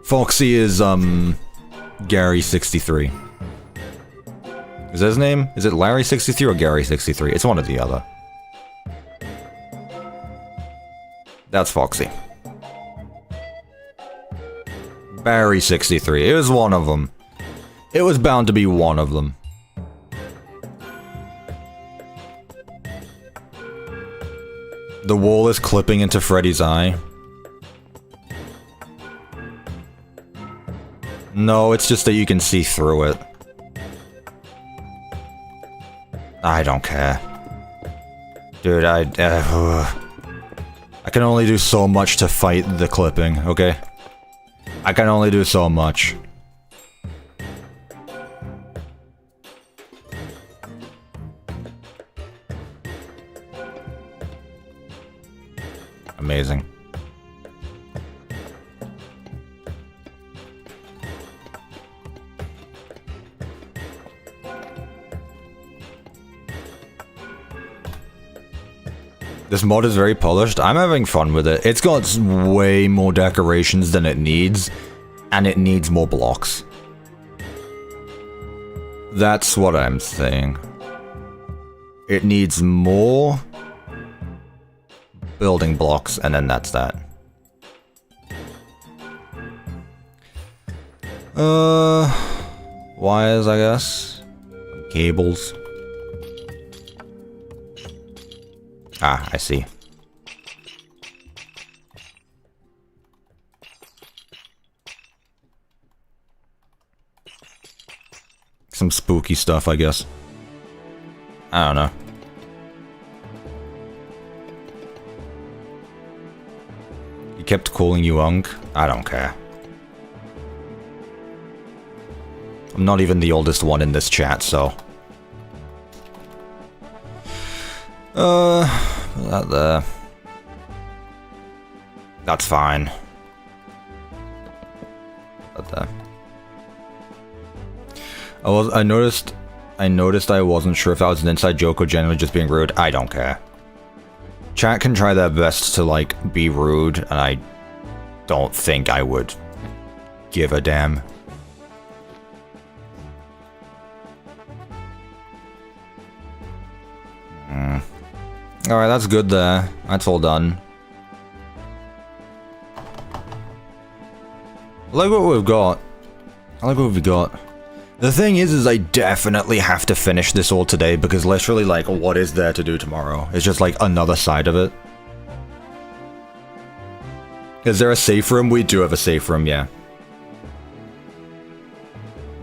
Foxy is, Gary63. Is that his name? Is it Larry63 or Gary63? It's one or the other. That's Foxy. Barry63. It was one of them. It was bound to be one of them. The wall is clipping into Freddy's eye. No, it's just that you can see through it. I don't care. Dude, I can only do so much to fight the clipping, okay? I can only do so much. Amazing. This mod is very polished. I'm having fun with it. It's got way more decorations than it needs. And it needs more blocks. That's what I'm saying. It needs more building blocks, and then that's that. Wires, I guess. Cables. Ah, I see. Some spooky stuff, I guess. I don't know. He kept calling you Unk. I don't care. I'm not even the oldest one in this chat, so... that there. That's fine. That there. I noticed I wasn't sure if that was an inside joke or generally just being rude. I don't care. Chat can try their best to, like, be rude, and I don't think I would give a damn. Alright, that's good there. That's all done. I like what we've got. I like what we've got. The thing is I definitely have to finish this all today, because literally, like, what is there to do tomorrow? It's just, like, another side of it. Is there a safe room? We do have a safe room, yeah.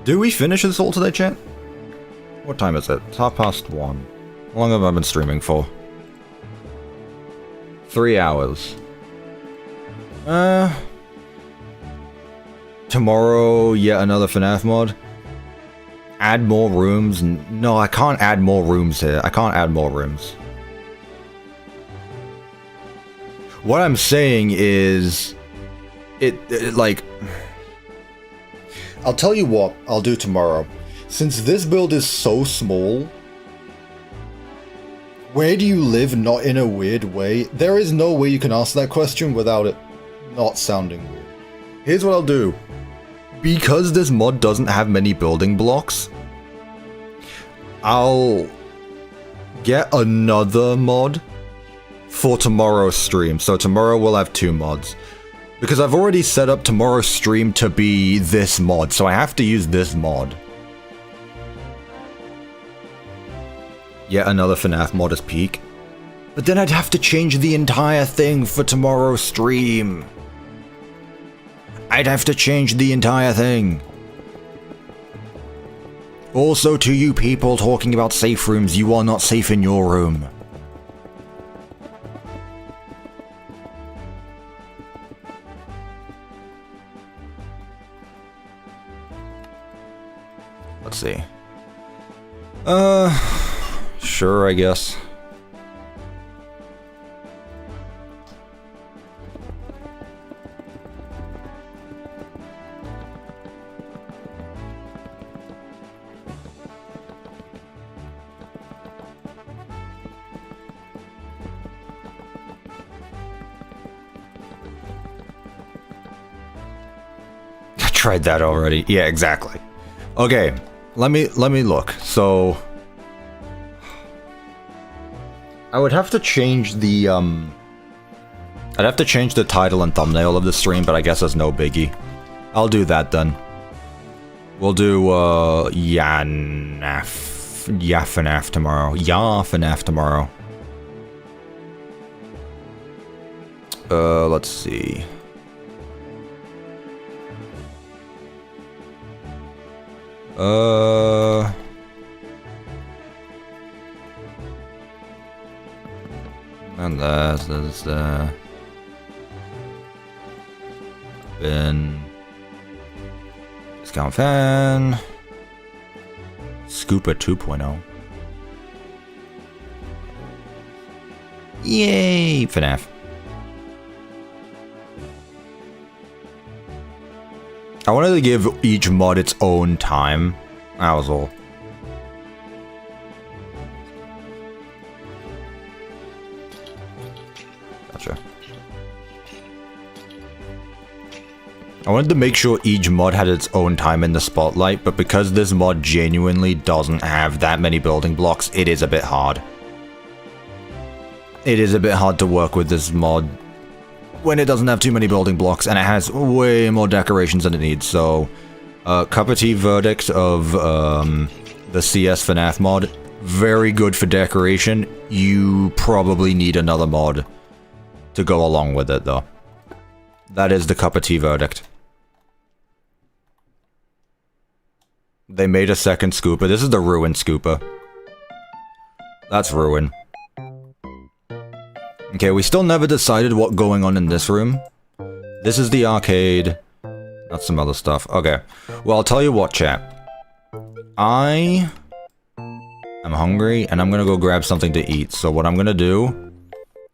Do we finish this all today, chat? What time is it? It's 1:30. How long have I been streaming for? 3 hours. Tomorrow, yet another FNAF mod. Add more rooms. No, I can't add more rooms here. I can't add more rooms. What I'm saying is... It like... I'll tell you what I'll do tomorrow. Since this build is so small... Where do you live not in a weird way? There is no way you can ask that question without it not sounding weird. Here's what I'll do. Because this mod doesn't have many building blocks, I'll get another mod for tomorrow's stream. So tomorrow we'll have 2 mods. Because I've already set up tomorrow's stream to be this mod, so I have to use this mod. Yet another FNAF mod is peak. But then I'd have to change the entire thing for tomorrow's stream. I'd have to change the entire thing. Also, to you people talking about safe rooms, you are not safe in your room. Let's see. Sure, I guess. I tried that already. Yeah, exactly. Okay, let me look. So I would have to change the I'd have to change the title and thumbnail of the stream, but I guess that's no biggie. I'll do that then. We'll do FNAF tomorrow. FNAF tomorrow. Let's see. And there's been discount fan, Scooper 2.0. Yay, FNAF. I wanted to give each mod its own time. That was all. Gotcha. I wanted to make sure each mod had its own time in the spotlight, but because this mod genuinely doesn't have that many building blocks, it is a bit hard. It is a bit hard to work with this mod when it doesn't have too many building blocks, and it has way more decorations than it needs, so... CuppaTeaExe verdict of the CS FNAF mod, very good for decoration. You probably need another mod to go along with it, though. That is the CuppaTeaExe verdict. They made a second scooper. This is the Ruin scooper. That's Ruin. Okay, we still never decided what's going on in this room. This is the arcade. That's some other stuff. Okay. Well, I'll tell you what, chat. I am hungry, and I'm gonna go grab something to eat. So what I'm gonna do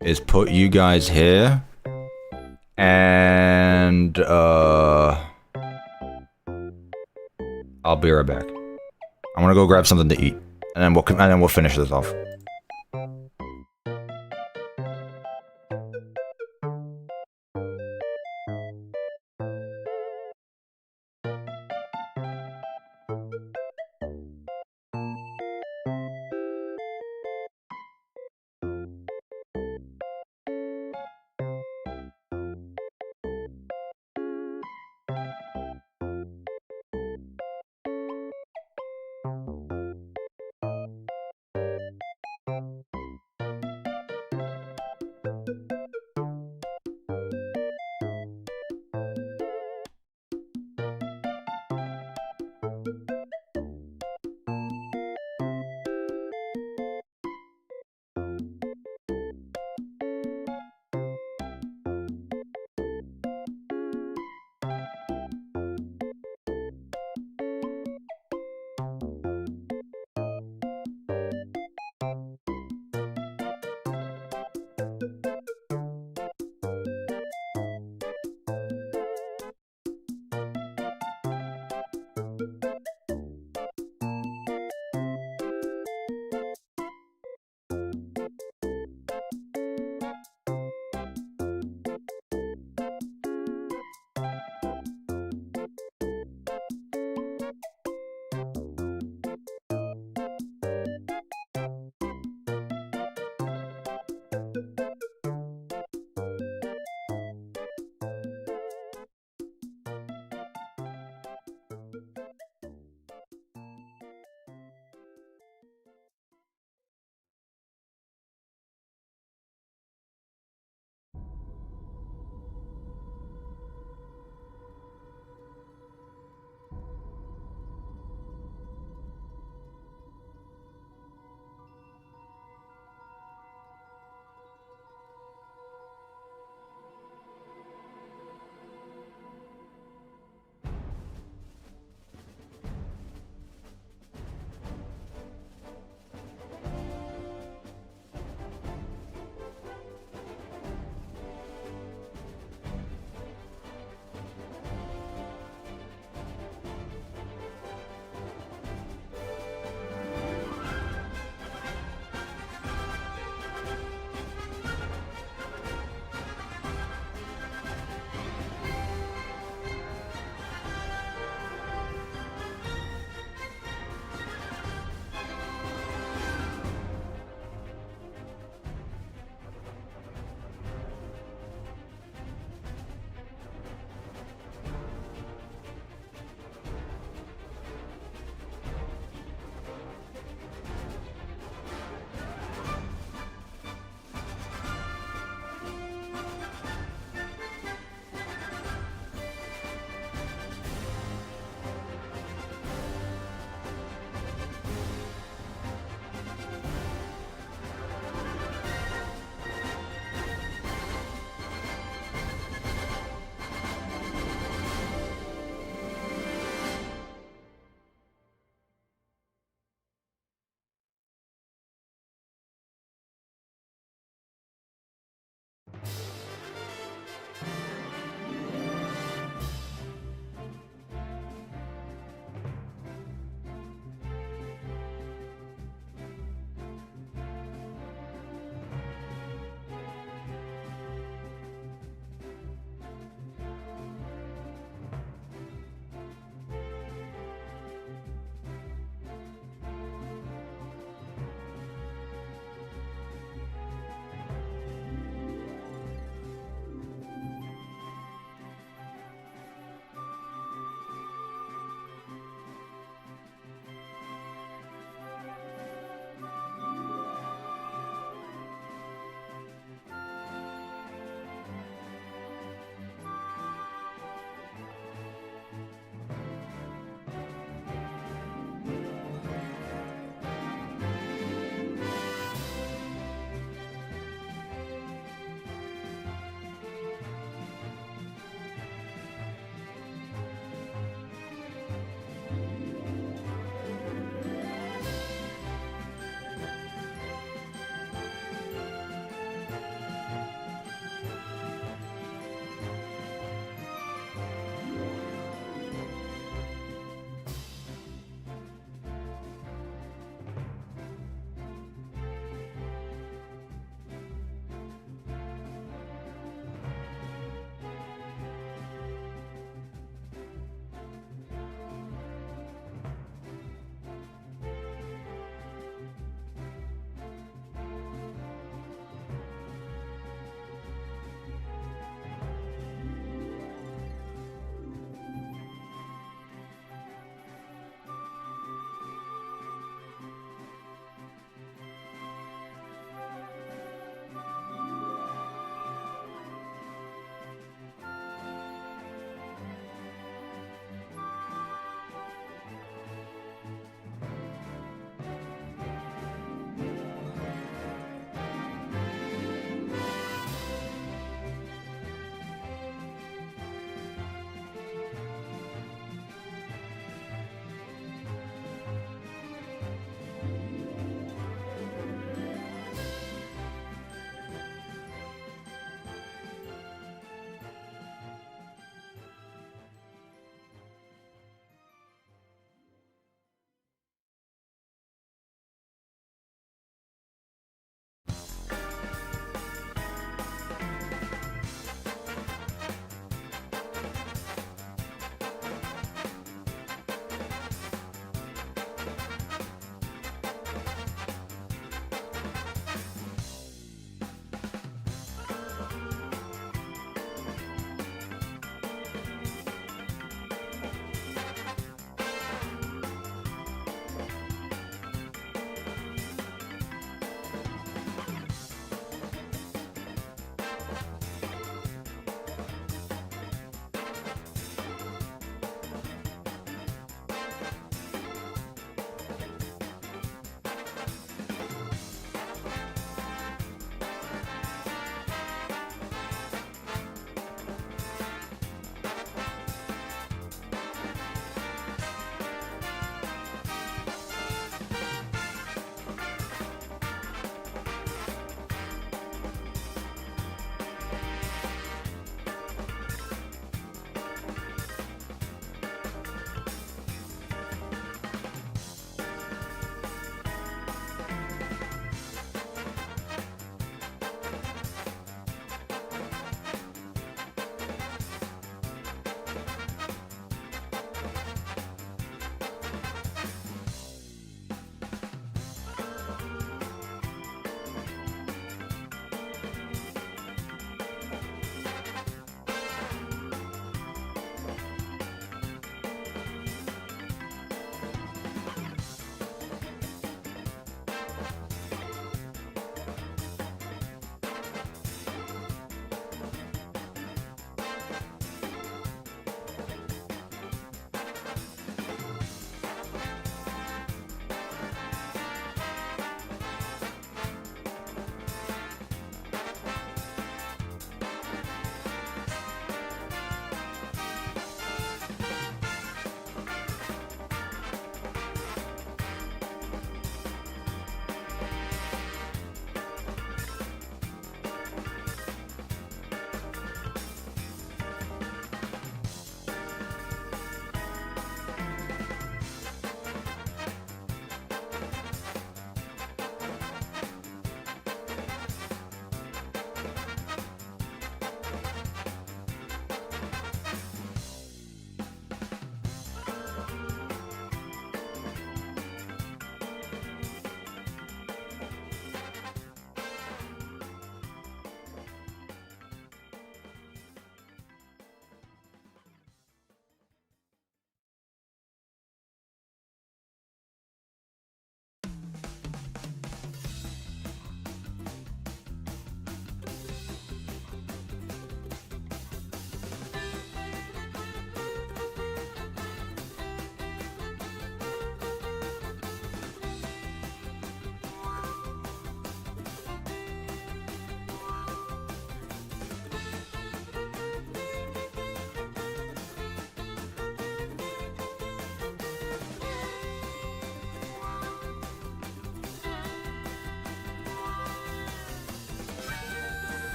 is put you guys here. And, I'll be right back. I'm gonna go grab something to eat. And then we'll finish this off.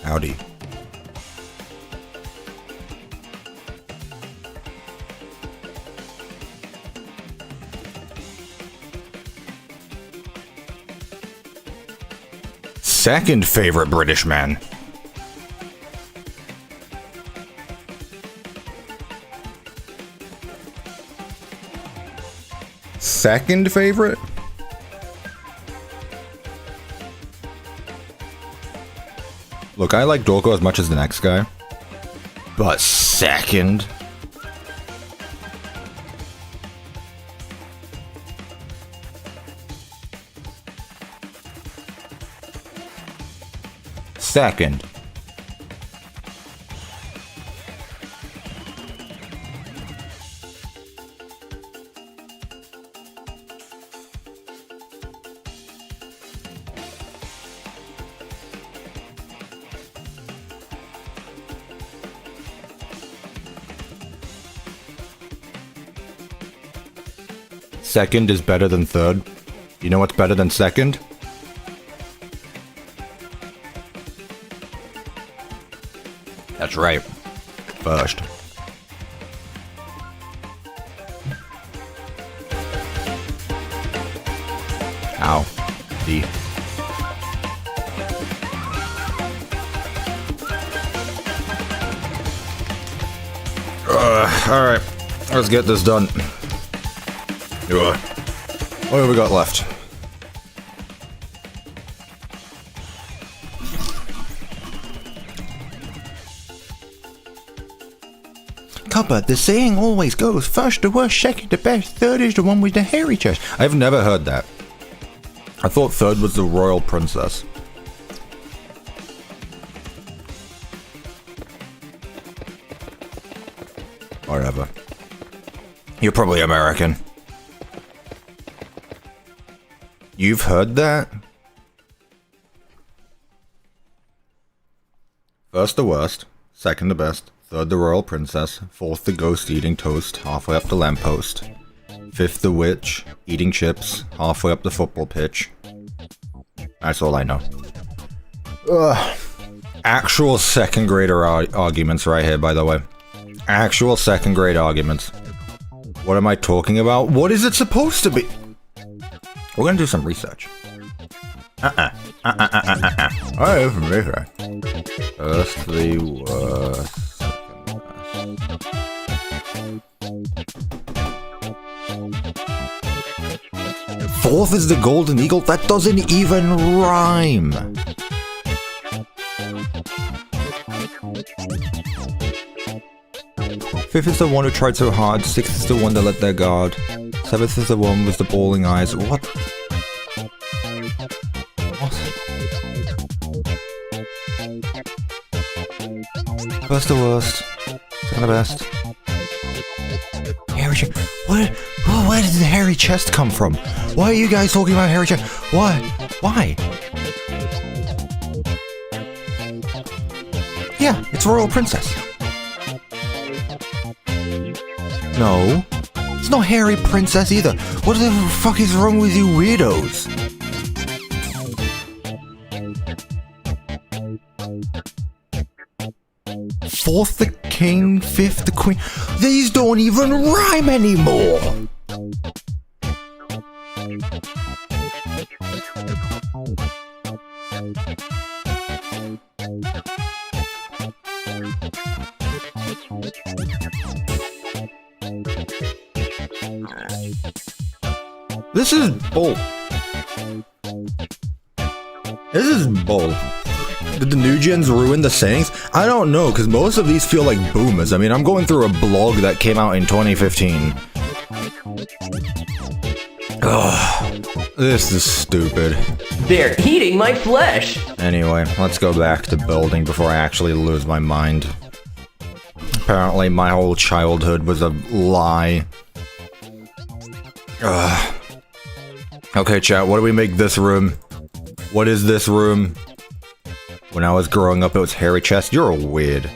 Howdy. Second favorite British man. Second favorite? Look, I like Dorko as much as the next guy. But second? Second. Second is better than third. You know what's better than second? That's right. First. Ow. D. Alright. Let's get this done. What have we got left? Cuppa, the saying always goes, first the worst, second the best, third is the one with the hairy chest. I've never heard that. I thought third was the royal princess. Whatever. You're probably American. You've heard that? First the worst, second the best, third the royal princess, fourth the ghost eating toast halfway up the lamppost, fifth the witch eating chips halfway up the football pitch. That's all I know. Ugh. Actual second grader arguments right here, by the way. Actual second grade arguments. What am I talking about? What is it supposed to be? We're gonna do some research. I have some research. First the worst. Fourth is the golden eagle? That doesn't even rhyme. Fifth is the one who tried so hard. Sixth is the one that let their guard. Seventh is the one with the bawling eyes. What? What? First the worst. Second the best. Hairy chest. Where did the hairy chest come from? Why are you guys talking about hairy chest? Why? Why? Yeah, it's Royal Princess. No. It's not hairy princess either. What the fuck is wrong with you weirdos? Fourth the king, fifth the queen. These don't even rhyme anymore. This is bull. This is bull. Did the new gens ruin the sayings? I don't know, because most of these feel like boomers. I mean, I'm going through a blog that came out in 2015. Ugh. This is stupid. They're eating my flesh! Anyway, let's go back to building before I actually lose my mind. Apparently, my whole childhood was a lie. Ugh. Okay, chat, what do we make this room? What is this room? When I was growing up, it was hairy chest. You're weird.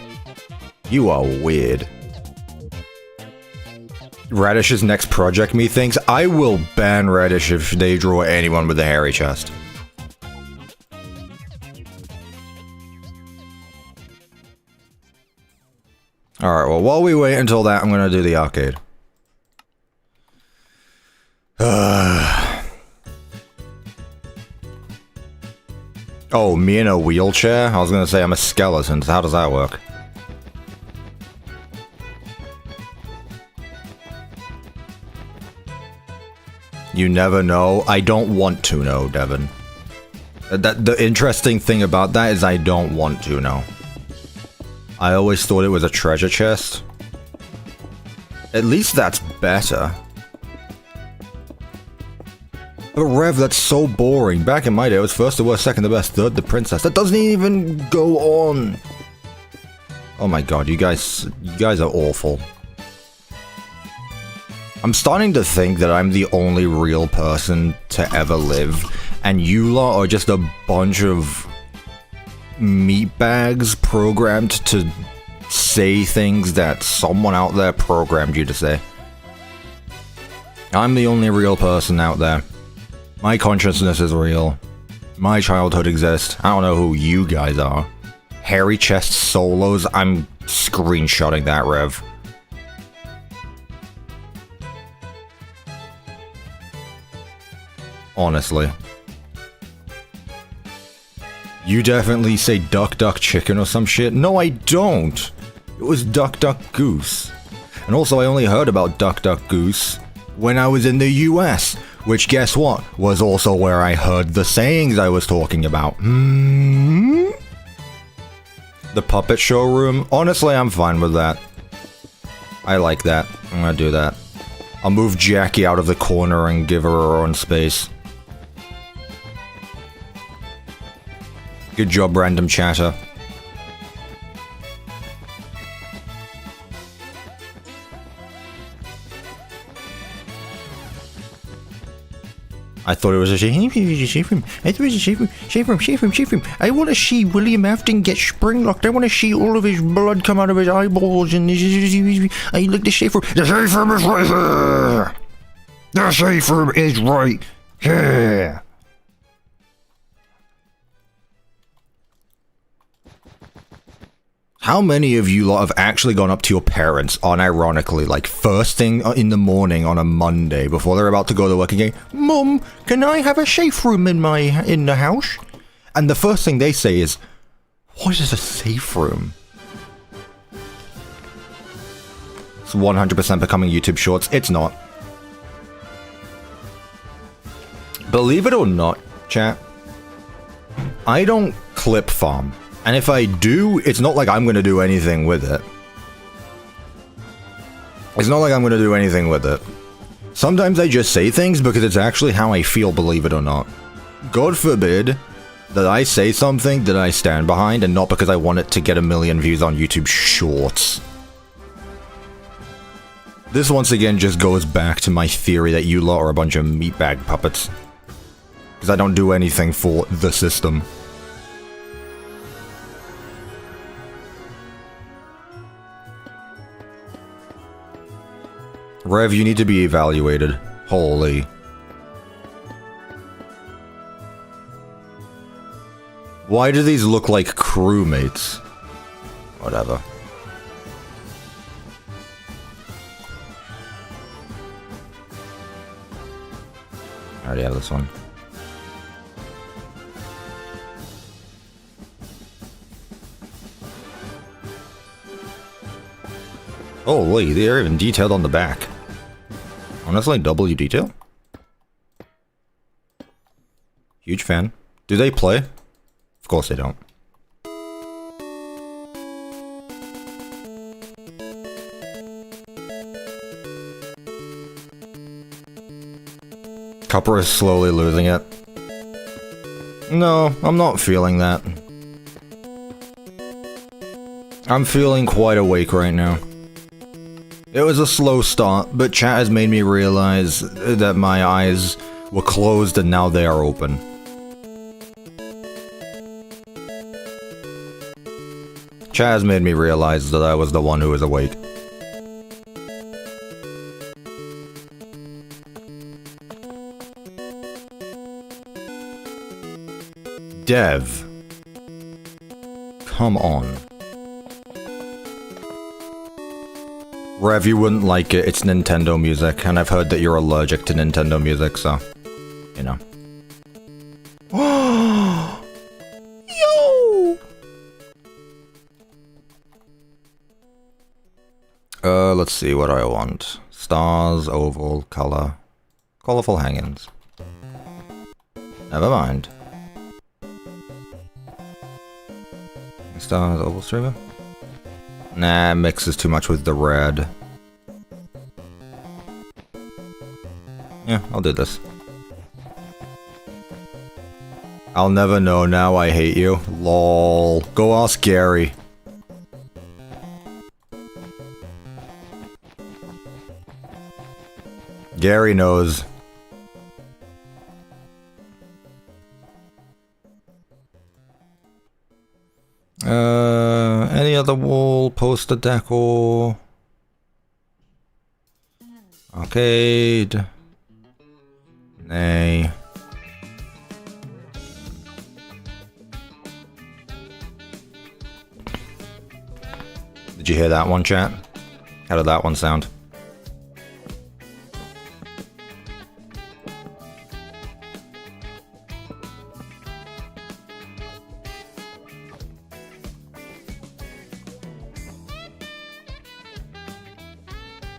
You are weird. Radish's next project, methinks. I will ban Radish if they draw anyone with a hairy chest. Alright, well, while we wait until that, I'm gonna do the arcade. Oh, me in a wheelchair? I was gonna say I'm a skeleton, so how does that work? You never know. I don't want to know, Devin. The interesting thing about that is I don't want to know. I always thought it was a treasure chest. At least that's better. But Rev, that's so boring. Back in my day, it was first the worst, second the best, third the princess. That doesn't even go on. Oh my god, you guys are awful. I'm starting to think that I'm the only real person to ever live, and you lot are just a bunch of meatbags programmed to say things that someone out there programmed you to say. I'm the only real person out there. My consciousness is real. My childhood exists. I don't know who you guys are. Hairy chest solos? I'm screenshotting that, Rev. Honestly. You definitely say duck duck chicken or some shit? No, I don't! It was duck duck goose. And also I only heard about duck duck goose when I was in the US, which guess what? Was also where I heard the sayings I was talking about. The puppet showroom? Honestly, I'm fine with that. I like that. I'm gonna do that. I'll move Jackie out of the corner and give her her own space. Good job, random chatter. I thought it was a shave room. I thought it was a shave room. I want to see William Afton get spring locked. I want to see all of his blood come out of his eyeballs and I like the shave room. The shave room is right here. The shave room is right here. How many of you lot have actually gone up to your parents, unironically, like first thing in the morning on a Monday before they're about to go to work again? Mum, can I have a safe room in the house? And the first thing they say is, what is a safe room? It's 100% becoming YouTube Shorts. It's not. Believe it or not, chat, I don't clip farm. And if I do, it's not like I'm going to do anything with it. It's not like I'm going to do anything with it. Sometimes I just say things because it's actually how I feel, believe it or not. God forbid that I say something that I stand behind and not because I want it to get a million views on YouTube Shorts. This once again just goes back to my theory that you lot are a bunch of meatbag puppets. Because I don't do anything for the system. Rev, you need to be evaluated. Holy. Why do these look like crewmates? Whatever. I already have this one. Holy, they're even detailed on the back. Honestly, W detail? Huge fan. Do they play? Of course they don't. Cuppa is slowly losing it. No, I'm not feeling that. I'm feeling quite awake right now. It was a slow start, but chat has made me realize that my eyes were closed and now they are open. Chat has made me realize that I was the one who was awake. Dev. Come on. Rev, you wouldn't like it. It's Nintendo music, and I've heard that you're allergic to Nintendo music, so... You know. Yo! Let's see what I want. Stars, oval, color. Colorful hangings. Never mind. Stars, oval streamer? Nah, mixes too much with the red. Yeah, I'll do this. I'll never know now I hate you. LOL. Go ask Gary. Gary knows. Any other wall poster decor? Arcade. Nay. Did you hear that one, chat? How did that one sound?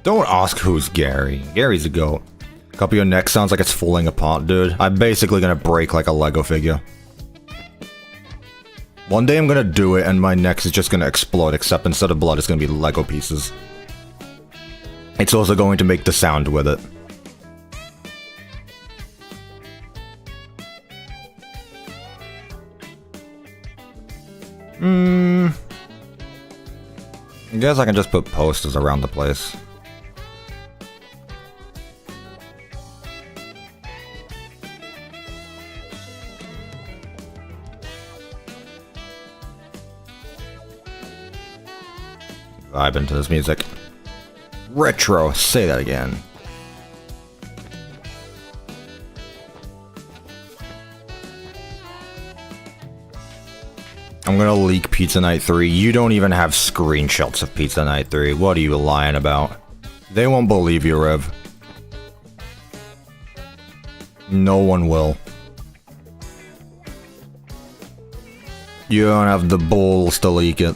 Don't ask who's Gary. Gary's a goat. Cup of your neck sounds like it's falling apart, dude. I'm basically gonna break like a Lego figure. One day I'm gonna do it and my neck is just gonna explode, except instead of blood it's gonna be Lego pieces. It's also going to make the sound with it. I guess I can just put posters around the place. Vibe into this music. Retro, say that again. I'm gonna leak Pizza Night 3. You don't even have screenshots of Pizza Night 3. What are you lying about? They won't believe you, Rev. No one will. You don't have the balls to leak it.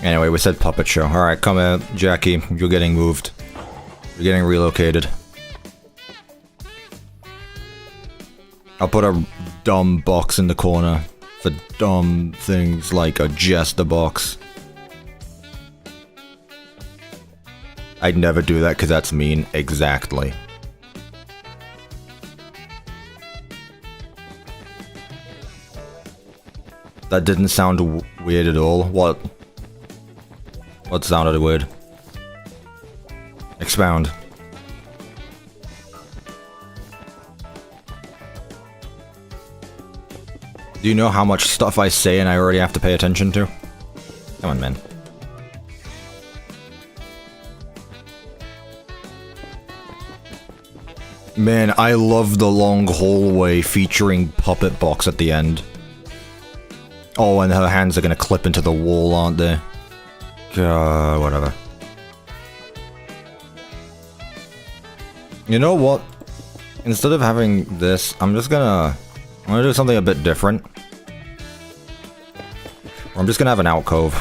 Anyway, we said puppet show. Alright, come in, Jackie. You're getting moved. You're getting relocated. I'll put a dumb box in the corner for dumb things like a jester box. I'd never do that because that's mean. Exactly. That didn't sound weird at all. What? What sounded weird? Expound. Do you know how much stuff I say and I already have to pay attention to? Come on, man. Man, I love the long hallway featuring Puppet Box at the end. Oh, and her hands are gonna clip into the wall, aren't they? God, whatever. You know what? Instead of having this, I'm gonna do something a bit different. I'm just gonna have an alcove.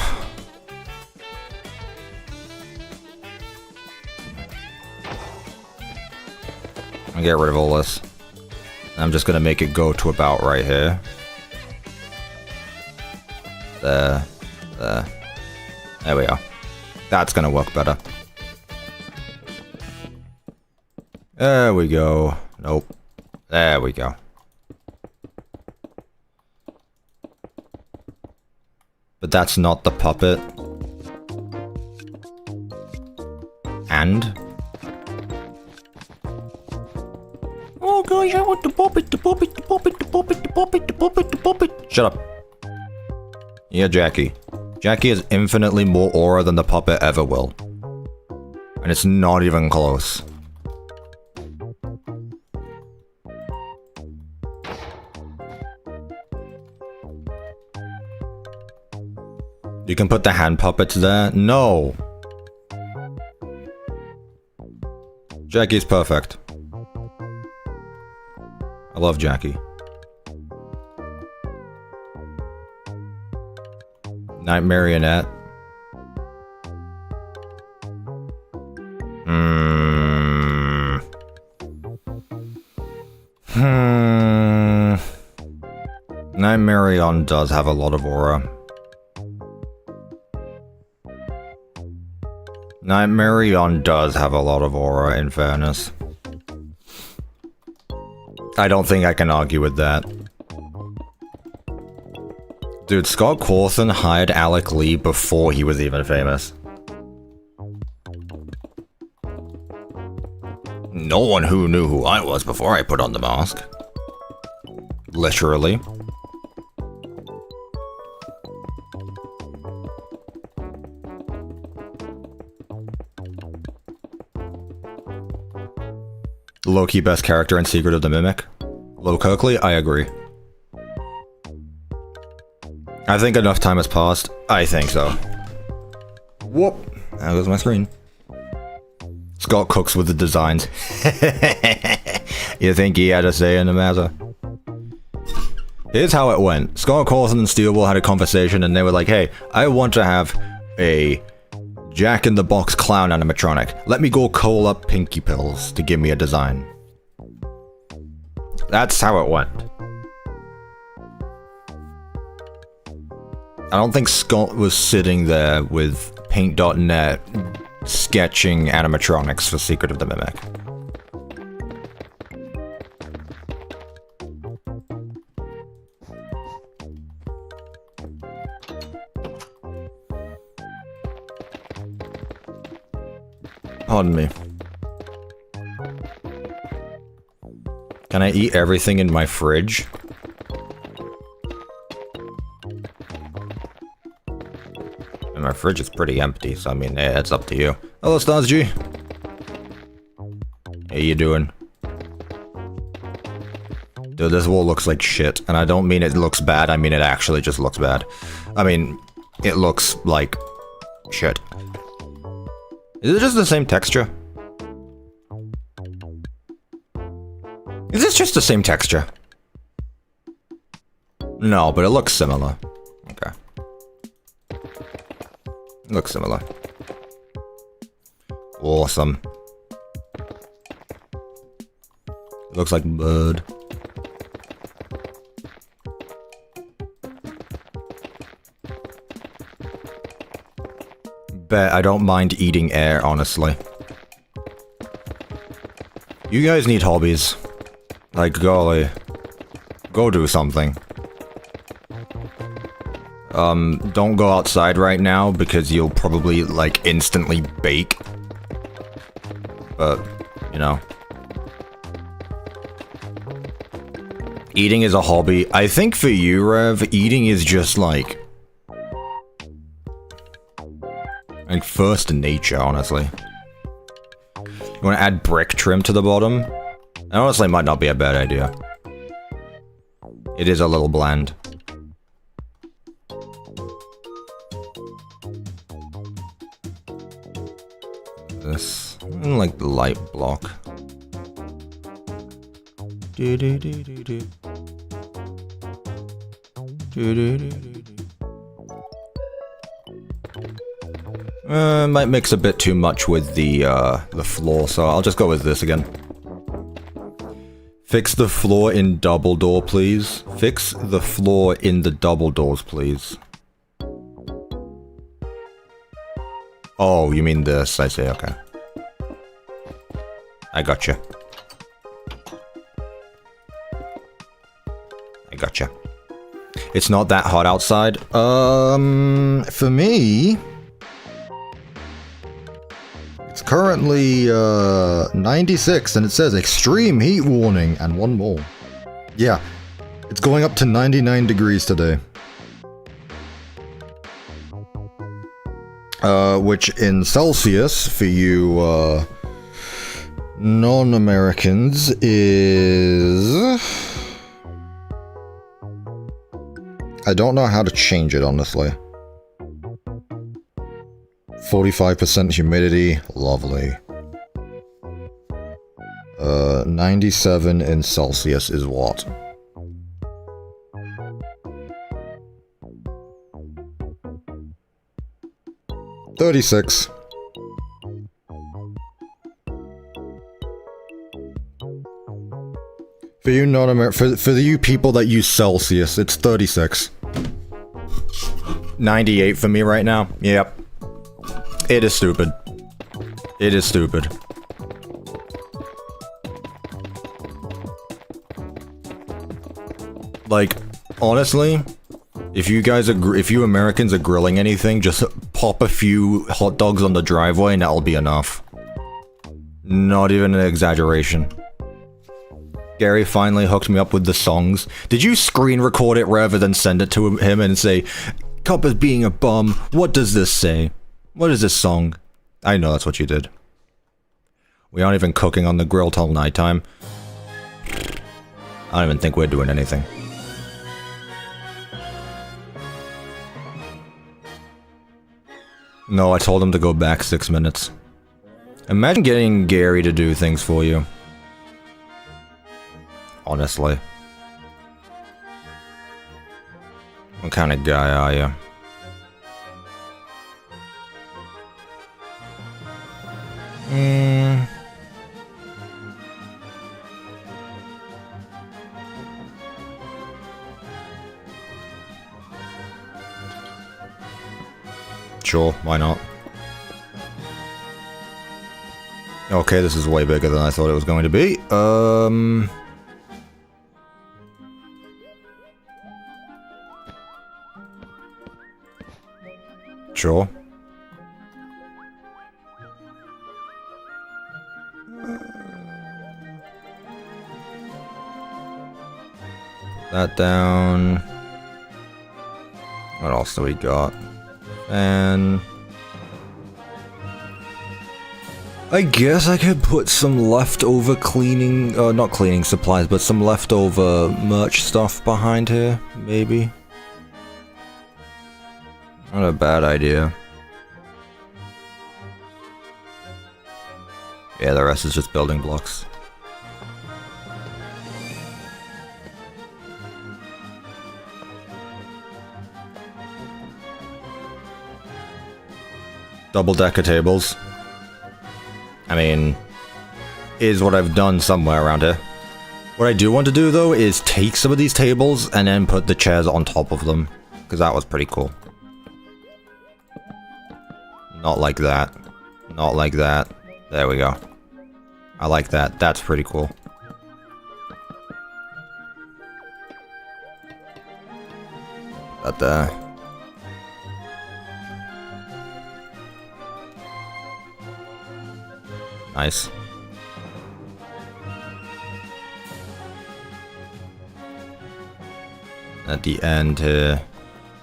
I'll get rid of all this. I'm just gonna make it go to about right here. There. There. There we are. That's gonna work better. There we go. Nope. There we go. But that's not the puppet. And? Oh guys, I want the puppet, the puppet, the puppet, the puppet, the puppet, the puppet, the puppet. Shut up. Yeah, Jackie. Jackie has infinitely more aura than the puppet ever will. And it's not even close. You can put the hand puppets there? No! Jackie's perfect. I love Jackie. Night Marionette. Night Marion does have a lot of aura. Night Marion does have a lot of aura, in fairness. I don't think I can argue with that. Dude, Scott Cawthon hired Alec Lee before he was even famous. No one who knew who I was before I put on the mask. Literally. Low-key best character in Secret of the Mimic. Lo Kirkley, I agree. I think enough time has passed. I think so. Whoop! There goes my screen. Scott cooks with the designs. You think he had a say in the matter? Here's how it went. Scott Cawthon and Steelball had a conversation and they were like, hey, I want to have a Jack-in-the-Box clown animatronic. Let me go call up Pinky Pills to give me a design. That's how it went. I don't think Scott was sitting there with Paint.net sketching animatronics for Secret of the Mimic. Pardon me. Can I eat everything in my fridge? And my fridge is pretty empty, so I mean, hey, it's up to you. Hello, Stars G. How you doing? Dude, this wall looks like shit, and I don't mean it looks bad, I mean it actually just looks bad. I mean, it looks like shit. Is it just the same texture? Is this just the same texture? No, but it looks similar. Okay. It looks similar. Awesome. It looks like bird. Bet I don't mind eating air, honestly. You guys need hobbies. Like, golly. Go do something. Don't go outside right now because you'll probably, like, instantly bake. But, you know. Eating is a hobby. I think for you, Rev, eating is just, like first nature, honestly. You want to add brick trim to the bottom? That honestly might not be a bad idea. It is a little bland. This, like the light block. Do do do do do. Do do do do do. Might mix a bit too much with the floor, so I'll just go with this again. Fix the floor in double door, please. Fix the floor in the double doors, please. Oh, you mean this, I see, okay. I gotcha. I gotcha. It's not that hot outside. For me... It's currently, 96, and it says extreme heat warning, and one more. Yeah, it's going up to 99 degrees today. Which in Celsius, for you, non-Americans, is... I don't know how to change it, honestly. 45% humidity. Lovely. 97 in Celsius is what? $36. For you for you people that use Celsius, it's 36. 98 for me right now. Yep. It is stupid. It is stupid. Like, honestly, if you Americans are grilling anything, just pop a few hot dogs on the driveway and that'll be enough. Not even an exaggeration. Gary finally hooked me up with the songs. Did you screen record it rather than send it to him and say, Cuppa's being a bum, what does this say? What is this song? I know that's what you did. We aren't even cooking on the grill till nighttime. I don't even think we're doing anything. No, I told him to go back 6 minutes. Imagine getting Gary to do things for you. Honestly. What kind of guy are you? Sure, why not? Okay, this is way bigger than I thought it was going to be. Sure. That down. What else do we got? And I guess I could put some leftover cleaning, not cleaning supplies, but some leftover merch stuff behind here, maybe. Not a bad idea. Yeah, the rest is just building blocks. Double-decker tables. I mean, is what I've done somewhere around here. What I do want to do, though, is take some of these tables and then put the chairs on top of them. Because that was pretty cool. Not like that. Not like that. There we go. I like that. That's pretty cool. That there. Nice. At the end here.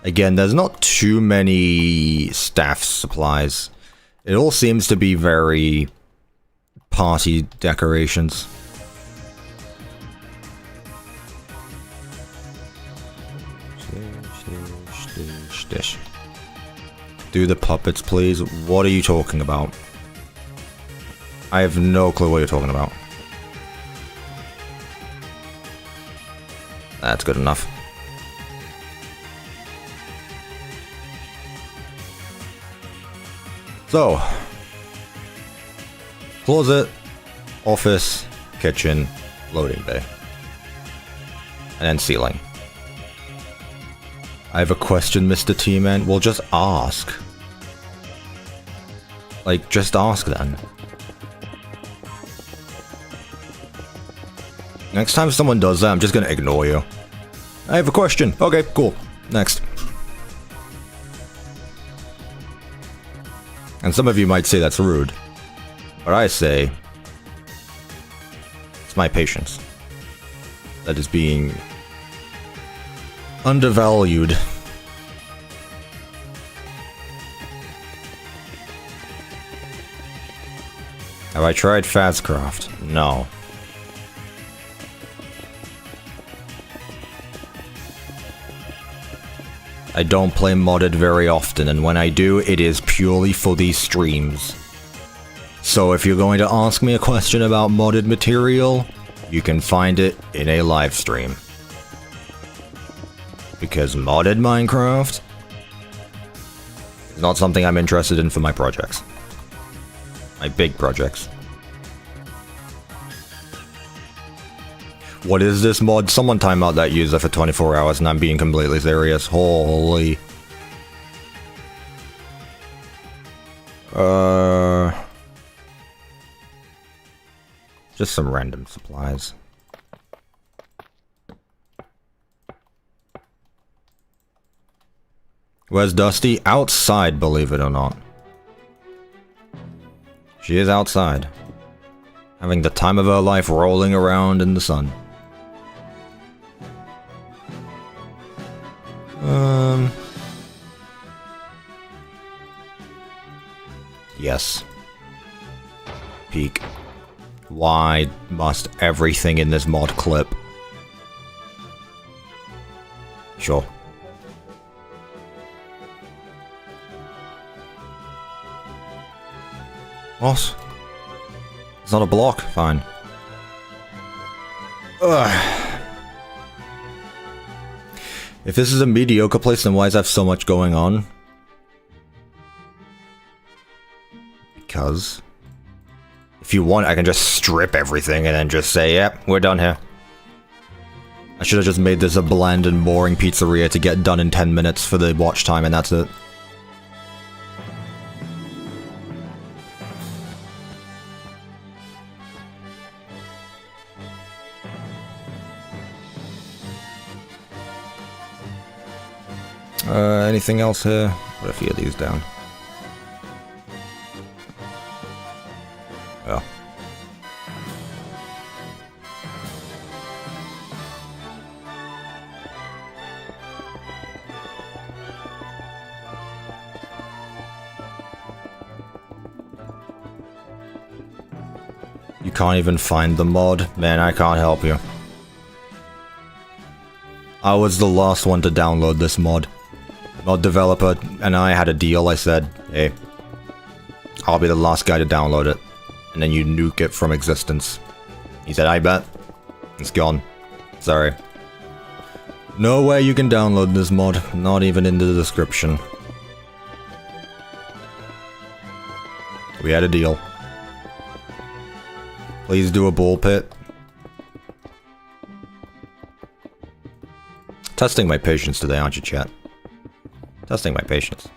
Again, there's not too many staff supplies. It all seems to be very party decorations. Do the puppets, please. What are you talking about? I have no clue what you're talking about. That's good enough. So, closet, office, kitchen, loading bay, and then ceiling. I have a question, Mr. T-Man. Well, just ask. Like, just ask then. Next time someone does that, I'm just gonna ignore you. I have a question. Okay, cool. Next. And some of you might say that's rude. But I say... it's my patience that is being undervalued. Have I tried Fazcraft? No. I don't play modded very often, and when I do, it is purely for these streams. So if you're going to ask me a question about modded material, you can find it in a live stream. Because modded Minecraft is not something I'm interested in for my projects. My big projects. What is this mod? Someone time out that user for 24 hours and I'm being completely serious. Holy. Just some random supplies. Where's Dusty? Outside, believe it or not. She is outside. Having the time of her life rolling around in the sun. Yes. Peak. Why must everything in this mod clip? Sure. What? It's not a block. Fine. Ugh. If this is a mediocre place, then why does it have so much going on? Because if you want, I can just strip everything and then just say, yep, we're done here. I should have just made this a bland and boring pizzeria to get done in 10 minutes for the watch time, and that's it. Anything else here? Put a few of these down. Oh. You can't even find the mod? Man, I can't help you. I was the last one to download this mod. Mod developer and I had a deal. I said, hey, I'll be the last guy to download it. And then you nuke it from existence. He said, I bet. It's gone. Sorry. No way you can download this mod. Not even in the description. We had a deal. Please do a bull pit. Testing my patience today, aren't you, chat? Testing my patience.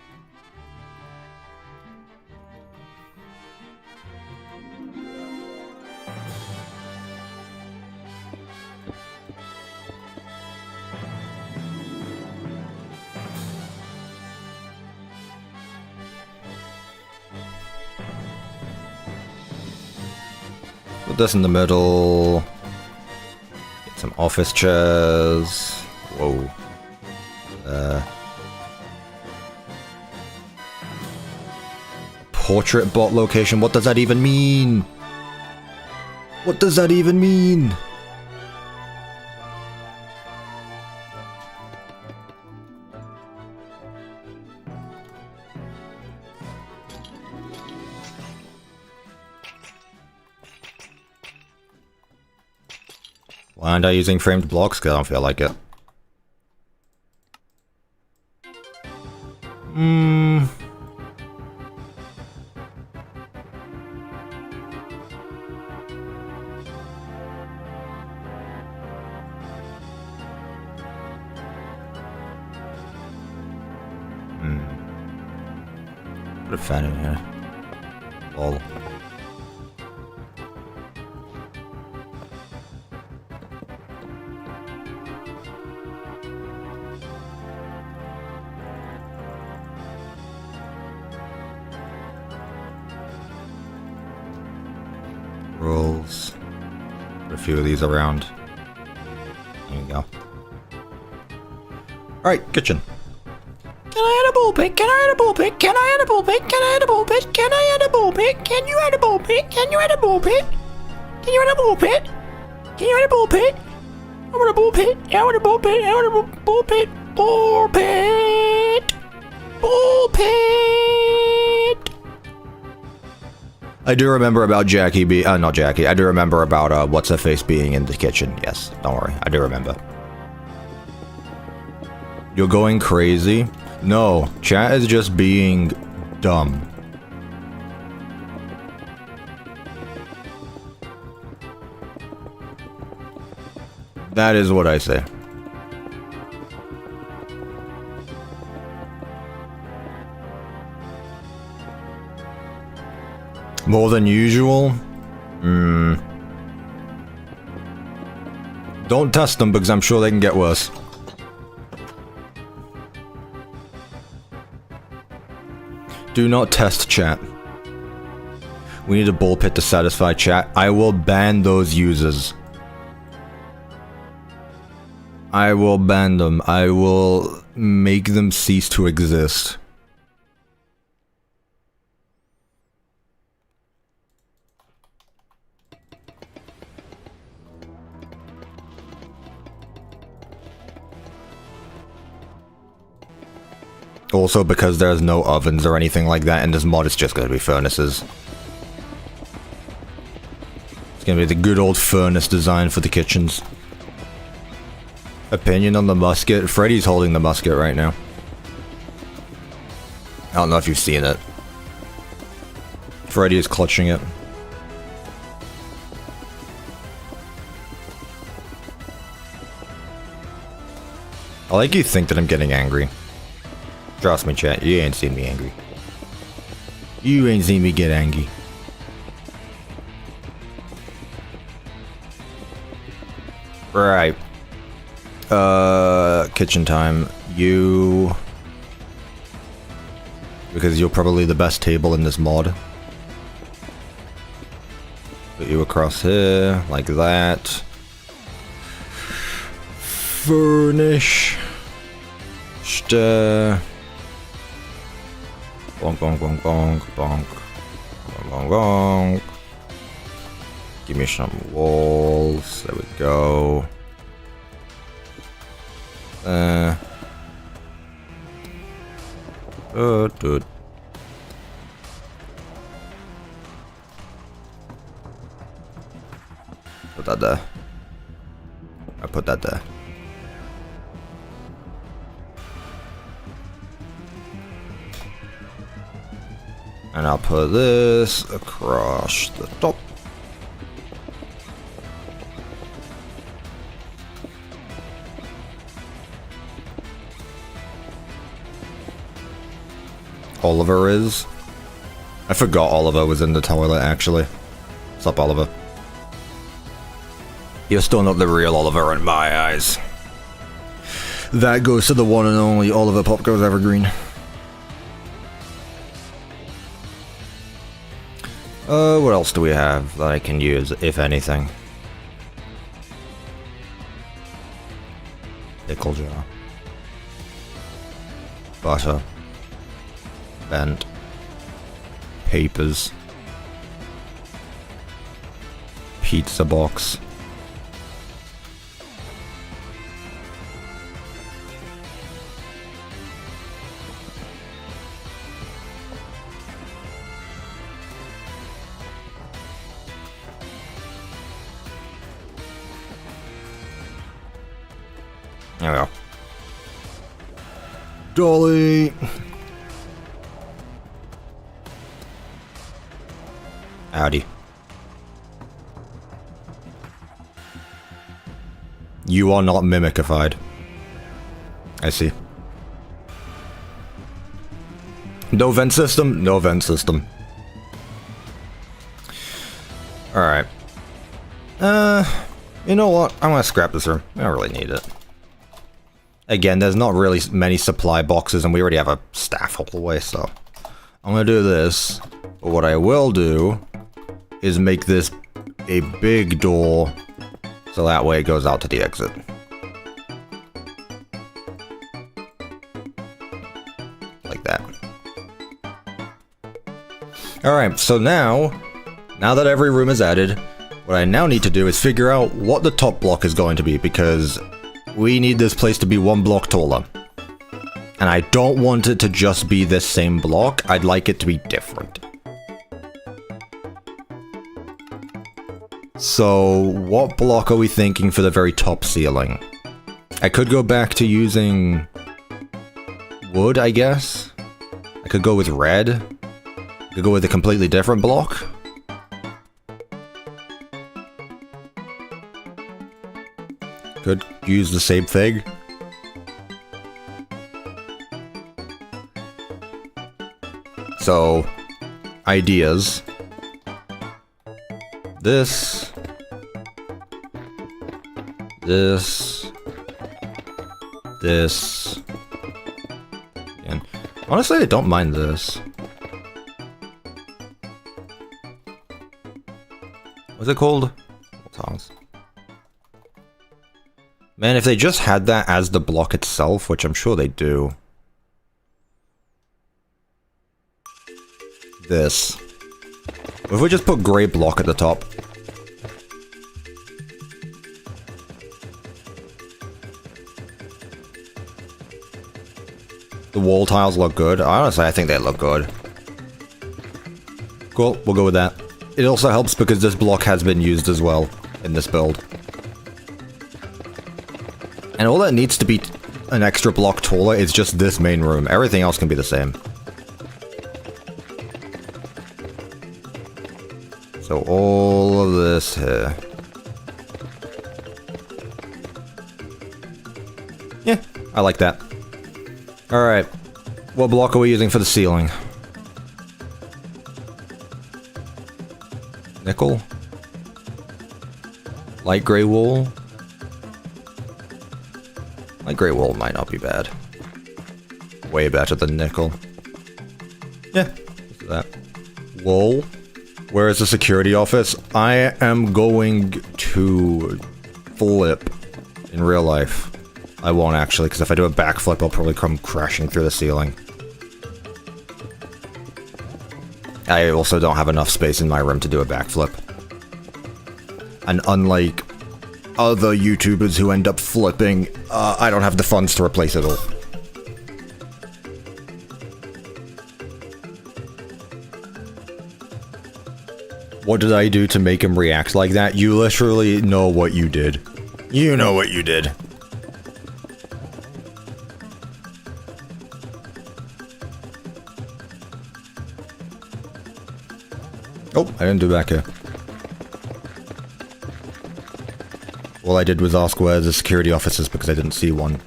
Put this in the middle. Get some office chairs. Whoa. Portrait bot location, what does that even mean? What does that even mean? Why aren't I using framed blocks? Because I don't feel like it. Put a fan in here. Lol. Rolls. Put a few of these around. There you go. Alright, kitchen. Can I add a ball pit? Can I add a ball pit? Can I add a ball pit? Can I add a ball pit? Can I add a ball pit? Can you add a ball pit? Can you add a ball pit? Can you add a ball pit? Can you add a ball pit? I want a ball pit. I want a ball pit. I want a ball pit. Ball pit. Ball pit! I do remember about Jackie not Jackie. I do remember about what's her face being in the kitchen. Yes, don't worry. I do remember. You're going crazy? No, chat is just being dumb. That is what I say. More than usual? Don't test them because I'm sure they can get worse. Do not test chat. We need a ball pit to satisfy chat. I will ban those users. I will ban them. I will make them cease to exist. Also, because there's no ovens or anything like that in this mod, it's just going to be furnaces. It's going to be the good old furnace design for the kitchens. Opinion on the musket? Freddy's holding the musket right now. I don't know if you've seen it. Freddy is clutching it. I like you think that I'm getting angry. Trust me, chat, you ain't seen me angry. You ain't seen me get angry. Right. Kitchen time. You... Because you're probably the best table in this mod. Put you across here, like that. Furnish. Stir. Bonk, bonk, bonk, bonk, bonk. Bonk, bonk, bonk. Give me some walls. There we go. Dude. Put that there. I put that there. And I'll put this across the top. Oliver is? I forgot Oliver was in the toilet, actually. What's up, Oliver? You're still not the real Oliver in my eyes. That goes to the one and only Oliver Pop Goes Evergreen. What else do we have that I can use, if anything? Pickle jar. Butter. Bent. Papers. Pizza box. There we go. Dolly! Howdy. You are not mimicified. I see. No vent system? No vent system. Alright. You know what? I'm gonna scrap this room. I don't really need it. Again, there's not really many supply boxes, and we already have a staff hallway, so... I'm gonna do this, but what I will do is make this a big door, so that way it goes out to the exit. Like that. Alright, so now that every room is added, what I now need to do is figure out what the top block is going to be, because we need this place to be one block taller. And I don't want it to just be this same block, I'd like it to be different. So, what block are we thinking for the very top ceiling? I could go back to using wood, I guess. I could go with red. I could go with a completely different block. Could use the same thing. So, ideas. This. And honestly, I don't mind this. What's it called? Tiles. Man, if they just had that as the block itself, which I'm sure they do. This. If we just put gray block at the top. The wall tiles look good. Honestly, I think they look good. Cool, we'll go with that. It also helps because this block has been used as well in this build. And all that needs to be an extra block taller is just this main room. Everything else can be the same. So all of this here. Yeah, I like that. Alright, what block are we using for the ceiling? Nickel? Light gray wool? Light gray wool might not be bad. Way better than nickel. Yeah, let's do that. Wool? Where is the security office? I am going to flip in real life. I won't actually, because if I do a backflip, I'll probably come crashing through the ceiling. I also don't have enough space in my room to do a backflip. And unlike other YouTubers who end up flipping, I don't have the funds to replace it all. What did I do to make him react like that? You literally know what you did. You know what you did. Oh, I didn't do back here. All I did was ask where the security office is because I didn't see one.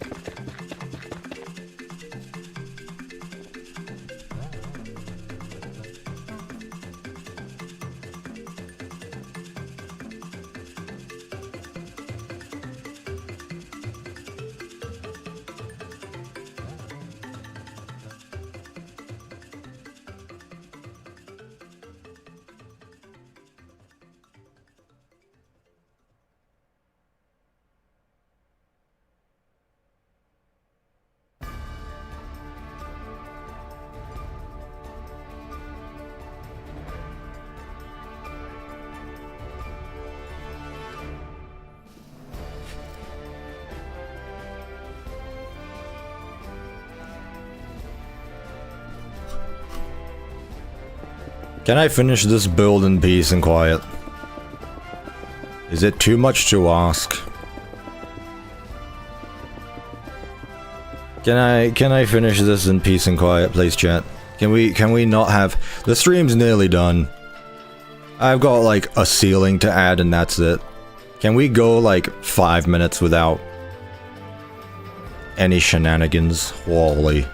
Can I finish this build in peace and quiet? Is it too much to ask? Can I finish this in peace and quiet, please, chat? Can we not have... The stream's nearly done. I've got, like, a ceiling to add and that's it. Can we go, like, 5 minutes without any shenanigans? Holy.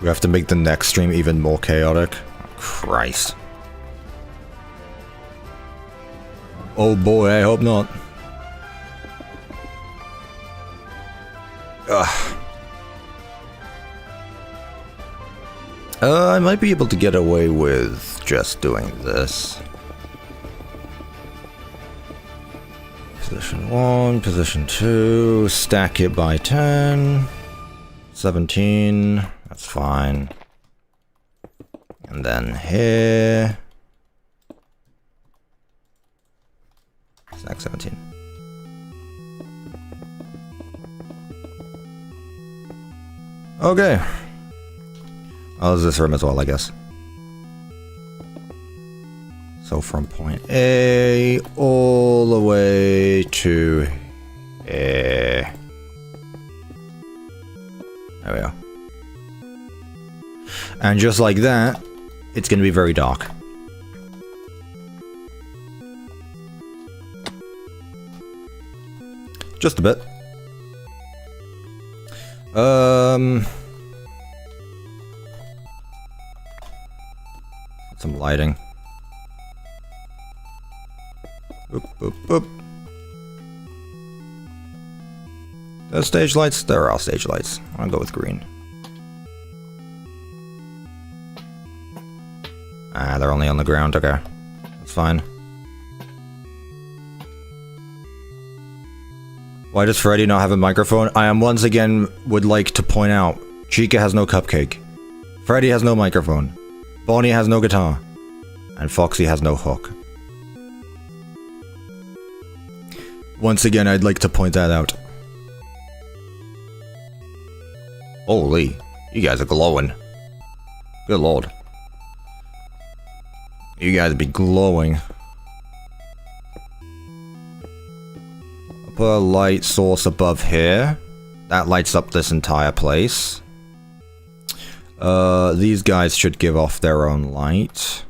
We have to make the next stream even more chaotic. Christ. Oh boy, I hope not. Ugh. I might be able to get away with just doing this. Position 1, position 2, stack it by 10. 17, that's fine. And then here. Snack 17. Okay. Oh, there's this room as well, I guess. So from point A all the way to here. There we go. And just like that, it's going to be very dark. Just a bit. Some lighting. Boop, boop, boop. Those stage lights? They're all stage lights. I'll go with green. Ah, they're only on the ground. Okay. That's fine. Why does Freddy not have a microphone? I am once again would like to point out, Chica has no cupcake. Freddy has no microphone. Bonnie has no guitar. And Foxy has no hook. Once again, I'd like to point that out. Holy, you guys are glowing. Good lord. You guys be glowing. I'll put a light source above here. That lights up this entire place. These guys should give off their own light.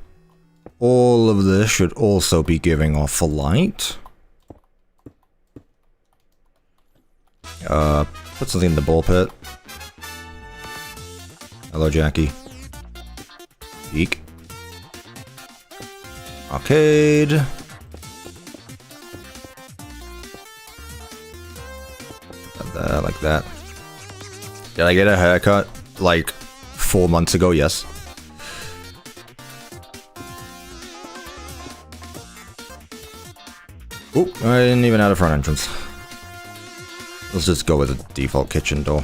All of this should also be giving off a light. Put something in the ball pit. Hello, Jackie. Peek. Arcade. Like that. Did I get a haircut? Like 4 months ago, yes. Oop, I didn't even add a front entrance. Let's just go with the default kitchen door.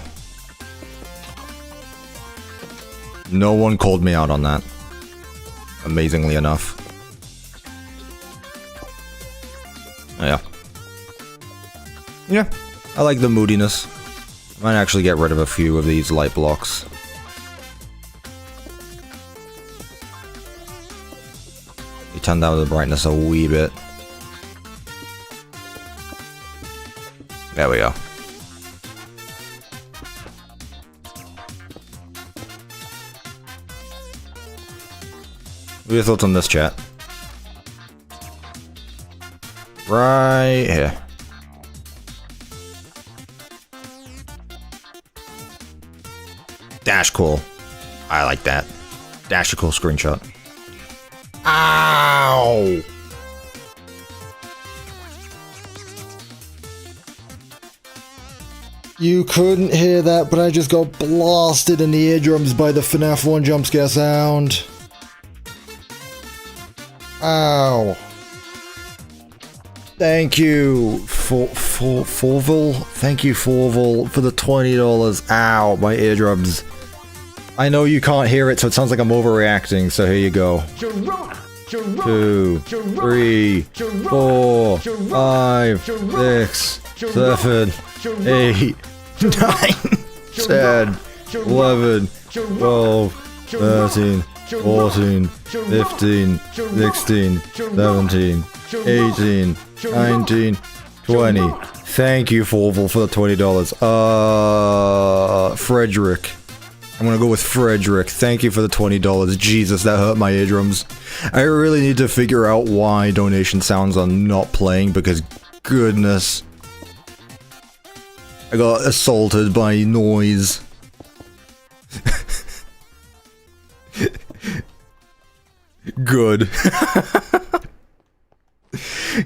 No one called me out on that. Amazingly enough. Oh, yeah. Yeah, I like the moodiness. I might actually get rid of a few of these light blocks. You turn down the brightness a wee bit. There we go. What are your thoughts on this, chat? Right here. Dash cool. I like that. Dash a cool screenshot. Ow! You couldn't hear that, but I just got blasted in the eardrums by the FNAF 1 jump scare sound. Ow. Thank you, Forval. Thank you, Forval, for the $20. Ow, my eardrums. I know you can't hear it, so it sounds like I'm overreacting, so here you go. 2, 3, 4, 5, 6, 7, 8, 9, 10, 11, 12, 13, 14, 15, 16, 17, 18, 19, 20. Thank you, Forval, for the $20. Frederick. I'm gonna go with Frederick. Thank you for the $20. Jesus, that hurt my eardrums. I really need to figure out why donation sounds are not playing, because goodness. I got assaulted by noise. Good.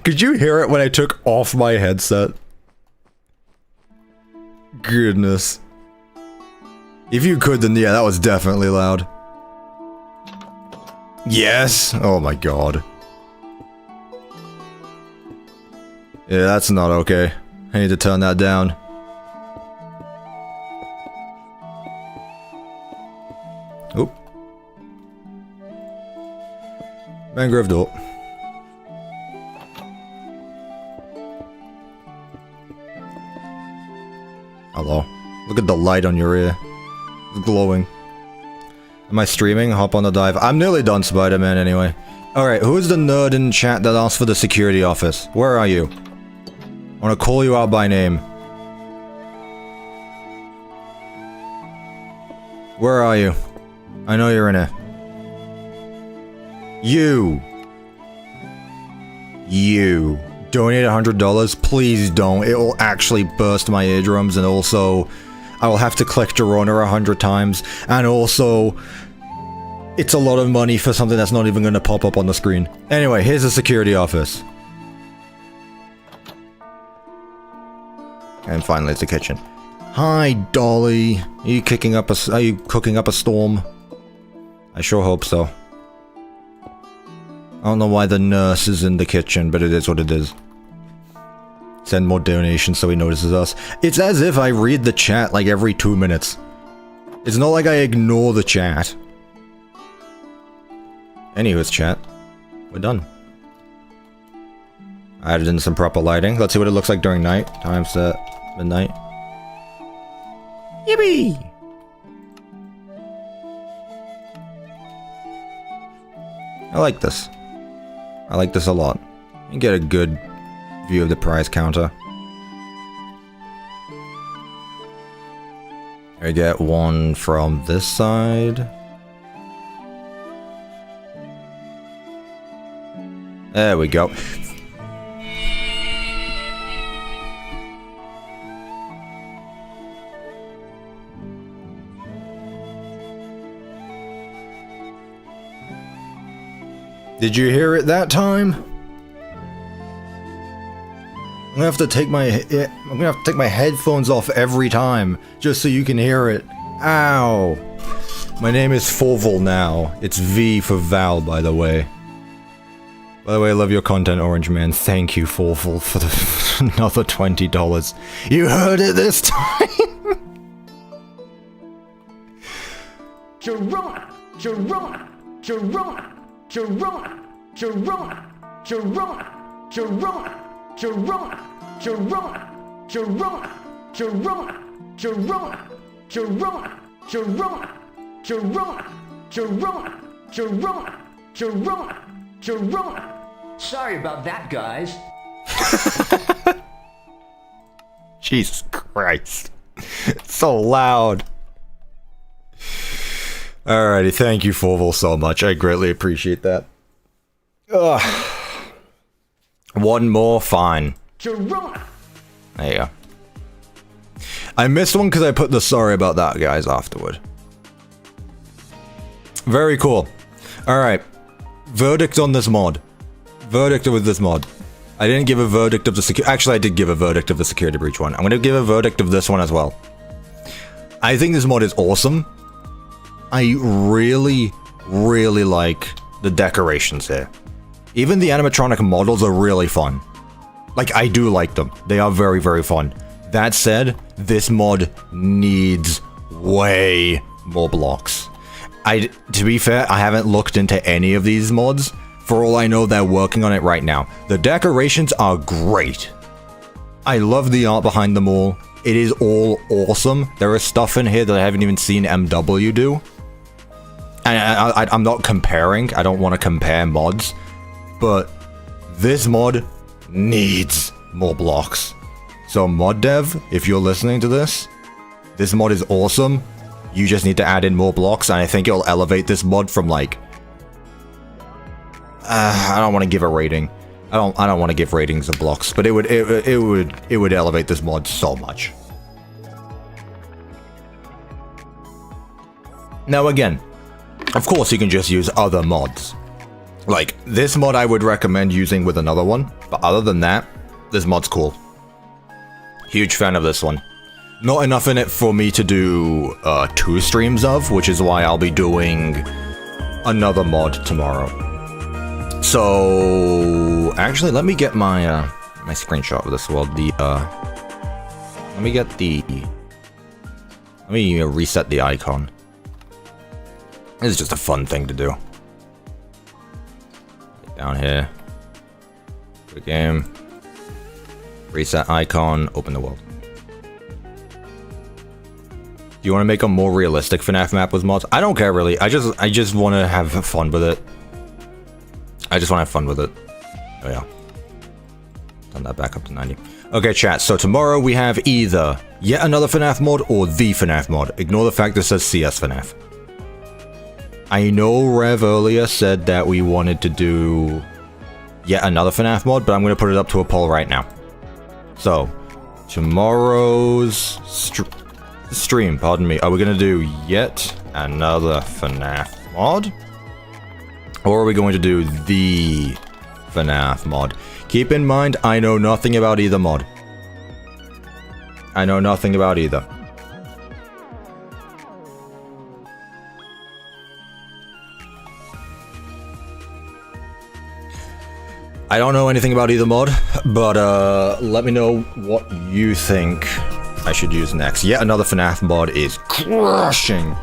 Could you hear it when I took off my headset? Goodness. If you could, then yeah, that was definitely loud. Yes! Oh my god. Yeah, that's not okay. I need to turn that down. Oop. Mangrove door. Hello. Look at the light on your ear. It's glowing. Am I streaming? Hop on the dive. I'm nearly done, Spider-Man, anyway. Alright, who's the nerd in chat that asked for the security office? Where are you? I want to call you out by name. Where are you? I know you're in it. You. Donate $100? Please don't. It will actually burst my eardrums, and also I will have to click your owner 100 times, and also it's a lot of money for something that's not even going to pop up on the screen. Anyway, here's the security office. And finally, it's the kitchen. Hi, Dolly. Are you cooking up a storm? I sure hope so. I don't know why the nurse is in the kitchen, but it is what it is. Send more donations so he notices us. It's as if I read the chat like every 2 minutes. It's not like I ignore the chat. Anyways, chat. We're done. I added in some proper lighting. Let's see what it looks like during night. Time set midnight. Yippee! I like this. I like this a lot. You get a good view of the prize counter. I get one from this side. There we go. Did you hear it that time? I'm gonna have to take my headphones off every time just so you can hear it. Ow! My name is Forval now. It's V for Val, by the way. By the way, I love your content, Orange Man. Thank you, Forval, for another $20. You heard it this time. Gerona! Gerona! Gerona! Gerona! Gerona! Gerona! Gerona! Gerona! Gerona! Gerona! Gerona! Gerona! Gerona! Gerona! Gerona! Gerona! Gerona! Gerona! Gerona! Sorry about that, guys. Jesus Christ. It's so loud. Alrighty, thank you, Forval, so much. I greatly appreciate that. Ugh. One more, fine. Gerona! There you go. I missed one because I put the sorry about that, guys, afterward. Very cool. Alright. Verdict on this mod. Verdict with this mod. I didn't give a verdict of the security... Actually, I did give a verdict of the security breach one. I'm going to give a verdict of this one as well. I think this mod is awesome. I really, really like the decorations here. Even the animatronic models are really fun. Like, I do like them. They are very, very fun. That said, this mod needs way more blocks. To be fair, I haven't looked into any of these mods. For all I know, they're working on it right now. The decorations are great. I love the art behind them all. It is all awesome. There is stuff in here that I haven't even seen MW do. And I'm not comparing. I don't want to compare mods. But this mod needs more blocks. So mod dev, if you're listening to this mod is awesome. You just need to add in more blocks, and I think it'll elevate this mod from like... I don't want to give a rating. I don't want to give ratings of blocks, but it would elevate this mod so much. Now again, of course you can just use other mods. Like, this mod I would recommend using with another one, but other than that, this mod's cool. Huge fan of this one. Not enough in it for me to do 2 streams of, which is why I'll be doing another mod tomorrow. So, actually, let me get my my screenshot of this world. Let me reset the icon. This is just a fun thing to do. Down here. Good game. Reset icon, open the world. Do you want to make a more realistic FNAF map with mods? I don't care really. I just want to have fun with it. I just want to have fun with it. Oh yeah. Turn that back up to 90. Okay, chat. So tomorrow we have either yet another FNAF mod or the FNAF mod. Ignore the fact that it says CS FNAF. I know Rev earlier said that we wanted to do yet another FNAF mod, but I'm going to put it up to a poll right now. So, tomorrow's stream, pardon me, are we going to do yet another FNAF mod? Or are we going to do the FNAF mod? Keep in mind, I know nothing about either mod. I know nothing about either. I don't know anything about either mod, but let me know what you think I should use next. Yet another FNAF mod is crushing.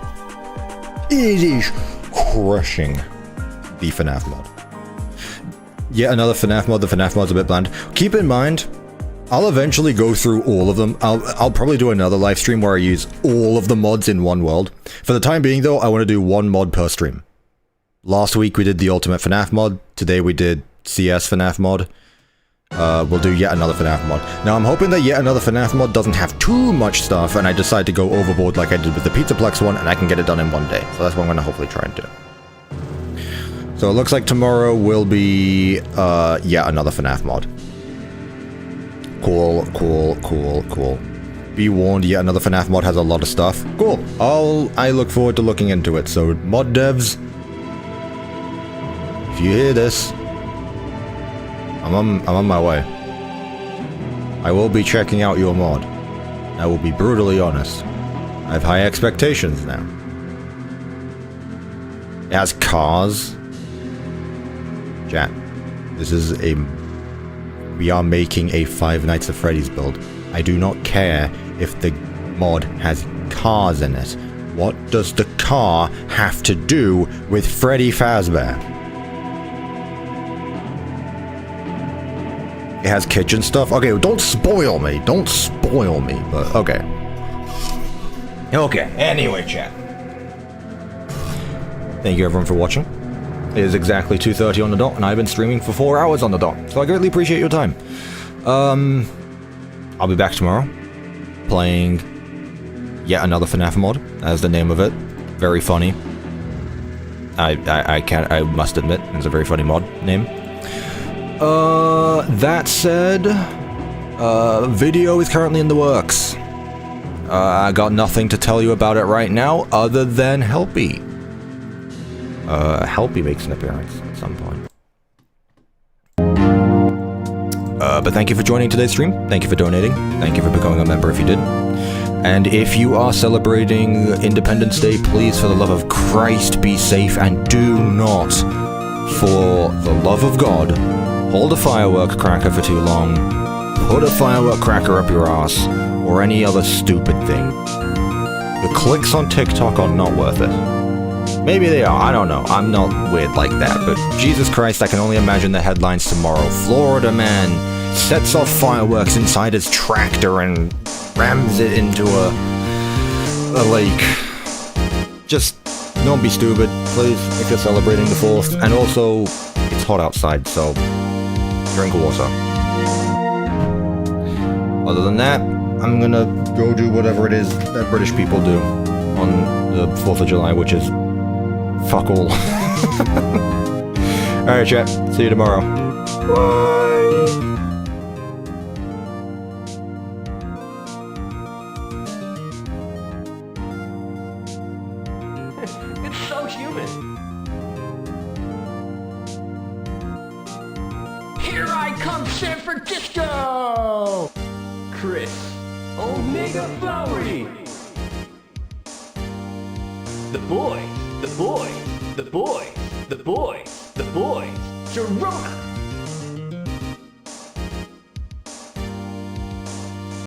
It is crushing the FNAF mod. Yet another FNAF mod. The FNAF mod's a bit bland. Keep in mind, I'll eventually go through all of them. I'll probably do another live stream where I use all of the mods in one world. For the time being, though, I want to do one mod per stream. Last week we did the Ultimate FNAF mod. Today we did CS FNAF mod. We'll do yet another FNAF mod. Now I'm hoping that yet another FNAF mod doesn't have too much stuff and I decide to go overboard like I did with the Pizzaplex one and I can get it done in one day. So that's what I'm going to hopefully try and do. So it looks like tomorrow will be yet another FNAF mod. Cool, cool, cool, cool. Be warned, yet another FNAF mod has a lot of stuff. Cool. I look forward to looking into it. So mod devs, if you hear this, I'm on my way. I will be checking out your mod. I will be brutally honest. I have high expectations now. It has cars. Chat. This is a... We are making a Five Nights at Freddy's build. I do not care if the mod has cars in it. What does the car have to do with Freddy Fazbear? It has kitchen stuff? Okay, don't spoil me. Don't spoil me, but okay. Okay, anyway, chat. Thank you everyone for watching. It is exactly 2:30 on the dot, and I've been streaming for 4 hours on the dot, so I greatly appreciate your time. I'll be back tomorrow, playing yet another FNAF mod, as the name of it. Very funny. I must admit, it's a very funny mod name. That said, video is currently in the works. I got nothing to tell you about it right now, other than Helpy. Helpy makes an appearance at some point. But thank you for joining today's stream. Thank you for donating. Thank you for becoming a member if you did. And if you are celebrating Independence Day, please, for the love of Christ, be safe and do not, for the love of God, hold a firework cracker for too long, put a firework cracker up your ass, or any other stupid thing. The clicks on TikTok are not worth it. Maybe they are, I don't know. I'm not weird like that, but Jesus Christ, I can only imagine the headlines tomorrow. Florida man sets off fireworks inside his tractor and rams it into a lake. Just don't be stupid, please, if you're celebrating the 4th. And also, it's hot outside, so drink water. Other than that, I'm gonna go do whatever it is that British people do on the 4th of July, which is fuck all. Alright, chat. See you tomorrow. Bye! It's so human. Here I come, San Francisco! Chris, Omega Flowery. The boy, the boy, the boy, the boy, the boy. Sharona!